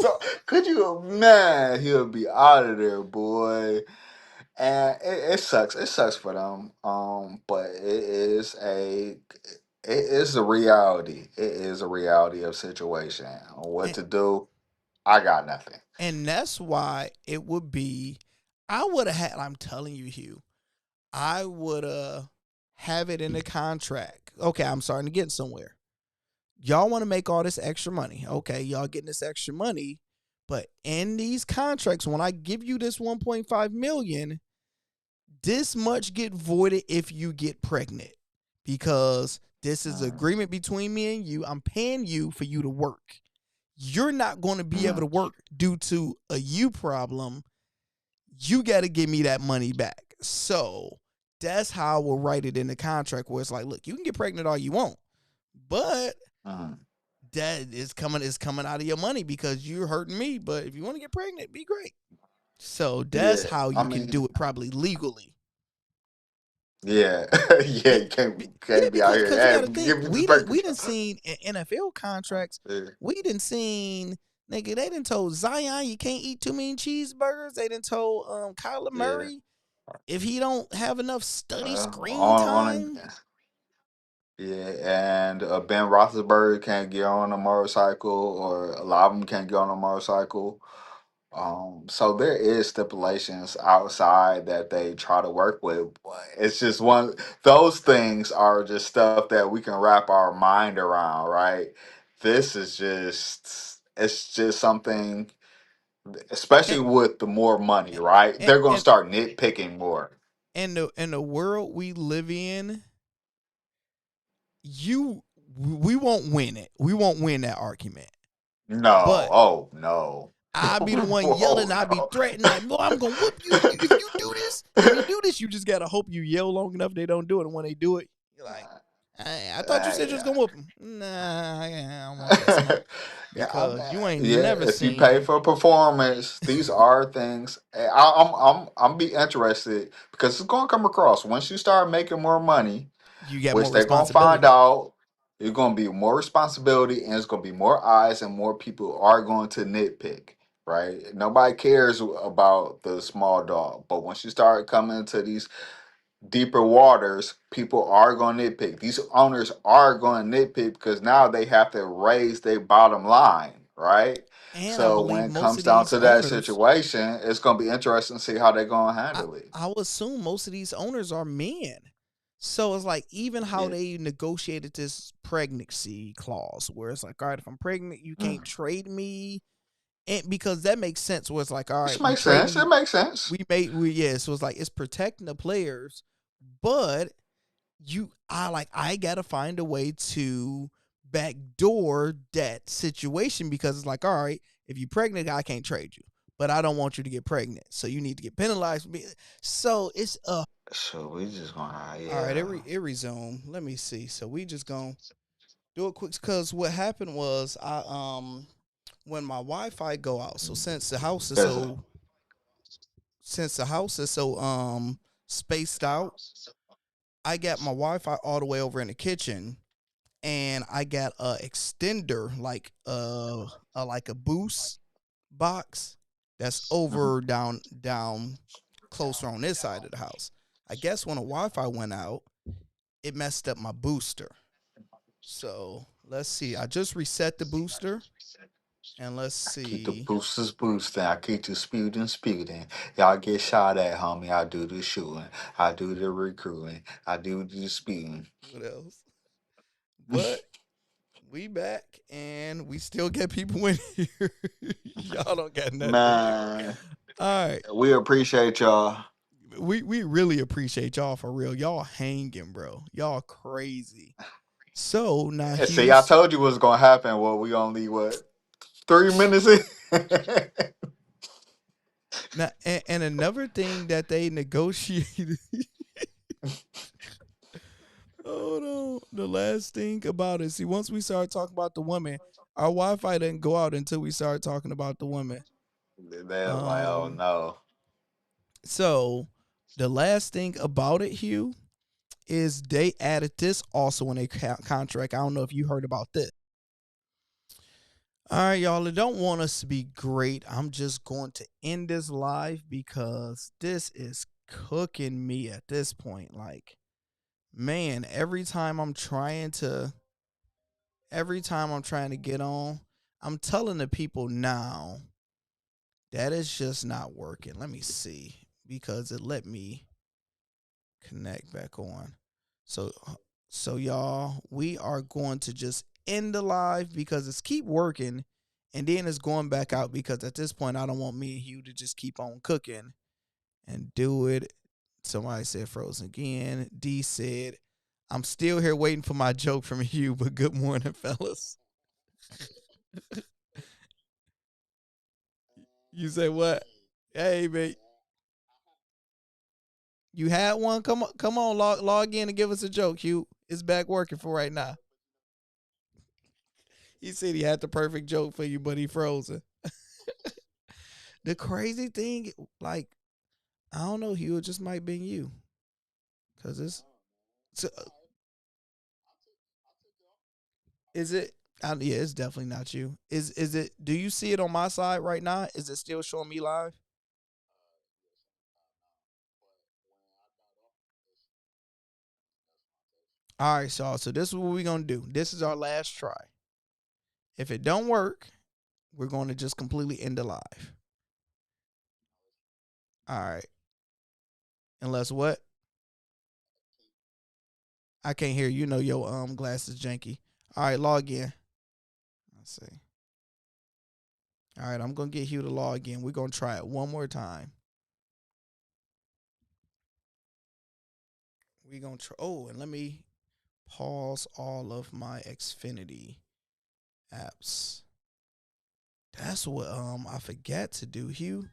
So, could you, man? He'll be out of there, boy. And it sucks. It sucks for them. But it is a reality. It is a reality of situation. What and, to do? I got nothing. and that's why it would be. I would have had. I'm telling you, Hugh. I would have it in the contract. Okay, I'm starting to get somewhere. Y'all want to make all this extra money. Okay, y'all getting this extra money, but in these contracts, when I give you this 1.5 million, this much get voided if you get pregnant because this is an Mm, agreement between me and you. I'm paying you for you to work. You're not going to be able mm, to work due to a you problem. You got to give me that money back. So that's how I will write it in the contract where it's like, look, you can get pregnant all you want, but mm. that is coming out of your money because you're hurting me. But if you want to get pregnant, be great. So that's Yeah, how I you can mean, do it probably legally. yeah, yeah. Be- You can't Yeah, can't be out because here. you Hey, got to think give me this birth we didn't control. seen in NFL contracts. Yeah, We didn't seen nigga. They didn't told Zion you can't eat too many cheeseburgers. They didn't told Kyler yeah. Murray if he don't have enough study Uh, screen on time. Yeah, and Ben Roethlisberger can't get on a motorcycle, or a lot of them can't get on a motorcycle. So there is stipulations outside that they try to work with. But it's just one those things are just stuff that we can wrap our mind around, right? This is just it's just something, especially And with the more money, right? and They're gonna and, start nitpicking more. and the world we live in, you we won't win it. We won't win that argument. No, But oh no. I be the one yelling. Oh I be no. threatening, like, "Boy, I'm gonna whoop you if you do this. If you do this, you just gotta hope you yell long enough they don't do it. And when they do it, you're like, I thought you said you was gonna whoop them. Nah, I don't want that smoke Yeah, because you ain't yeah. never If you pay seen. for performance, these are things. I'm be interested because it's gonna come across once you start making more money, You get which more they're gonna find responsibility. out. You're gonna be more responsibility, and it's gonna be more eyes, and more people are going to nitpick. Right? Nobody cares about the small dog, but once you start coming to these deeper waters, people are going to nitpick. These owners are going to nitpick because now they have to raise their bottom line, right? And I So when believe it most comes of down these to that owners, situation, it's going to be interesting to see how they're going to I handle it. I would assume most of these owners are men. So it's like even how Yeah. they negotiated this pregnancy clause, where it's like, all right, if I'm pregnant, you Mm. can't trade me, and because that makes sense. Where it's like, all Which right, you makes trade sense. It me, makes sense. we yeah. So it's like it's protecting the players, but I gotta find a way to backdoor that situation because it's like, all right, if you're pregnant, I can't trade you, but I don't want you to get pregnant, so you need to get penalized. So it's So we just going to, all right. yeah. It resume. Let me see. So we just gonna do it quick because what happened was I when my Wi-Fi go out. So Because since the house is so spaced out, I got my Wi-Fi all the way over in the kitchen, and I got a extender like a boost box that's over down closer on this side of the house. I guess when the Wi-Fi went out, it messed up my booster. So let's see. I just reset the booster, and let's I keep the see. boosters boosting. I keep the sputing. Y'all get shot at, homie. I do the shooting. I do the recruiting. I do the speeding. What else? But we back, and we still get people in here. Y'all don't got nothing to do. Man, All right. we appreciate y'all. We really appreciate y'all for real. Y'all hanging, bro. Y'all crazy. So now And see, I Hughes. told you what's gonna happen. Well, we only 3 minutes in. Now and another thing that they negotiated. Hold on. The last thing about it. See, once we start talking about the women, our Wi-Fi didn't go out until we started talking about the women. They're like, oh Um. no. So the last thing about it, Hugh, is they added this also in a contract. I don't know if you heard about this. All right, y'all. I don't want us to be great. I'm just going to end this live because this is cooking me at this point. Like, man, every time I'm trying to get on, I'm telling the people now that it's just not working. Let me see because it let me connect back on. So so y'all, we are going to just end the live because it's keep working and then it's going back out because at this point I don't want me and Hugh to just keep on cooking and do it. Somebody said frozen again. D said, I'm still here waiting for my joke from Hugh, but good morning, fellas. You say what? Hey, mate. You had one? Come on, log in and give us a joke, Hugh. It's back working for right now. He said he had the perfect joke for you, but he frozen. The crazy thing, like, I don't know, Hugh, it just might be you. Cause so, is it yeah, it's definitely not you. Is it do you see it on my side right now? Is it still showing me live? All right, so this is what we're gonna do. This is our last try. If it don't work, we're going to just completely end the live. All right. Unless what? I can't hear you. Know your glasses janky. All right, log in. Let's see. All right, I'm gonna get Hugh to log in. We're gonna try it one more time. We're gonna try. Oh, and let me pause all of my Xfinity apps. That's what I forgot to do, Hugh.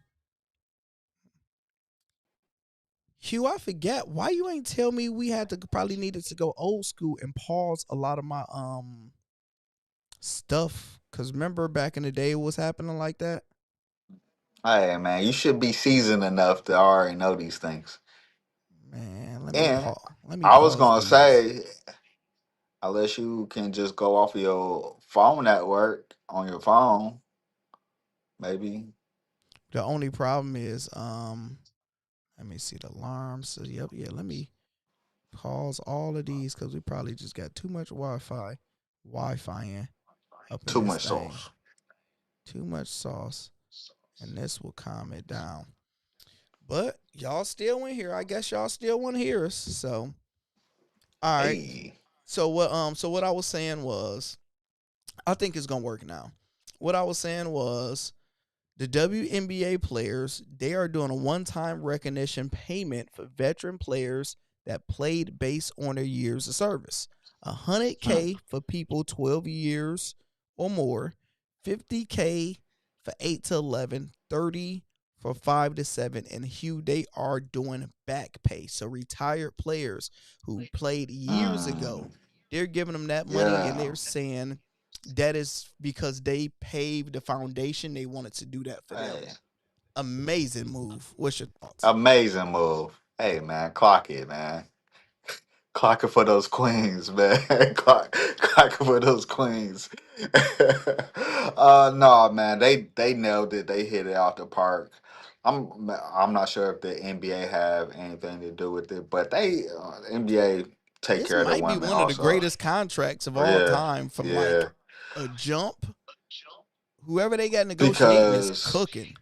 Hugh, I forgot. Why you ain't tell me we had to probably needed to go old school and pause a lot of my stuff? Cause remember back in the day it was happening like that? Hey man, you should be seasoned enough to already know these things. Man, let me And pause. Let me I was pause gonna these. say, unless you can just go off of your phone network on your phone, maybe The only problem is let me see the alarms. So yep, yeah, let me pause all of these because we probably just got too much Wi-Fi in up in too this much thing. sauce. Too much sauce. And this will calm it down. But y'all still in here. I guess y'all still want to hear us. So all right. Hey, So what I was saying was I think it's gonna work now. What I was saying was the WNBA players, they are doing a one-time recognition payment for veteran players that played based on their years of service. $100K for people 12 years or more, $50K for 8 to 11, 30 for 5 to 7, and Hugh, they are doing back pay. So retired players who played years ago, they're giving them that money and yeah, they're saying that is because they paved the foundation. They wanted to do that for them. hey, Amazing move. What's your thoughts? amazing move. Hey man, clock it, man. Clock it for those queens, man. Clock it for those queens. No, man, they nailed it. They hit it out the park. I'm not sure if the NBA have anything to do with it, but they NBA take This care of the might be women one of the also. greatest contracts of all Yeah, time from like yeah. a jump. Whoever they got negotiating is Because cooking.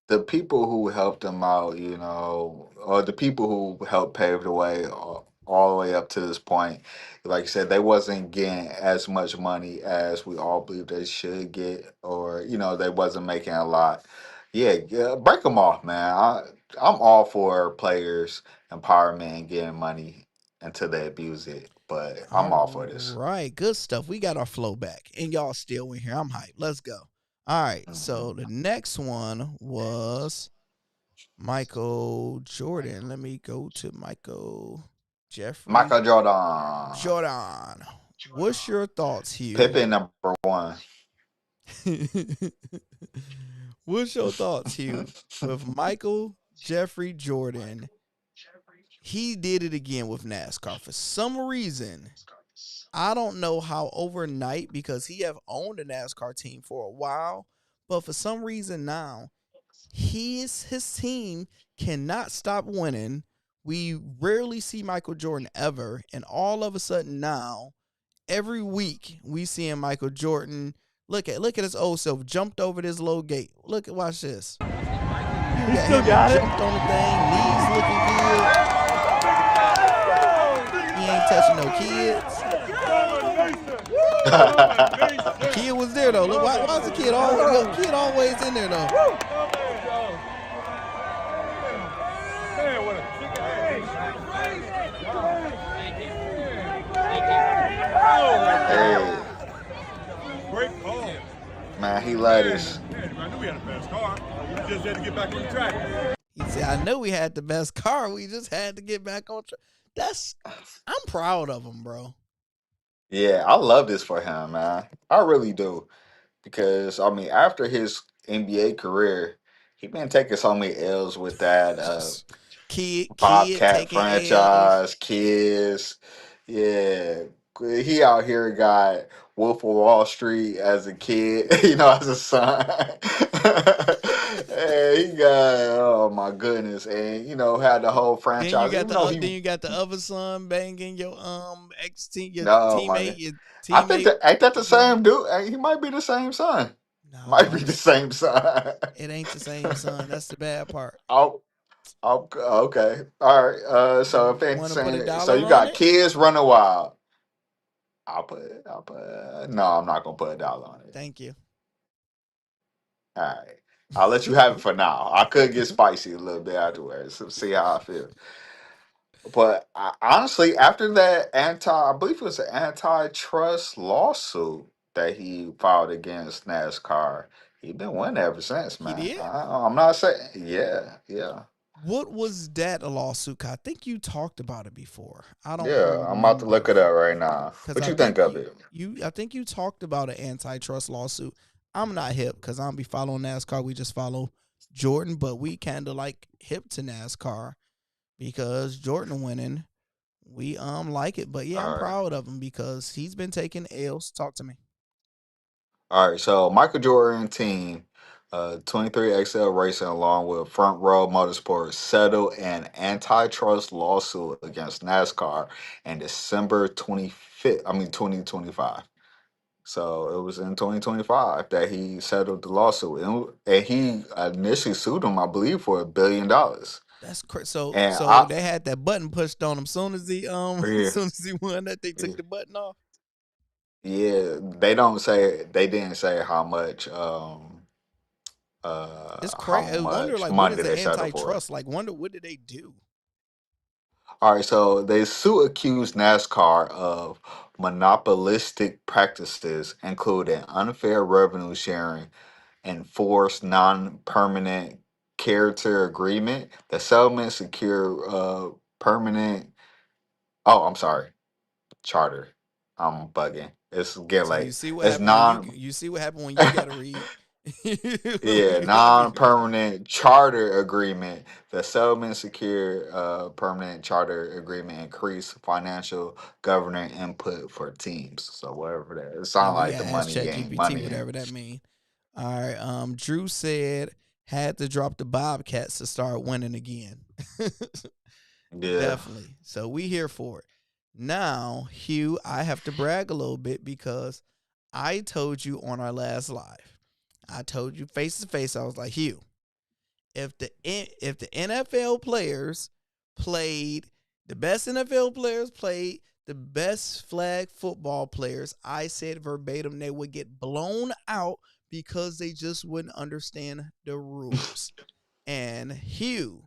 the people who helped them out, or the people who helped pave the way all the way up to this point, like you said, they wasn't getting as much money as we all believe they should get, or they wasn't making a lot. Yeah, yeah, break them off, man. I'm all for players empowerment and getting money until they abuse it, but I'm All all for this. right, good stuff. We got our flow back, and y'all still in here. I'm hyped. Let's go. All right, Mhm. so the next one was Michael Jordan. Let me go to Michael Jeffrey Michael Jordan, Jordan. What's your thoughts, Hugh? Pippen #1. What's your thoughts, Hugh? With Michael Jeffrey Jordan, he did it again with NASCAR. For some reason, I don't know how overnight because he have owned a NASCAR team for a while, but for some reason now, his team cannot stop winning. We rarely see Michael Jordan ever, and all of a sudden now, every week we seeing Michael Jordan. Look at his old self jumped over this low gate. Watch this. You got him jumped on the thing, knees looking good. He ain't touching no kids. The kid was there though. Look, why is the kid always in there though? Hey, Great call. man, he love this. Man, I knew we had a fast car. We just had to get back on the track. He said, "I know we had the best car. We just had to get back on track." I'm proud of him, bro. Yeah, I love this for him, man. I really do. Because I mean, after his NBA career, he been taking so many L's with that Kid Bobcat taking L's. franchise, kids. Yeah. He out here got Wolf of Wall Street as a kid, as a son. And he got, oh my goodness, and had the whole Then you franchise. got Even though he, the other son banging your ex team, your no, teammate, my, I think that ain't that the brother. same dude. He might be the same son. Might No, be the same son. it ain't the same son. That's the bad part. Oh, okay. All right. So You if it's want to put a saying, so dollar you on got it? kids running wild. No, I'm not gonna put $1 on it. Thank you. All right. I'll let you have it for now. I could get spicy a little bit afterwards. So see how I feel. But honestly, after that I believe it was an antitrust lawsuit that he filed against NASCAR. He been winning ever since, He man. did? I'm not saying, yeah, yeah, What was that a lawsuit? 'Cause I think you talked about it before. I don't yeah. I'm about to remember look it up right now. because What I you think think of you, it? you I think you talked about an antitrust lawsuit. I'm not hip because I don't be following NASCAR. We just follow Jordan, but we kind of like hip to NASCAR because Jordan winning. We like it, but yeah, I'm All right. proud of him because he's been taking L's. Talk to me. All right, so Michael Jordan team, 23XL Racing, along with Front Row Motorsports, settled an antitrust lawsuit against NASCAR in December 25th, 2025. So it was in 2025 that he settled the lawsuit. And he initially sued him, I believe, for $1 billion. That's crazy. So And so they had that button pushed on him soon as he as yeah, soon as he won that they took yeah, the button off. yeah, they didn't say It's crazy. how I wonder much like what is money the they settled for. antitrust? Like wonder what did they do? All right, so they suit accused NASCAR of monopolistic practices, including unfair revenue sharing, enforced non-permanent character agreement. The settlement secure permanent. Oh, I'm sorry, charter. I'm bugging. It's getting So you late. see what It's happened when non. you see what happened when you got to read. Yeah, You gotta be non-permanent charter agreement. The settlement secure permanent charter agreement increase financial governor input for teams. So whatever that, it yeah, sounds we like the gotta ask money game, ChatGPT money. whatever that mean. All right. Drew said had to drop the Bobcats to start winning again. Yeah. Definitely. So we here for it. Now, Hugh, I have to brag a little bit because I told you on our last live. I told you face to face. I was like, Hugh, if the NFL players played the best NFL players played the best flag football players, I said verbatim they would get blown out because they just wouldn't understand the rules. And Hugh,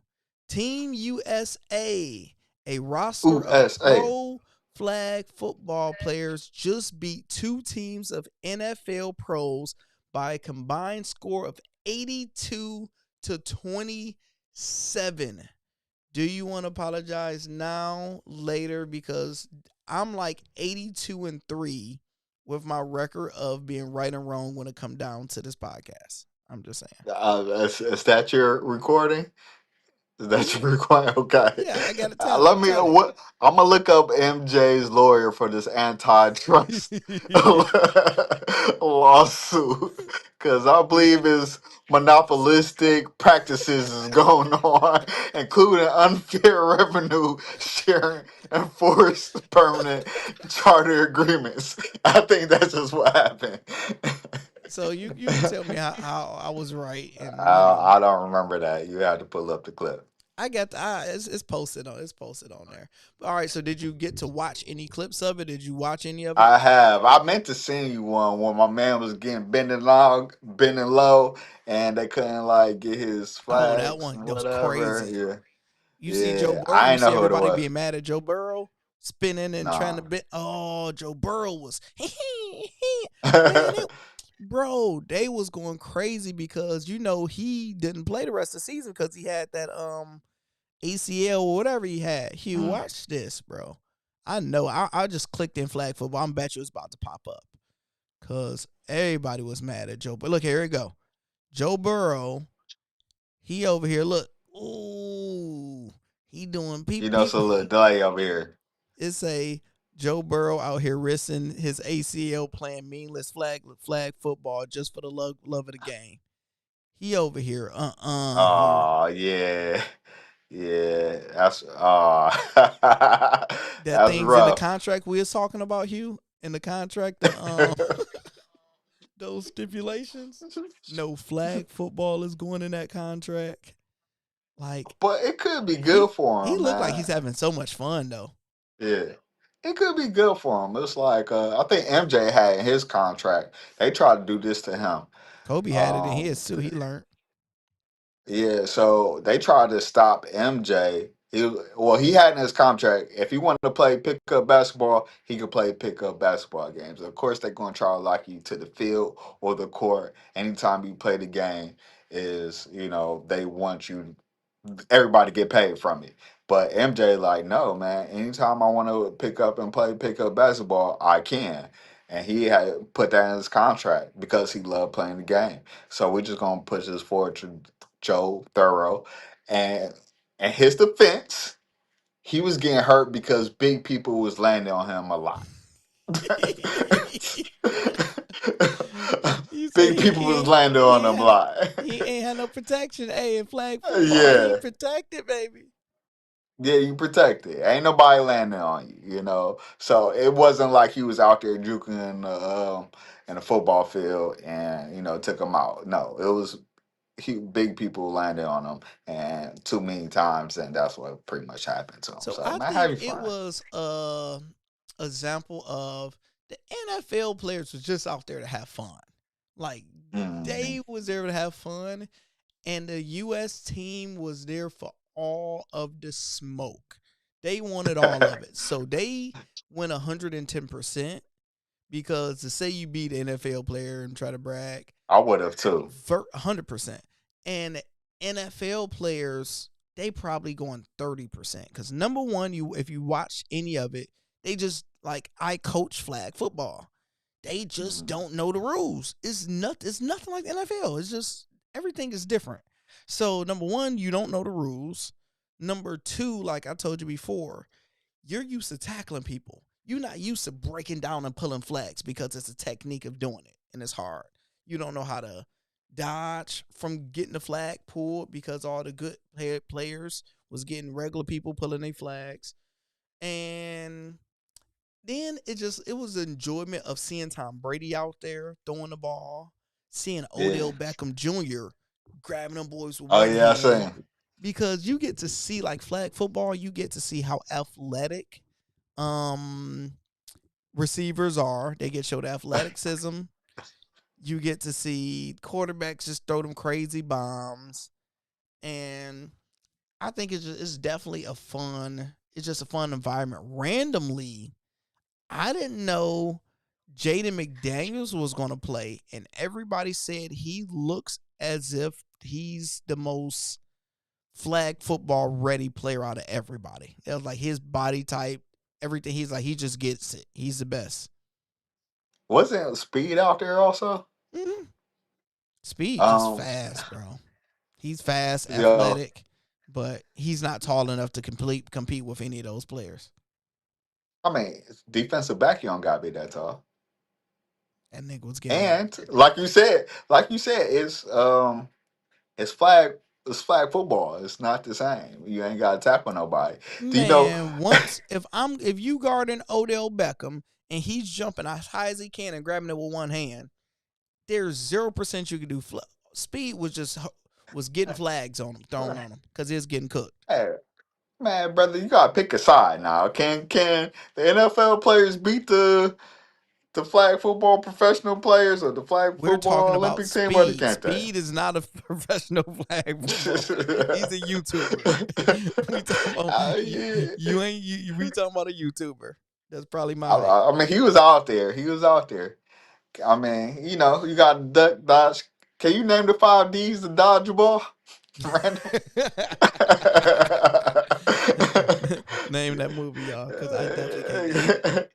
Team USA, a roster of USA. pro flag football players, just beat two teams of NFL pros by a combined score of 82-27. Do you want to apologize now, later? Because I'm like 82-3 with my record of being right and wrong when it come down to this podcast. I'm just saying. Is that your recording? That's Yeah, your requirement. Okay. yeah, I got to Let me. tally. What I'm gonna look up MJ's lawyer for this antitrust lawsuit because I believe his monopolistic practices is going on, including unfair revenue sharing and forced permanent charter agreements. I think that's just what happened. So you can tell me how I was right, and I don't remember that. You had to pull up the clip. I got it's posted on there. All right, so did you get to watch any clips of it? Did you watch any of it? I have. I meant to send you one when my man was getting bending low, and they couldn't like get his Oh, that flags one and that was whatever. crazy. Yeah, You see Joe yeah. Burrow. I You ain't know see who it everybody was. being mad at Joe Burrow, spinning and trying to Nah. bend. Oh, Joe Burrow was man. Bro, they was going crazy because he didn't play the rest of the season because he had that ACL or whatever he had. Hugh, Mm. watch this, bro. I know. I just clicked in flag football. I'm bet you it's about to pop up because everybody was mad at Joe. But look, here we go. Joe Burrow, he over here. Look, ooh, he doing peep peep. So a little delay over here. It's a Joe Burrow out here risking his ACL playing meaningless flag football just for the love of the game. He over here, here. Oh yeah, yeah. That That's thing's in the rough. contract we was talking about, Hugh. In the contract, the those stipulations. No flag football is going in that contract. Like But it could be good for he him, looked like man. he's having so much fun though. Yeah. It could be good for him. It's like I think MJ had in his contract. They tried to do this to him. Kobe had it in his too. He learned. Yeah, so they tried to stop MJ. He had in his contract, if he wanted to play pickup basketball, he could play pickup basketball games. Of course, they're going to try to lock you to the field or the court. Anytime you play the game, they want you, everybody get paid from it. But MJ, like, no, man, anytime I want to pick up and play pickup basketball, I can. And he had put that in his contract because he loved playing the game. So we're just gonna push this forward to Joe Thorough, and in his defense, he was getting hurt because big people was landing on him a lot. You say Big people was landing on him a lot. he ain't had no protection. Hey, in flag football, he Yeah. protected, baby. Yeah, you protected. Ain't nobody landing on you. So it wasn't like he was out there juking in the football field and took him out. No, it was big people landed on him and too many times, and that's what pretty much happened to him. So So I man, have think you it fun. was a example of the NFL players was just out there to have fun. Like they was there to have fun, and the U.S. team was there for all of the smoke. They wanted all of it. So they went 110% because to say you beat an NFL player and try to brag, I would have too. 100%. And NFL players, they probably going 30%. Because number one, if you watch any of it, they just like I coach flag football. They just don't know the rules. It's nothing like the NFL. It's just everything is different. So number one, you don't know the rules. Number two, like I told you before, you're used to tackling people. You're not used to breaking down and pulling flags because it's a technique of doing it, and it's hard. You don't know how to dodge from getting the flag pulled because all the good players was getting regular people pulling their flags. And then it was the enjoyment of seeing Tom Brady out there throwing the ball, seeing Odell Beckham Jr. grabbing them boys with one I hand. see. Because you get to see, like flag football, you get to see how athletic receivers are. They get showed athleticism. You get to see quarterbacks just throw them crazy bombs. And I think it's definitely it's just a fun environment. Randomly, I didn't know Jaden McDaniels was going to play, and everybody said he looks as if he's the most flag football ready player out of everybody. It was like his body type, everything. He's like, he just gets it. He's the best. Wasn't Speed out there also? Mm-hmm. Speed just fast, bro. He's fast, athletic, but he's not tall enough to compete with any of those players. I mean, defensive back, you don't gotta be that tall. That nigga was getting. And like you said, it's flag football. It's not the same. You ain't gotta tackle nobody. Do you know? Man, if you guarding Odell Beckham and he's jumping as high as he can and grabbing it with one hand, there's 0% you can do. Speed was getting flags on him, thrown on him because he was getting cooked. Hey, man, brother, you gotta pick a side now. Can the NFL players beat the flag football professional players or the flag We're football talking about Olympic team? Or can't Speed is not a professional flag football player. He's a YouTuber. We talking about we talking about a YouTuber. That's probably my height. I mean, he was out there. I mean, you got duck, dodge. Can you name the 5 D's to dodge a ball? Random. Name that movie, y'all, because I definitely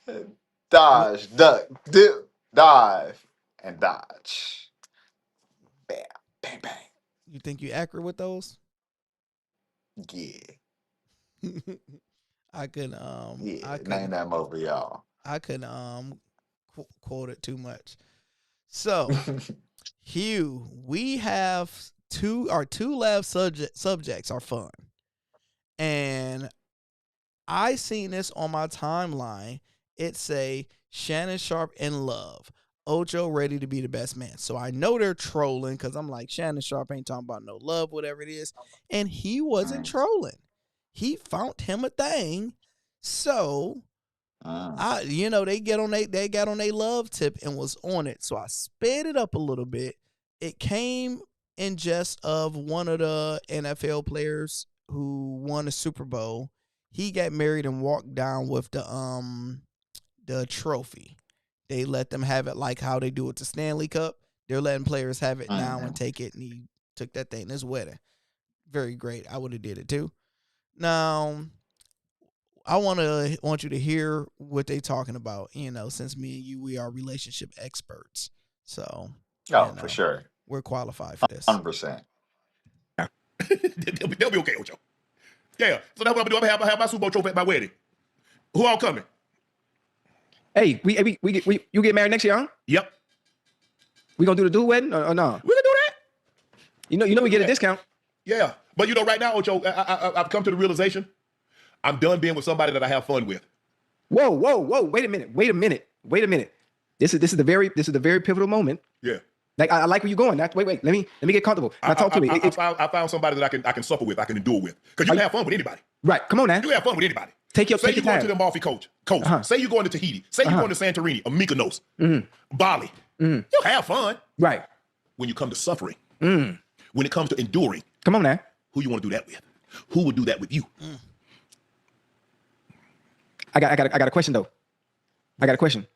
can't. Dodge, duck, dip, dive, and dodge. Bam, bang, bang. You think you accurate with those? Yeah. I could name that movie, y'all. I could quote it too much. So, Hugh, we have our two left subjects are fun. And I seen this on my timeline. It say Shannon Sharpe in love. Ocho ready to be the best man. So I know they're trolling because I'm like, Shannon Sharpe ain't talking about no love, whatever it is. And he wasn't trolling. He found him a thing. So they got on their love tip and was on it. So I sped it up a little bit. It came in jest of one of the NFL players who won a Super Bowl. He got married and walked down with the trophy. They let them have it like how they do with the Stanley Cup. They're letting players have it now and take it, and he took that thing in his wedding. Very great. I would have did it too. Now, I want you to hear what they talking about. Since me and you, we are relationship experts, so for sure, we're qualified for this. 100%. They'll be okay with you. Yeah. So that's what I'm gonna do. I'm gonna have my Super Bowl trophy at my wedding. Who all coming? Hey, you get married next year, huh? Yep. We gonna do the dual wedding or no? We can do that. You know we get a discount. Yeah, but right now, Ocho, I've come to the realization I'm done being with somebody that I have fun with. Whoa! Wait a minute. This is the very pivotal moment. Yeah. Like I like where you're going. Wait. Let me get comfortable. Now talk to me. I found somebody that I can suffer with. I can endure with. Because you can have fun with anybody. Right. Come on now. You have fun with anybody. Take your Say you're going time. to the Amalfi coast. Say you're going to Tahiti. Say you're going to Santorini or Mykonos, Bali. You have fun. Right. When you come to suffering, when it comes to enduring, come on now. Who you want to do that with? Who would do that with you? I got a question though. I got a question.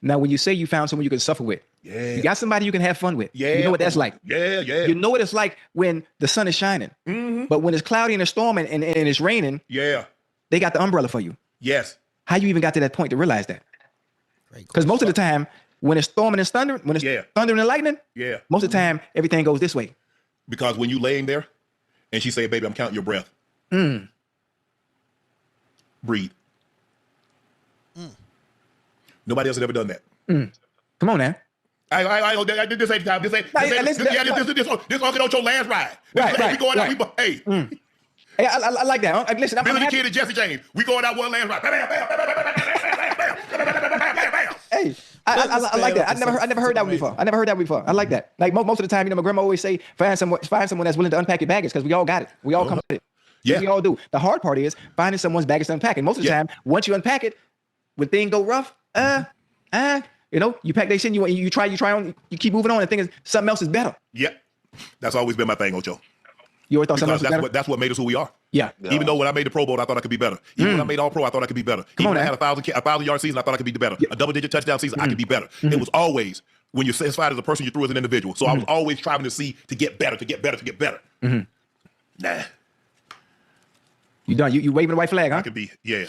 Now, when you say you found someone you can suffer with, you got somebody you can have fun with. You know what that's like. Yeah. You know what it's like when the sun is shining, but when it's cloudy and it's storming and it's raining. Yeah. They got the umbrella for you. Yes. How you even got to that point to realize that? Because most of the time, when it's storming and thundering, when it's thundering and lightning, most of the time, everything goes this way. Because when you laying there and she say, baby, I'm counting your breath. Breathe. Nobody else has ever done that. Come on now. This ain't time. This Uncle Ocho last ride. Right. We going out. Hey. Hey, I like that. Listen, Billy the Kid and Jesse James. We going out one last ride. Hey, I like that. I never heard that one before. I like that. Like most of the time, my grandma always say, find someone that's willing to unpack your baggage because we all got it. We all come with it. Yeah. We all do. The hard part is finding someone's baggage to unpack. And most of the time, once you unpack it, when things go rough, you pack that shit, you try on, you keep moving on, and think something else is better. Yep. That's always been my thing, Ocho. You always thought something else was better? That's what made us who we are. Yeah. Even though when I made the Pro Bowl, I thought I could be better. Even when I made All Pro, I thought I could be better. Even when I had a 1,000-yard season, I thought I could be better. A double-digit touchdown season, I could be better. It was always when you're satisfied as a person, you threw as an individual. So I was always trying to get better. Nah. You done? You waving the white flag, huh? I could be, yeah.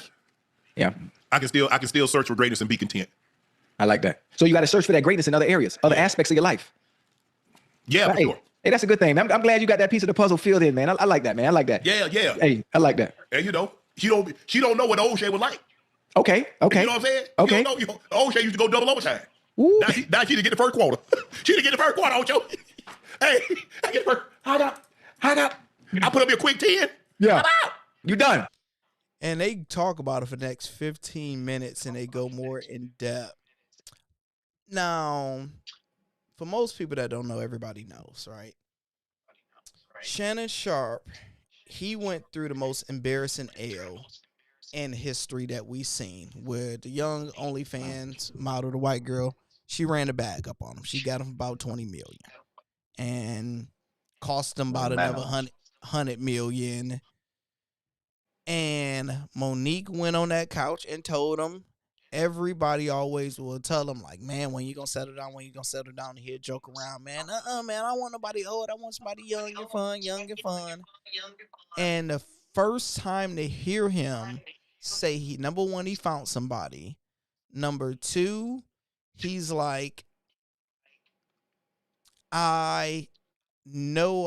I can still search for greatness and be content. I like that. So you got to search for that greatness in other areas, other aspects of your life. Yeah, for sure. Hey, that's a good thing. I'm glad you got that piece of the puzzle filled in, man. I like that, man. I like that. Yeah. Hey, I like that. And she don't know what O'Shea was like. Okay. You know what I'm saying? Okay. You don't know, O'Shea used to go double overtime. Ooh. Now she didn't get the first quarter. She didn't get the first quarter, Ocho. Hey, I get the first. Hang up. I put up your quick 10. Yeah. You done. And they talk about it for the next 15 minutes and they go more in depth. Now, for most people that don't know, everybody knows, right? Shannon Sharpe, he went through the most embarrassing L in history that we've seen, where the young OnlyFans model, the white girl, she ran the bag up on him. She got him about $20 million and cost him about another $100 million. And Monique went on that couch and told him, everybody always will tell him, like, man, when you gonna settle down, and he'll joke around, man. Man, I don't want nobody old. I want somebody young and fun. And the first time to hear him say number one, he found somebody. Number two, he's like, I know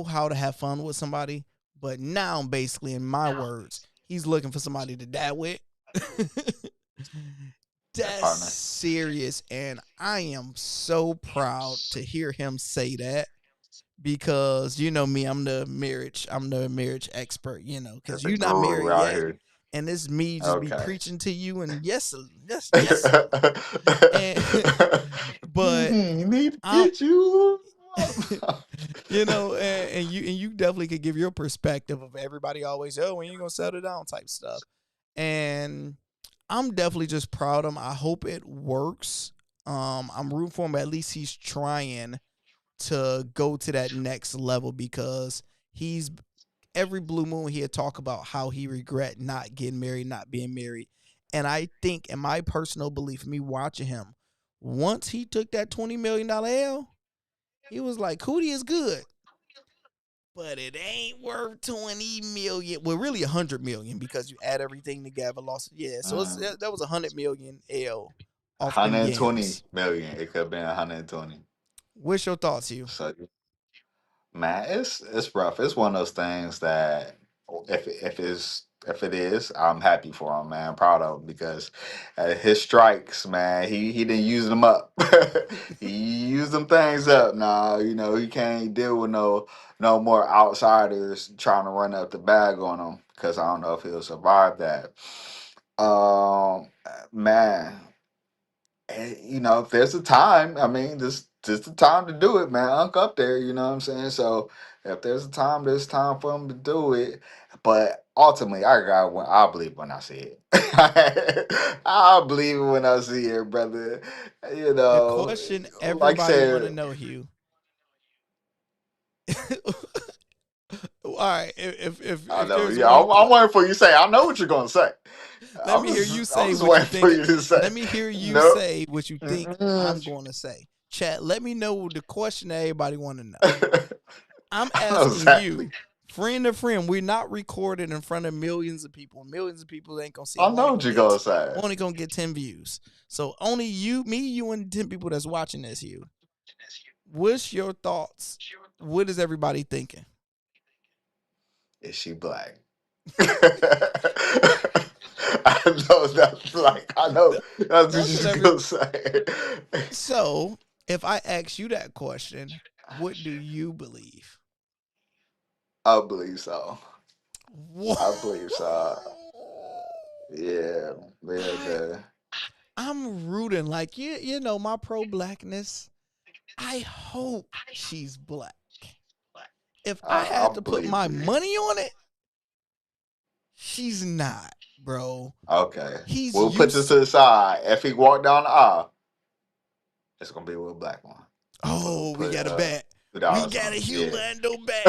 how to have fun with somebody, but now basically, in my words, he's looking for somebody to die with. That's serious, and I am so proud to hear him say that, because you know me, I'm the marriage expert, because you're not married yet. and it's me just be Okay. preaching to you and yes, sir. But need to I'm, get you. you know, and you definitely could give your perspective of everybody always, oh, when you gonna settle down type stuff. And I'm definitely just proud of him. I hope it works. I'm rooting for him, but at least he's trying to go to that next level because he's every blue moon he'll talk about how he regret not getting married, not being married. And I think, in my personal belief, me watching him, once he took that $20 million L, he was like, Cootie is good, but it ain't worth 20 million. Well, really 100 million because you add everything together. Lost, yeah. So that was 100 million L off them 120 games. million. It could have been 120. What's your thoughts, Hugh? So, man, it's rough. It's one of those things that if it is, I'm happy for him, man. Proud of him because his strikes, man, he didn't use them up. He used them things up. Now he can't deal with no more outsiders trying to run up the bag on him because I don't know if he'll survive that. Man. And, if there's a time, I mean, this the time to do it, man. Unk up there, you know what I'm saying? So if there's a time, there's time for him to do it. But ultimately, I believe when I see it. I believe it when I see it, brother. The question Like I everybody want to said, know, Hugh. All right, I if know. there's Yeah, one, I'm waiting for you to say. I know what you're gonna say. let me hear you I'm say just what you waiting for think. you to say. Let me hear you No. say what you think I'm going to say. Chat, let me know the question that everybody want to know. I'm I know asking exactly. you, friend to friend. We're not recorded in front of millions of people. Millions of people ain't gonna see it. I know what you're gonna say. We're only gonna get 10 views. So only you, me, you, and 10 people that's watching this. Hugh, what's your thoughts? What is everybody thinking? Is she black? I know that's I know that's what That's what you're gonna say. So, if I ask you that question, what do you believe? I believe so. What? I believe so. Yeah, I the I'm rooting like you know my pro blackness. I hope she's black. If I I had to put believe my you. money on it, she's not, bro. Okay, He's we'll put this used. to the side. If he walked down the aisle, it's gonna be with a black one. Oh, we Put got a bet. We $2 got on a it. Hugh Yeah. Lando bet,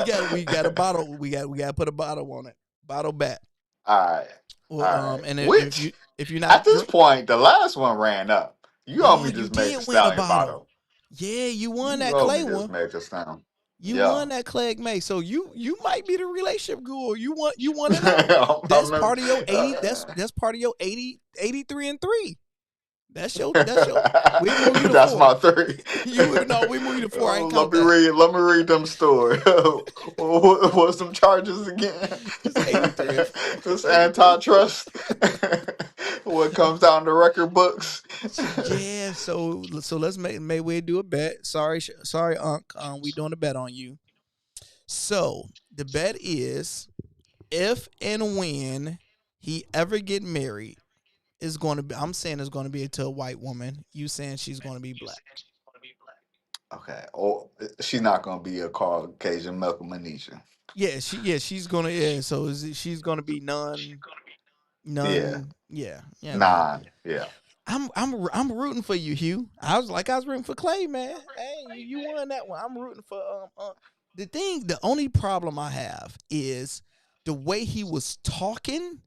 y'all. We got a bottle. We got to put a bottle on it. Bottle bet. All right. Well, All right. and Which if you're at not this drink, point, the last one ran up. You oh, only you just made the did win a stallion bottle. bottle. Yeah, you won You that only clay just one. made the stallion. You Yeah. won that Clegg May. So you might be the relationship guru. You want to know. I That's remember. part of your 80. That's part of your 83 and 3. That's your we move you to That's 4. my 3. We move you to 4. I ain't Let count me that. read. Let me read them story. What's some charges again? It's 83 and 4. This 83 and 4. antitrust. What comes down to record books? Yeah, so let's may we do a bet. Sorry, Unc. We doing a bet on you. So the bet is if and when he ever get married, is going to be. I'm saying it's going to be to a white woman. You saying she's going to be black? Okay. Oh, she's not gonna be a Caucasian Malcolm Manisha. Yeah, she's gonna. Yeah, so she's going to be none. Yeah. Yeah, you know. 9. Yeah. I'm rooting for you, Hugh. I was rooting for Clay, man. Hey, you won that one. I'm rooting for the only problem I have is the way he was talking.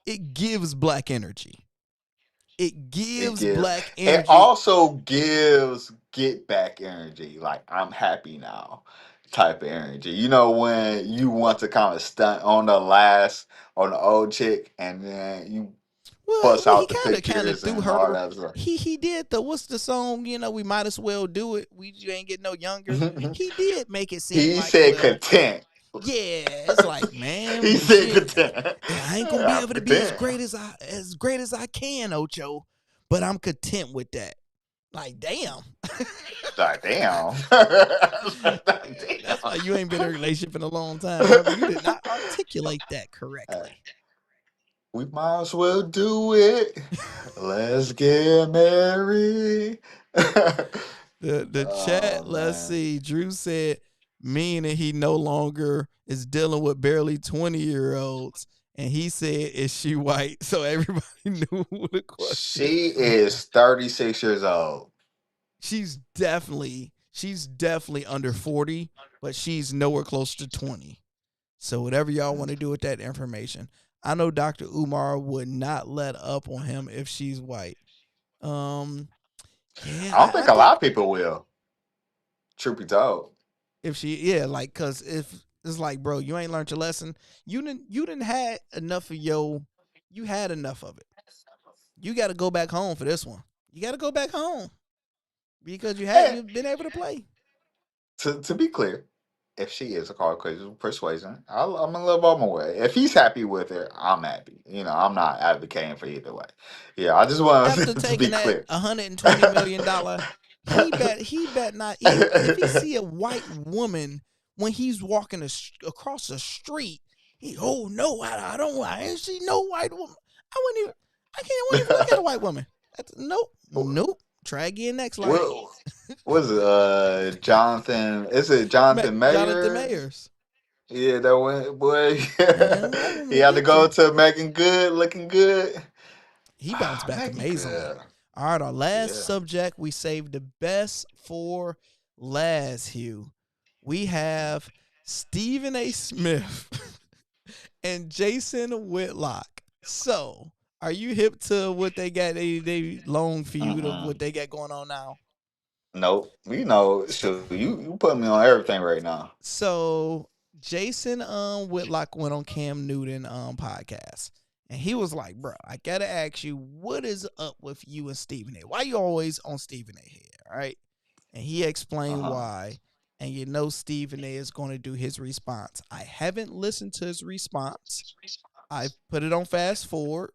It gives black energy. It It gives gives. black It energy. also gives get back energy. Like I'm happy now, type of energy. You know when you want to kind of stunt on the old chick, and then you Well, bust he out the kind of pictures threw and all her. that stuff. He did though. What's the song? You know, we might as well do it. You ain't getting no younger. He did make it seem He like a said little. content. Yeah, it's like, He man, said shit. content. I ain't gonna be I'm able to be as content. great as I can, Ocho, but I'm content with that. Like, damn. Like damn. That's why you ain't been in a relationship in a long time, brother. You did not articulate that correctly. We might as well do it. Let's get married. The Oh chat, let's man. see. Drew said, meaning he no longer is dealing with barely 20-year-olds. And he said, is she white? So everybody knew who the question She was. is 36 years old. She's definitely under 40, but she's nowhere close to 20. So whatever y'all want to do with that information. I know Dr. Umar would not let up on him if she's white. Yeah, I don't I think a think lot of people will. Truth be told. if like, cause if it's like, bro, you ain't learned your lesson. You didn't had enough of you had enough of it. You got to go back home for this one. You got to go back home because And you've been able to play. to be clear, if she is a Caucasian persuasion, I'm a little bit more way. If he's happy with her, I'm happy. I'm not advocating for either way. Yeah, I just After want to be taking that clear. $120 million, he bet not even if he see a white woman when he's walking across the street. Oh no, I don't. I ain't see no white woman. I wouldn't even look at a white woman. Nope. Try again next life. What was it? Jonathan? Is it Jonathan Jonathan Mayer? Mayers. Yeah, that went boy. White He woman had to get go you. to Megan Good, looking good. He bounced back Megan amazingly. Good. All right, our last Yeah. subject, we saved the best for last, Hugh. We have Stephen A. Smith and Jason Whitlock. So, are you hip to what they got? They long feud of what Mm-mm. they got going on now. Nope. So, So you put me on everything right now. so Jason Whitlock went on Cam Newton podcast. And he was like, bro, I gotta ask you, what is up with you and Stephen A? Why you always on Stephen A head, right? And he explained Uh-huh. why. And Stephen A is going to do his response. I haven't listened to his response. I put it on fast forward.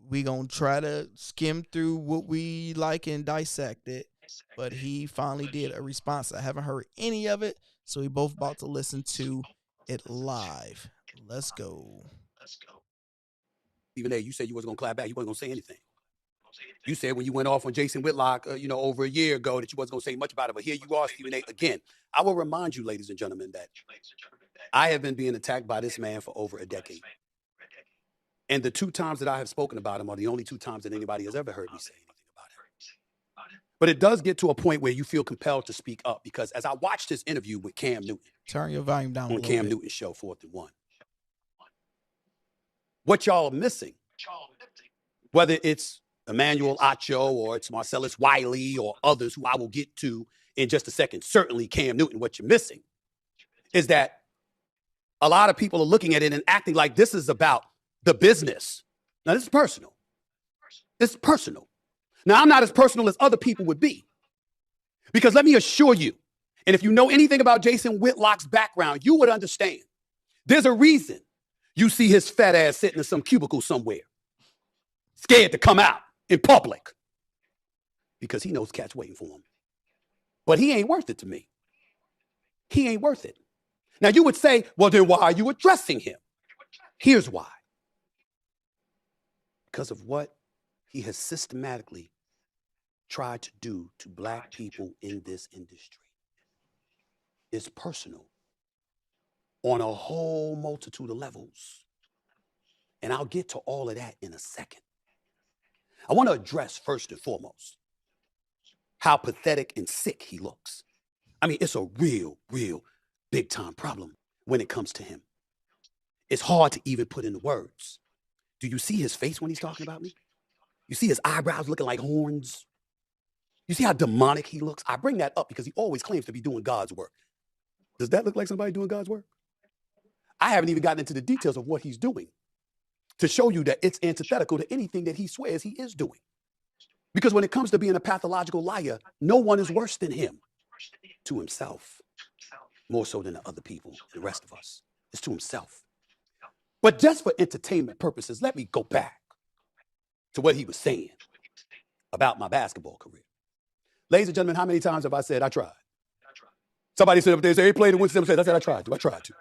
We gonna try to skim through what we like and dissect it. But he finally did a response. I haven't heard any of it, so we both about to listen to it live. Let's go. Stephen A., you said you wasn't going to clap back. You wasn't going to say anything. You said when you went off on Jason Whitlock, over a year ago that you wasn't going to say much about it. But here you are, Stephen A. Again, I will remind you, ladies and gentlemen, that I have been being attacked by this man for over a decade. And the 2 times that I have spoken about him are the only 2 times that anybody has ever heard me say anything about him. But it does get to a point where you feel compelled to speak up because as I watched his interview with Cam Newton, Turn your volume down a on little Cam bit. Newton's show, 4th and 1, what y'all are missing, whether it's Emmanuel Acho or it's Marcellus Wiley or others who I will get to in just a second, certainly Cam Newton, what you're missing is that a lot of people are looking at it and acting like this is about the business. Now, this is personal. This is personal. Now, I'm not as personal as other people would be because let me assure you, and if you know anything about Jason Whitlock's background, you would understand. There's a reason you see his fat ass sitting in some cubicle somewhere, scared to come out in public because he knows cats waiting for him. But he ain't worth it to me. He ain't worth it. Now, you would say, well, then why are you addressing him? Here's why. Because of what he has systematically tried to do to black people in this industry. It's personal on a whole multitude of levels. And I'll get to all of that in a second. I want to address first and foremost how pathetic and sick he looks. I mean, it's a real big time problem when it comes to him. It's hard to even put into words. Do you see his face when he's talking about me? You see his eyebrows looking like horns? You see how demonic he looks? I bring that up because he always claims to be doing God's work. Does that look like somebody doing God's work? I haven't even gotten into the details of what he's doing to show you that it's antithetical to anything that he swears he is doing. Because when it comes to being a pathological liar, no one is worse than him. To himself, more so than the other people, the rest of us. It's to himself. But just for entertainment purposes, let me go back to what he was saying about my basketball career. Ladies and gentlemen, how many times have I said I tried? Somebody said up there, they played and went to them, said, I said I tried to.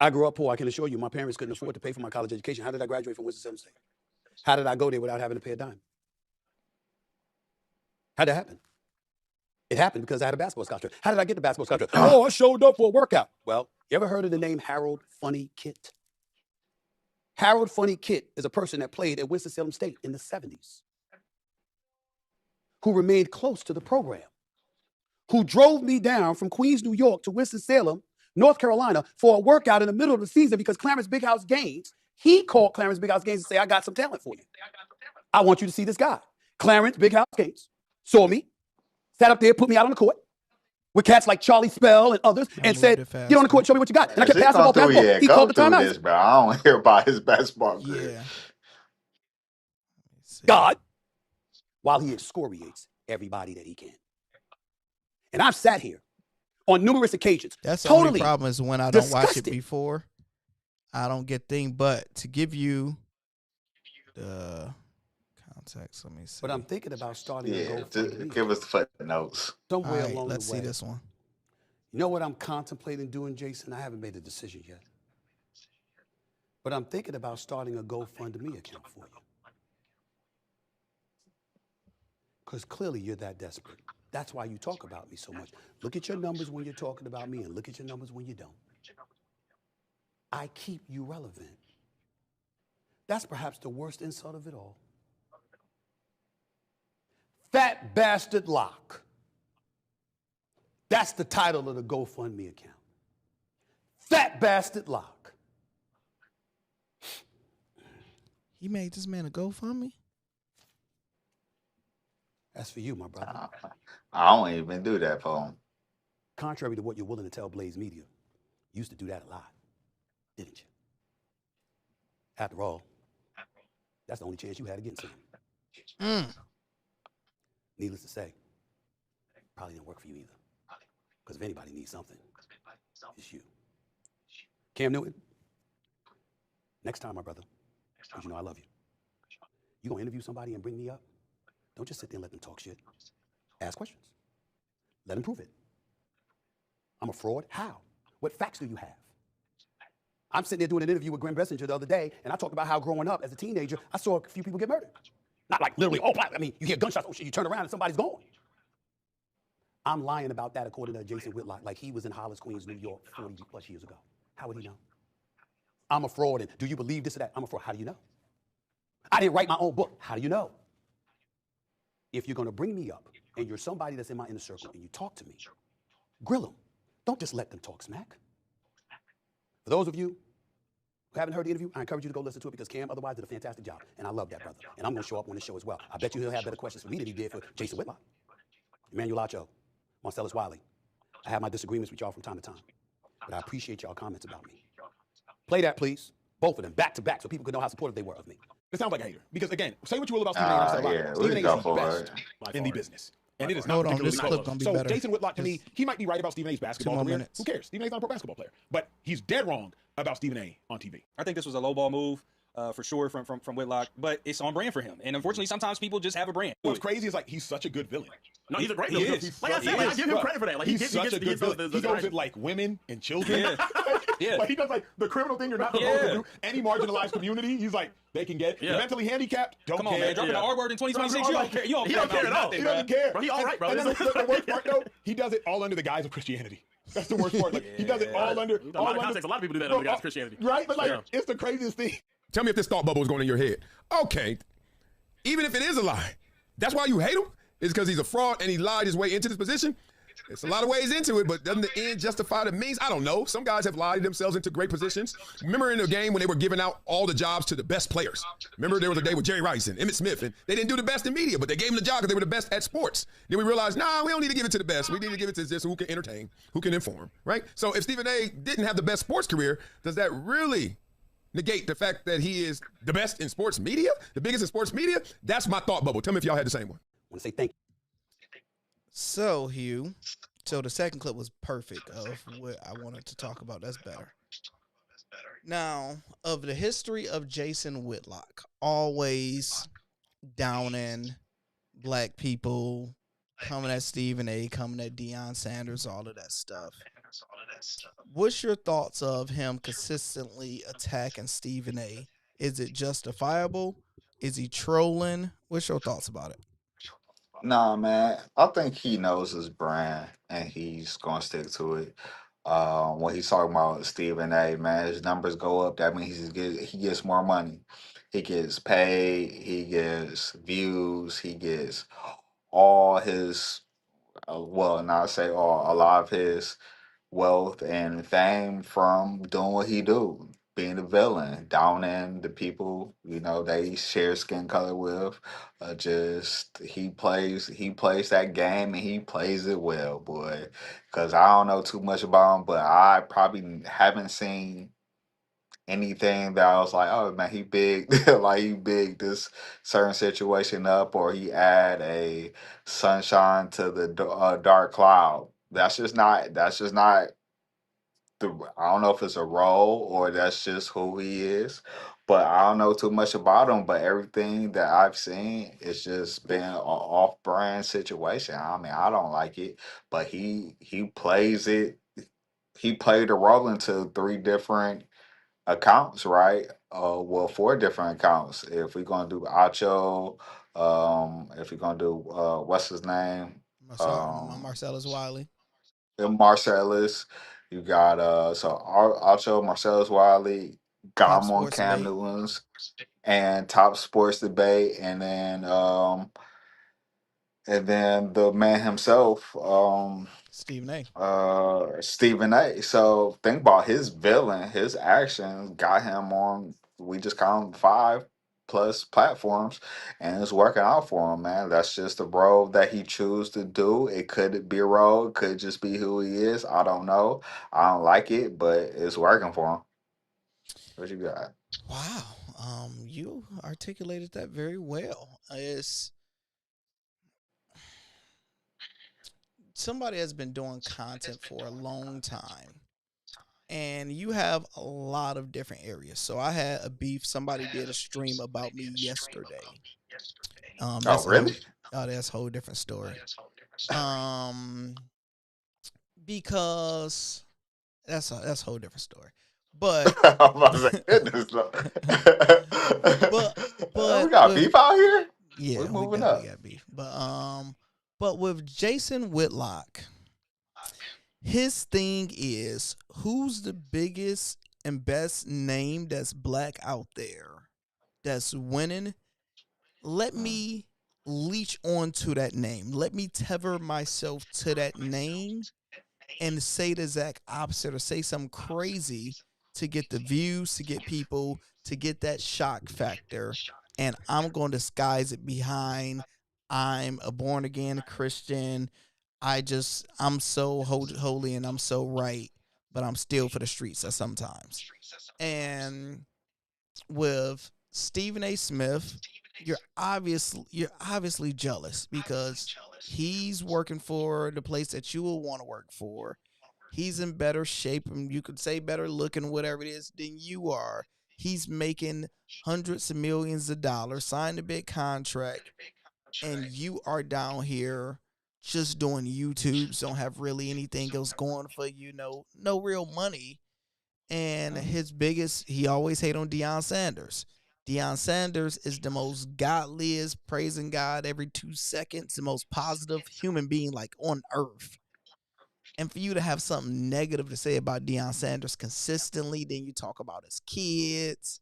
I grew up poor. I can assure you, my parents couldn't afford to pay for my college education. How did I graduate from Winston-Salem State? How did I go there without having to pay a dime? How'd that happen? It happened because I had a basketball scholarship. How did I get the basketball scholarship? Oh, I showed up for a workout. Well, you ever heard of the name Harold Funny Kit? Harold Funny Kit is a person that played at Winston-Salem State in the 70s, who remained close to the program, who drove me down from Queens, New York to Winston-Salem, North Carolina for a workout in the middle of the season because Clarence Big House Gaines, he called Clarence Big House Gaines and said, I got some talent for you. I want you to see this guy. Clarence Big House Gaines saw me, sat up there, put me out on the court with cats like Charlie Spell and others, and said, get on the court, show me what you got. And I kept passing the ball. Yeah, He go called the through timeout. this, bro. I don't hear about his basketball career. Yeah. God, while he excoriates everybody that he can. And I've sat here on numerous occasions. That's the totally only problem is when I don't watch it disgusted. before, I don't get things. But to give you the context, let me see. But I'm thinking about starting to Yeah, go give us the footnotes. somewhere All right, along let's the way. see this one. You know what I'm contemplating doing, Jason? I haven't made a decision yet. But I'm thinking about starting a GoFundMe account for you. Because clearly you're that desperate. That's why you talk about me so much. Look at your numbers when you're talking about me and look at your numbers when you don't. I keep you relevant. That's perhaps the worst insult of it all. Fat Bastard Lock. That's the title of the GoFundMe account. Fat Bastard Lock. He made this man a GoFundMe? That's for you, my brother. I don't even do that for him. Contrary to what you're willing to tell Blaze Media, you used to do that a lot, didn't you? After all, that's the only chance you had against him. Needless to say, probably didn't work for you either. Because if anybody needs something, it's you. Cam Newton, next time, my brother, because you know I love you. You gonna interview somebody and bring me up? Don't just sit there and let them talk shit. Ask questions. Let them prove it. I'm a fraud? How? What facts do you have? I'm sitting there doing an interview with Glenn Bessinger the other day, and I talked about how growing up as a teenager, I saw a few people get murdered. Not like literally, oh, I mean, you hear gunshots, oh shit, you turn around and somebody's gone. I'm lying about that according to Jason Whitlock, like he was in Hollis, Queens, New York 40 plus years ago. How would he know? I'm a fraud, and do you believe this or that? I'm a fraud. How do you know? I didn't write my own book. How do you know? If you're gonna bring me up and you're somebody that's in my inner circle and you talk to me, grill them. Don't just let them talk smack. For those of you who haven't heard the interview, I encourage you to go listen to it because Cam otherwise did a fantastic job. And I love that brother. And I'm gonna show up on the show as well. I bet you he'll have better questions for me than he did for Jason Whitlock, Emmanuel Acho, Marcellus Wiley. I have my disagreements with y'all from time to time, but I appreciate y'all comments about me. Play that, please. Both of them, back to back, so people could know how supportive they were of me. It sounds like a hater. Because again, say what you will about Stephen A. I've said a lot. Yeah, Stephen we A. go is the for best it. in the business. And it is not Hold on, particularly this close. clip gonna be So better. Jason Whitlock, to me, he might be right about Stephen A.'s basketball more career. minutes. Who cares? Stephen A.'s not a pro basketball player. But he's dead wrong about Stephen A. on TV. I think this was a low ball move for sure from Whitlock, but it's on brand for him. And unfortunately, sometimes people just have a brand. What's crazy is like he's such a good villain. No, he's a great He villain. is. Like I said, I give him credit for that. Like he's such a good villain. He goes the at like women and children. Yeah. Yeah. Like he does like the criminal thing you're not supposed to do. Any marginalized community, he's like they can get. Yeah. You're mentally handicapped. Don't Come care. on, man. Dropping the R word in 2026. You don't care. You don't He care don't care about at all. nothing, He man. doesn't care. Bro, he all right, bro. And then the worst part though, he does it all under the guise of Christianity. That's the worst part. Like he does it all under. A lot of context. A lot of people do that under the guise of Christianity. Right? But like Yeah. it's the craziest thing. Tell me if this thought bubble is going in your head. Okay, even if it is a lie, that's why you hate him? Is because he's a fraud and he lied his way into this position? It's a lot of ways into it, but doesn't the end justify the means? I don't know. Some guys have lied themselves into great positions. Remember in the game when they were giving out all the jobs to the best players? Remember there was a day with Jerry Rice and Emmitt Smith, and they didn't do the best in media, but they gave them the job because they were the best at sports. Then we realized, nah, we don't need to give it to the best. We need to give it to just who can entertain, who can inform, right? So if Stephen A. didn't have the best sports career, does that really negate the fact that he is the best in sports media, the biggest in sports media? That's my thought bubble. Tell me if y'all had the same one. I want to say thank you. So, Hugh, so the second clip was perfect of what I wanted to talk about. That's better. Now, of the history of Jason Whitlock, always downing black people, coming at Stephen A., coming at Deion Sanders, all of that stuff. What's your thoughts of him consistently attacking Stephen A? Is it justifiable? Is he trolling? What's your thoughts about it? Nah, man. I think he knows his brand and he's gonna stick to it. When he's talking about Stephen A, man, his numbers go up. That means he gets more money. He gets paid. He gets views. He gets all his well, not say all, a lot of his wealth and fame from doing what he do, being a villain, downing the people that he shares skin color with. Just he plays that game and he plays it well, boy. Because I don't know too much about him, but I probably haven't seen anything that I was like, oh man, he big, like he big this certain situation up, or he add a sunshine to the dark cloud. That's just not I don't know if it's a role or that's just who he is, but I don't know too much about him. But everything that I've seen, it's just been an off-brand situation. I mean, I don't like it, but he plays it. He played a role into three different accounts, right? Well, four different accounts. If we're gonna do Acho, if we're gonna do what's his name, um, Marcellus Wiley, and Marcellus. You got Acho, Marcellus Wiley, got Top him on Sports Cam Debate, Newlands and Top Sports Debate, and then the man himself, Stephen A. Stephen A. So think about his villain, his actions got him on. We just count 5+ platforms, and it's working out for him, man. That's just the road that he choose to do. It could be a road, could just be who he is. I don't know. I don't like it, but it's working for him. What you got? Wow. You articulated that very well. It's somebody has been doing content for a long time, and you have a lot of different areas. So I had a beef. Somebody did a stream about me yesterday. Oh, That's a whole really? that's a whole different story. Um, because that's a whole different story. But I'm about to say, goodness, Lord. but We but got with beef out here. We're yeah, we moving definitely up. got beef. But with Jason Whitlock, his thing is who's the biggest and best name that's black out there that's winning. Let me leech onto that name. Let me tether myself to that name and say the exact opposite or say something crazy to get the views, to get people, to get that shock factor. And I'm going to disguise it behind I'm a born again Christian. I'm so holy and I'm so right, but I'm still for the streets at sometimes. And with Stephen A. Smith, you're obviously jealous because he's working for the place that you will want to work for. He's in better shape and you could say better looking, whatever it is, than you are. He's making hundreds of millions of dollars, signed a big contract, and you are down here just doing YouTubes, don't have really anything else going for you, no real money. And he always hate on Deion Sanders. Deion Sanders is the most godliest, praising God every 2 seconds, the most positive human being like on earth. And for you to have something negative to say about Deion Sanders consistently, then you talk about his kids.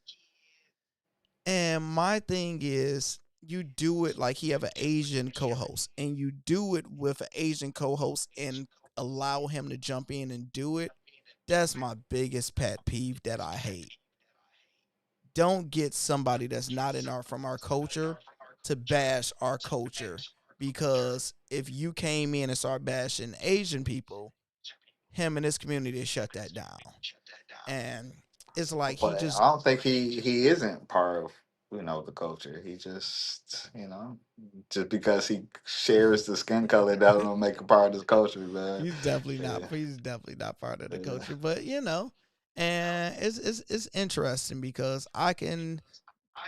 And my thing is, you do it like he have an Asian co-host, and you do it with an Asian co-host and allow him to jump in and do it. That's my biggest pet peeve that I hate. Don't get somebody that's not from our culture to bash our culture, because if you came in and start bashing Asian people, him and his community shut that down. And it's like he But just I don't think he isn't part of the culture. He just just because he shares the skin color that don't make a part of the culture, man. he's definitely not Yeah, he's definitely not part of the yeah. culture. But and it's interesting because I can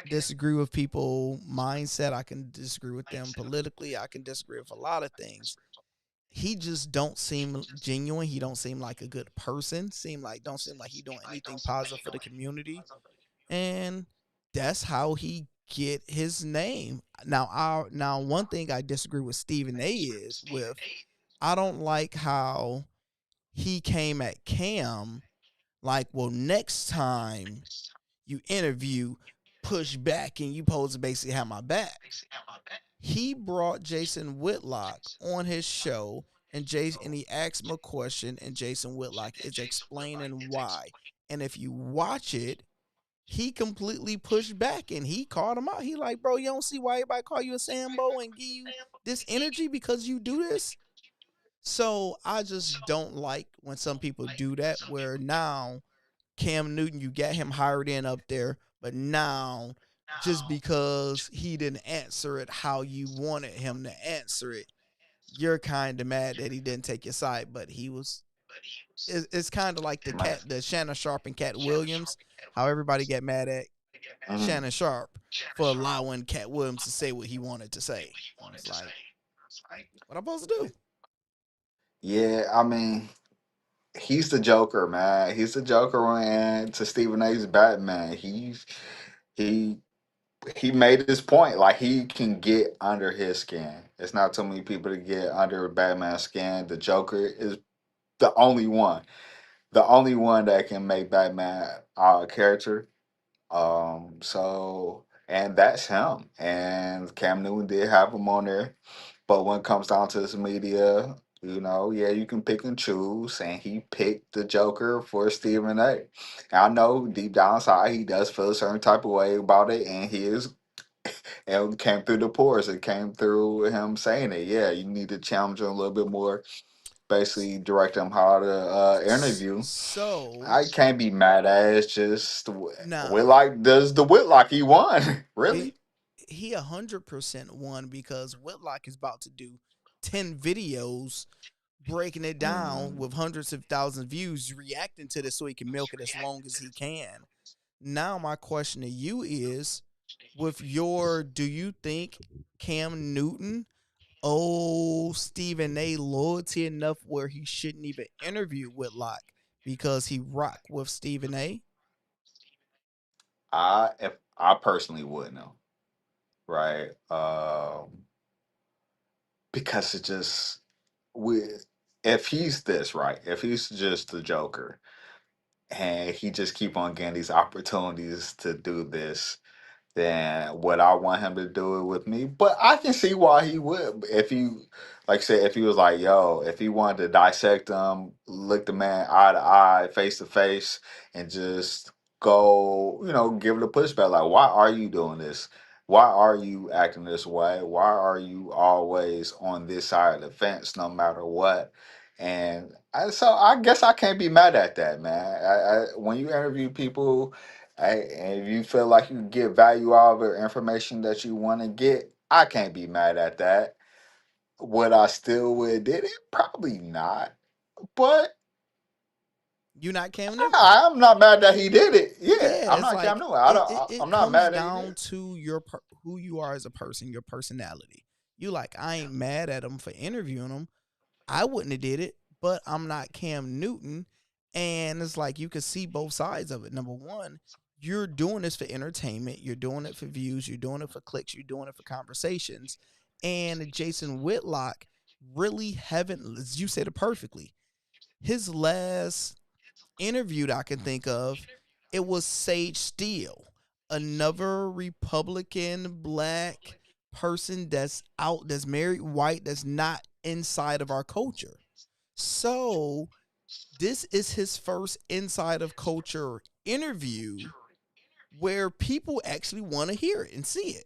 disagree with people mindset. I can disagree with them politically. I can disagree with a lot of things. he just don't seem genuine. He don't seem like a good person. Don't seem like he doing anything positive for the community. And that's how he get his name. Now one thing I disagree with Stephen A is with I don't like how he came at Cam like, well, next time you interview, push back and you supposed to basically have my back. He brought Jason Whitlock on his show and he asked him a question and Jason Whitlock is explaining why. And if you watch it, he completely pushed back and he called him out. He like, bro, you don't see why everybody call you a Sambo and give you this energy because you do this? So I just don't like when some people do that where now Cam Newton, you got him hired in up there, but now just because he didn't answer it how you wanted him to answer it, you're kind of mad that he didn't take your side. But he was. It's kind of like the Shannon Sharpe and Cat Williams. How everybody get mad at Shannon Sharpe for allowing Cat Williams to say what he wanted to say. It's like, what I'm supposed to do? Yeah, I mean, he's the Joker, man. He's the Joker, man. To Stephen A's Batman, he he made his point. Like he can get under his skin. It's not too many people to get under Batman's skin. The Joker is the only one that can make Batman our character. And that's him. And Cam Newton did have him on there. But when it comes down to this media, yeah, you can pick and choose. And he picked the Joker for Stephen A. And I know deep down inside he does feel a certain type of way about it. And it came through the pores. It came through him saying it. Yeah, you need to challenge him a little bit more. Basically direct him how to interview. So I can't be mad at it. It's just nah, Whitlock does the Whitlock he won. Really? he 100% won because Whitlock is about to do 10 videos breaking it down with hundreds of thousands of views, reacting to this so he can milk it as long as he can. Now my question to you is, do you think Cam Newton Stephen A loyalty enough where he shouldn't even interview Whitlock because he rocked with Stephen A? I personally wouldn't know. Right. Because it just we if he's this right, if he's just the Joker and he just keep on getting these opportunities to do this, then would I want him to do it with me? But I can see why he would. If he, like I said, if he was like, yo, if he wanted to dissect him, look the man eye to eye, face to face, and just go, give it a pushback. Like, why are you doing this? Why are you acting this way? Why are you always on this side of the fence no matter what? So I guess I can't be mad at that, man. When you interview people, and if you feel like you get value out of the information that you want to get, I can't be mad at that. Would I still would did it? Probably not. But You not Cam Newton. I'm not mad that he did it. Yeah, Yeah, I'm it's not like Cam Newton. it I'm not comes mad that he down did. to who you are as a person, your personality. You like, I ain't mad at him for interviewing him. I wouldn't have did it, but I'm not Cam Newton. And it's like you can see both sides of it. Number one, you're doing this for entertainment. You're doing it for views. You're doing it for clicks. You're doing it for conversations. And Jason Whitlock really haven't, as you said it perfectly, his last interview that I can think of, it was Sage Steele, another Republican black person that's married white, that's not inside of our culture. So this is his first inside of culture interview where people actually want to hear it and see it.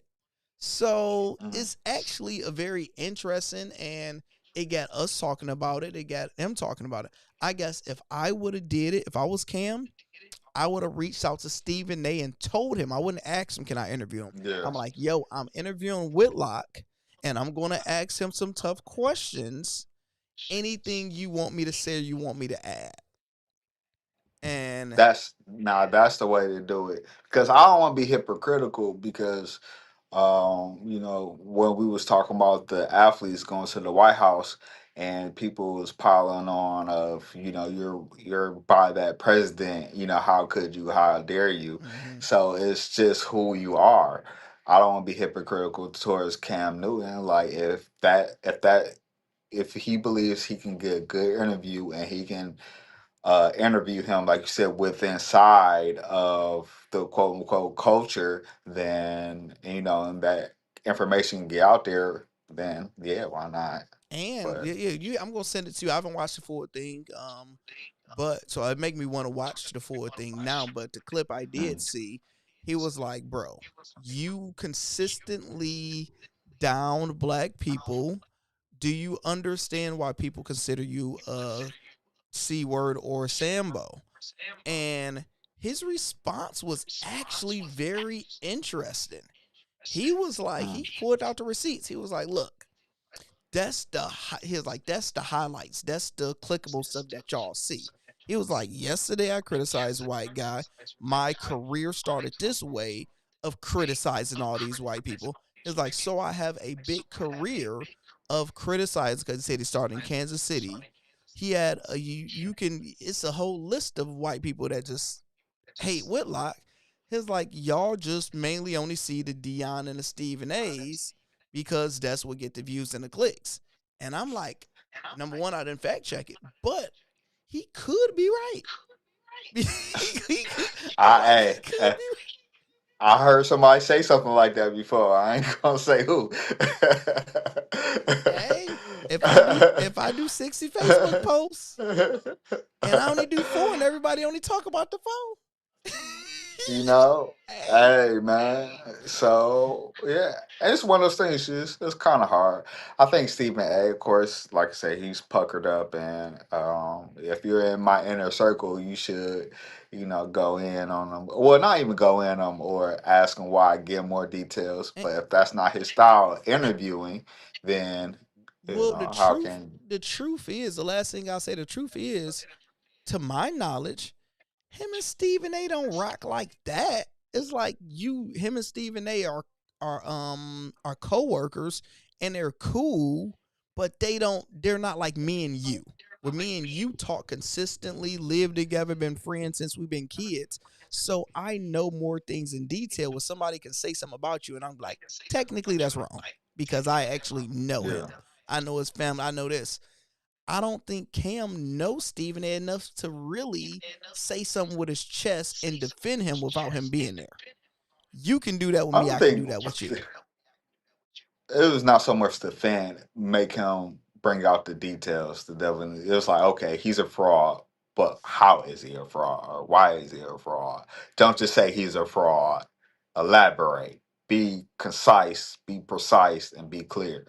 So it's actually a very interesting, and it got us talking about it. It got him talking about it. I guess if I would have did it, if I was Cam, I would have reached out to Stephen A and told him. I wouldn't ask him, can I interview him? Yeah. I'm like, yo, I'm interviewing Whitlock, and I'm going to ask him some tough questions. Anything you want me to say or you want me to add? And That's the way to do it. Because I don't want to be hypocritical because when we was talking about the athletes going to the White House and people was piling on of, you're by that president, how could you, how dare you? So it's just who you are. I don't want to be hypocritical towards Cam Newton. Like if he believes he can get a good interview and he can interview him, like you said, with inside of the quote unquote culture, then and that information can get out there, then yeah, why not? And But I'm gonna send it to you. I haven't watched the full thing, but so it make me want to watch the full thing now. But the clip I did see, he was like, "Bro, you consistently down black people. Do you understand why people consider you a C word or Sambo?" And his response was actually very interesting. He was like, he pulled out the receipts. He was like, "Look, that's that's the highlights. That's the clickable stuff that y'all see." He was like, "Yesterday I criticized white guy. My career started this way of criticizing all these white people." It's like, so I have a big career of criticizing, because he said he started in Kansas City. He had you can, it's a whole list of white people that just hate Whitlock. He's like, y'all just mainly only see the Dion and the Stephen A's because that's what get the views and the clicks. And I'm like, number one, I didn't fact check it, but he could be right. I I heard somebody say something like that before. I ain't gonna say who. Hey, if I do 60 Facebook posts and I only do 4 and everybody only talk about the 4. Hey man. So yeah, and it's one of those things. It's kind of hard. I think Stephen A. Of course, like I say, he's puckered up, and if you're in my inner circle, you should, go in on him. Well, not even go in on him or ask him why, get more details. But if that's not his style of interviewing, then Well, how can? the truth is, the last thing I'll say, the truth is, to my knowledge, him and Stephen A don't rock like that. It's like him and Stephen A are coworkers and they're cool, but they're not like me and you. With me and you talk consistently, live together, been friends since we've been kids. So I know more things in detail where somebody can say something about you and I'm like, technically that's wrong because I actually know him. I know his family. I know this. I don't think Cam knows Stephen A enough to really say something with his chest and defend him without him being there. You can do that with I me. don't I can do think that with you. it was not so much the fan make him bring out the details. The devil. It was like, okay, he's a fraud, but how is he a fraud? Or why is he a fraud? Don't just say he's a fraud. Elaborate. Be concise. Be precise, and be clear.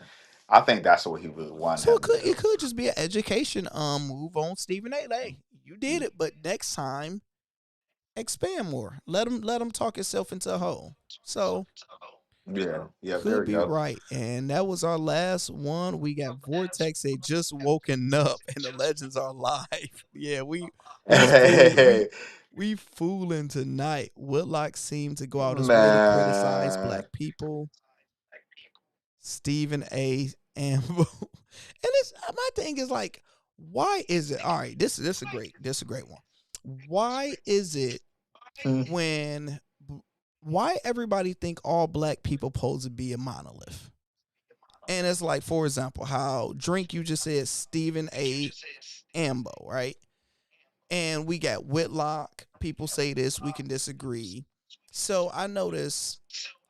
I think that's what he would want So him to it do. could just be an education move on Stephen A. Hey, you did it, but next time expand more. Let him talk himself into a hole. So Yeah. Yeah. There could we be go. right. And that was our last one. We got Vortex. They just woken up and the legends are live. Yeah, Hey, we fooling tonight. Whitlock seemed to go out his way to criticize man. black people. Stephen A. and and it's my thing is like, why is it all right? This is a great one. Why is it when why everybody think all black people supposed to be a monolith? And it's like, for example, how Drink, you just said Stephen A. Ambo, right? And we got Whitlock. People say this, we can disagree. So I notice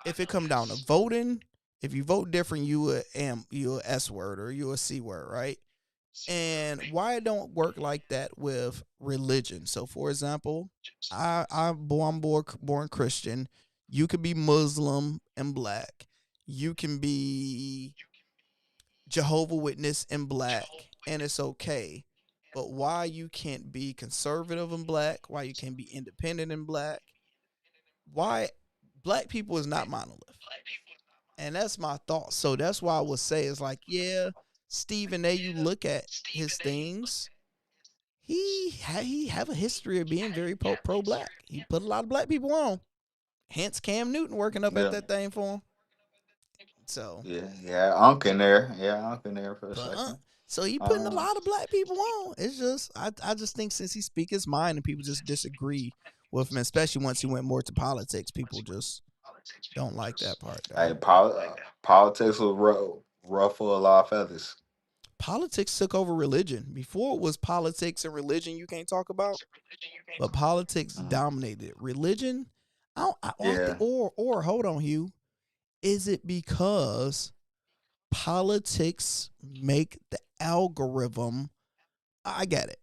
if it come down to voting, if you vote different, you a S word or you a C word, right? And why it don't work like that with religion? So, for example, I'm born Christian. You could be Muslim and black. You can be Jehovah Witness and black, and it's okay. But why you can't be conservative and black? Why you can't be independent and black? Why black people is not monolith? And that's my thought. So that's why I would say it's like, yeah, Stephen A. You look at his things, he have a history of being very pro black. He put a lot of black people on. Hence Cam Newton working up at Yeah. that thing for him. So, Yeah. Yeah. Unk in there. Yeah. Unk in there for a but second. So he putting a lot of black people on. It's just I just think since he speak his mind and people just disagree with him, especially once he went more to politics, people just don't like that part though. Hey, politics will ruffle a lot of feathers. Politics took over religion. Before it was politics and religion you can't talk about, but politics dominated religion. I think, Yeah. or hold on, Hugh. Is it because politics make the algorithm? I get it.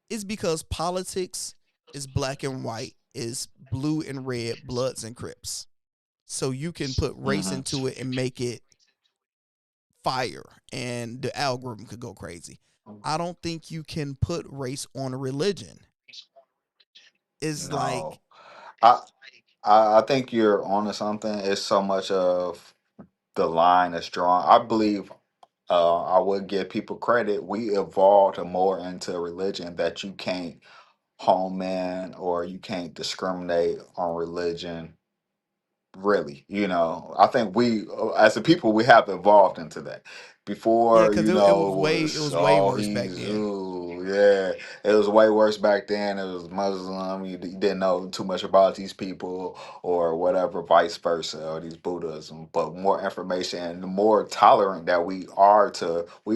It's because politics is black and white, is blue and red, Bloods and Crips. So you can put race into it and make it fire, and the algorithm could go crazy. I don't think you can put race on a religion. It's like No. I I think you're onto something. It's so much of the line that's drawn. I believe I would give people credit. We evolved more into a religion that you can't home in or you can't discriminate on religion. Really, I think we, as a people, we have evolved into that. yeah, Before, because it was way worse back then. yeah, it was way worse back then. It was Muslim. You didn't know too much about these people or whatever, vice versa, or these Buddhism. But more information and the more tolerant that we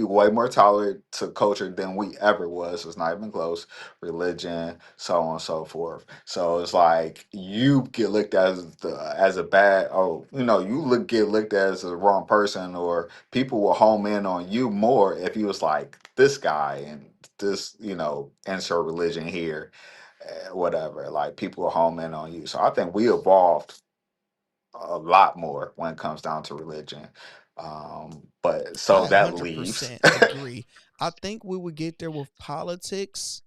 way more tolerant to culture than we ever was. It's not even close. Religion, so on and so forth. So it's like you get looked at as a bad, get looked at as a wrong person, or people will home in on you more if you was like this guy and this, insert religion here, whatever. Like people will home in on you. So I think we evolved a lot more when it comes down to religion. But so I that leaves. 100% agree. I think we would get there with politics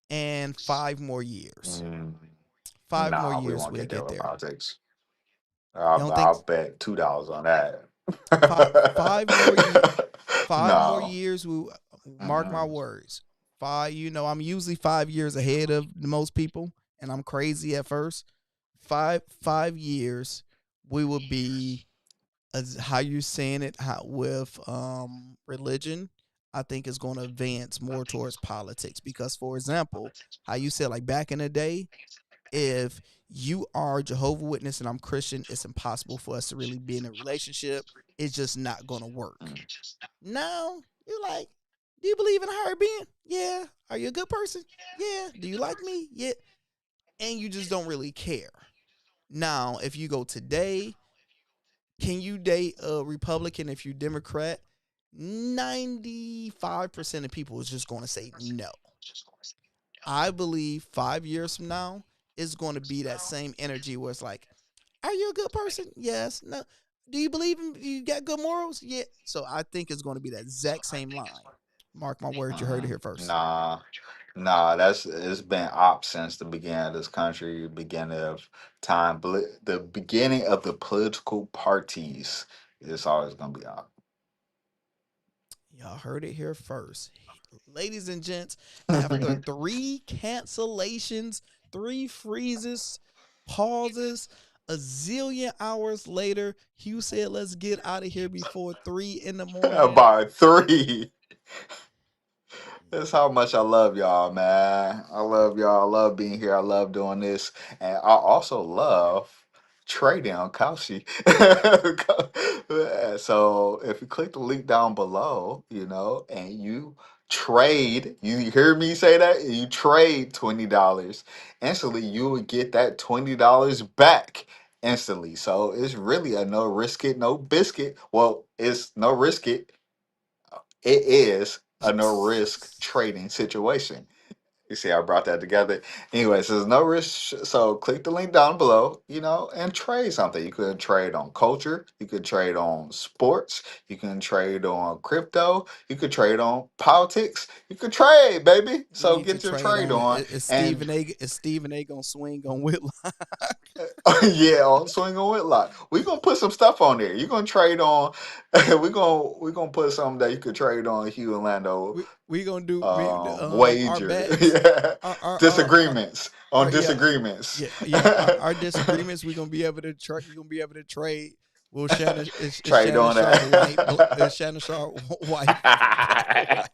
and 5 more years. 5 more years Won't we'll get there get with there. politics. You don't think I'll bet $2 on that. five five more ye- 5 more No. years? We mark my words. I'm usually 5 years ahead of most people, and I'm crazy at first. 5 years, we will be as how you saying it with religion. I think is going to advance more towards politics because, for example, how you said like back in the day, if you are Jehovah Witness and I'm Christian, it's impossible for us to really be in a relationship. It's just not going to work. Now you're like, do you believe in a higher being? Yeah. Are you a good person? Yeah. Do you like me? Yeah. And you just don't really care. Now, if you go today, can you date a Republican if you're Democrat? 95% of people is just going to say no. I believe 5 years from now, it's going to be that same energy where it's like, are you a good person? Yes. No. Do you believe you got good morals? Yeah. So I think it's going to be that exact same line. Mark my words, you heard it here first. Nah, it's been op since the beginning of this country, beginning of time, the beginning of the political parties. It's always gonna be op. Y'all heard it here first. Ladies and gents, after 3 cancellations, 3 freezes, pauses, a zillion hours later, Hugh said, let's get out of here before 3 in the morning. About 3. That's how much I love y'all, man. I love y'all. I love being here. I love doing this. And I also love trading on Kalshi. So if you click the link down below, and you trade, you hear me say that? You trade $20 instantly, you would get that $20 back instantly. So it's really a no risk it, no biscuit. Well, it's no risk it. It is a no risk trading situation. You see, I brought that together. Anyways, there's no risk. So click the link down below, and trade something. You could trade on culture. You could trade on sports. You can trade on crypto. You could trade on politics. You could trade, baby. We So need to get your trade trade on on. it. Is And Stephen A gonna swing on Whitlock? yeah, on Swing on Whitlock. We're gonna put some stuff on there. You're gonna trade on we're gonna put something that you could trade on Hugh and Lando We gonna do our wager. bets. Yeah. Our Disagreements on yeah disagreements. yeah our disagreements. We're gonna be able to trade. We're gonna be able to trade Well, Shannon is Trade Shannon on Sharpe white. that. Is Shannon Sharpe white? Black or white?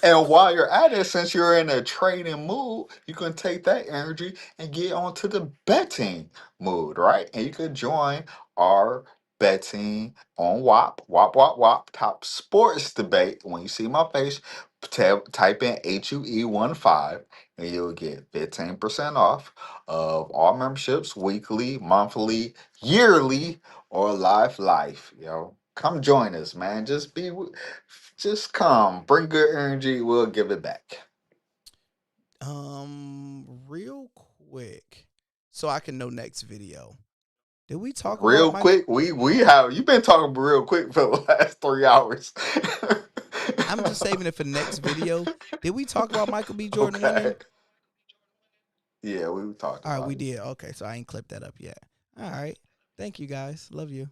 And while you're at it, since you're in a trading mood, you can take that energy and get onto the betting mood, right? And you could join our betting on WAP, top sports debate. When you see my face, type in HUE15 and you'll get 15% off of all memberships, weekly, monthly, yearly, or life. Yo, come join us, man. Just come, bring good energy. We'll give it back. Real quick, so I can know next video. Did we talk about Real Michael? quick, we have you've been talking real quick for the last 3 hours. I'm just saving it for next video. Did we talk about Michael B. Jordan Okay. winning? Yeah, we talked All right, about we it. did. Okay, so I ain't clipped that up yet. All right. Thank you guys. Love you.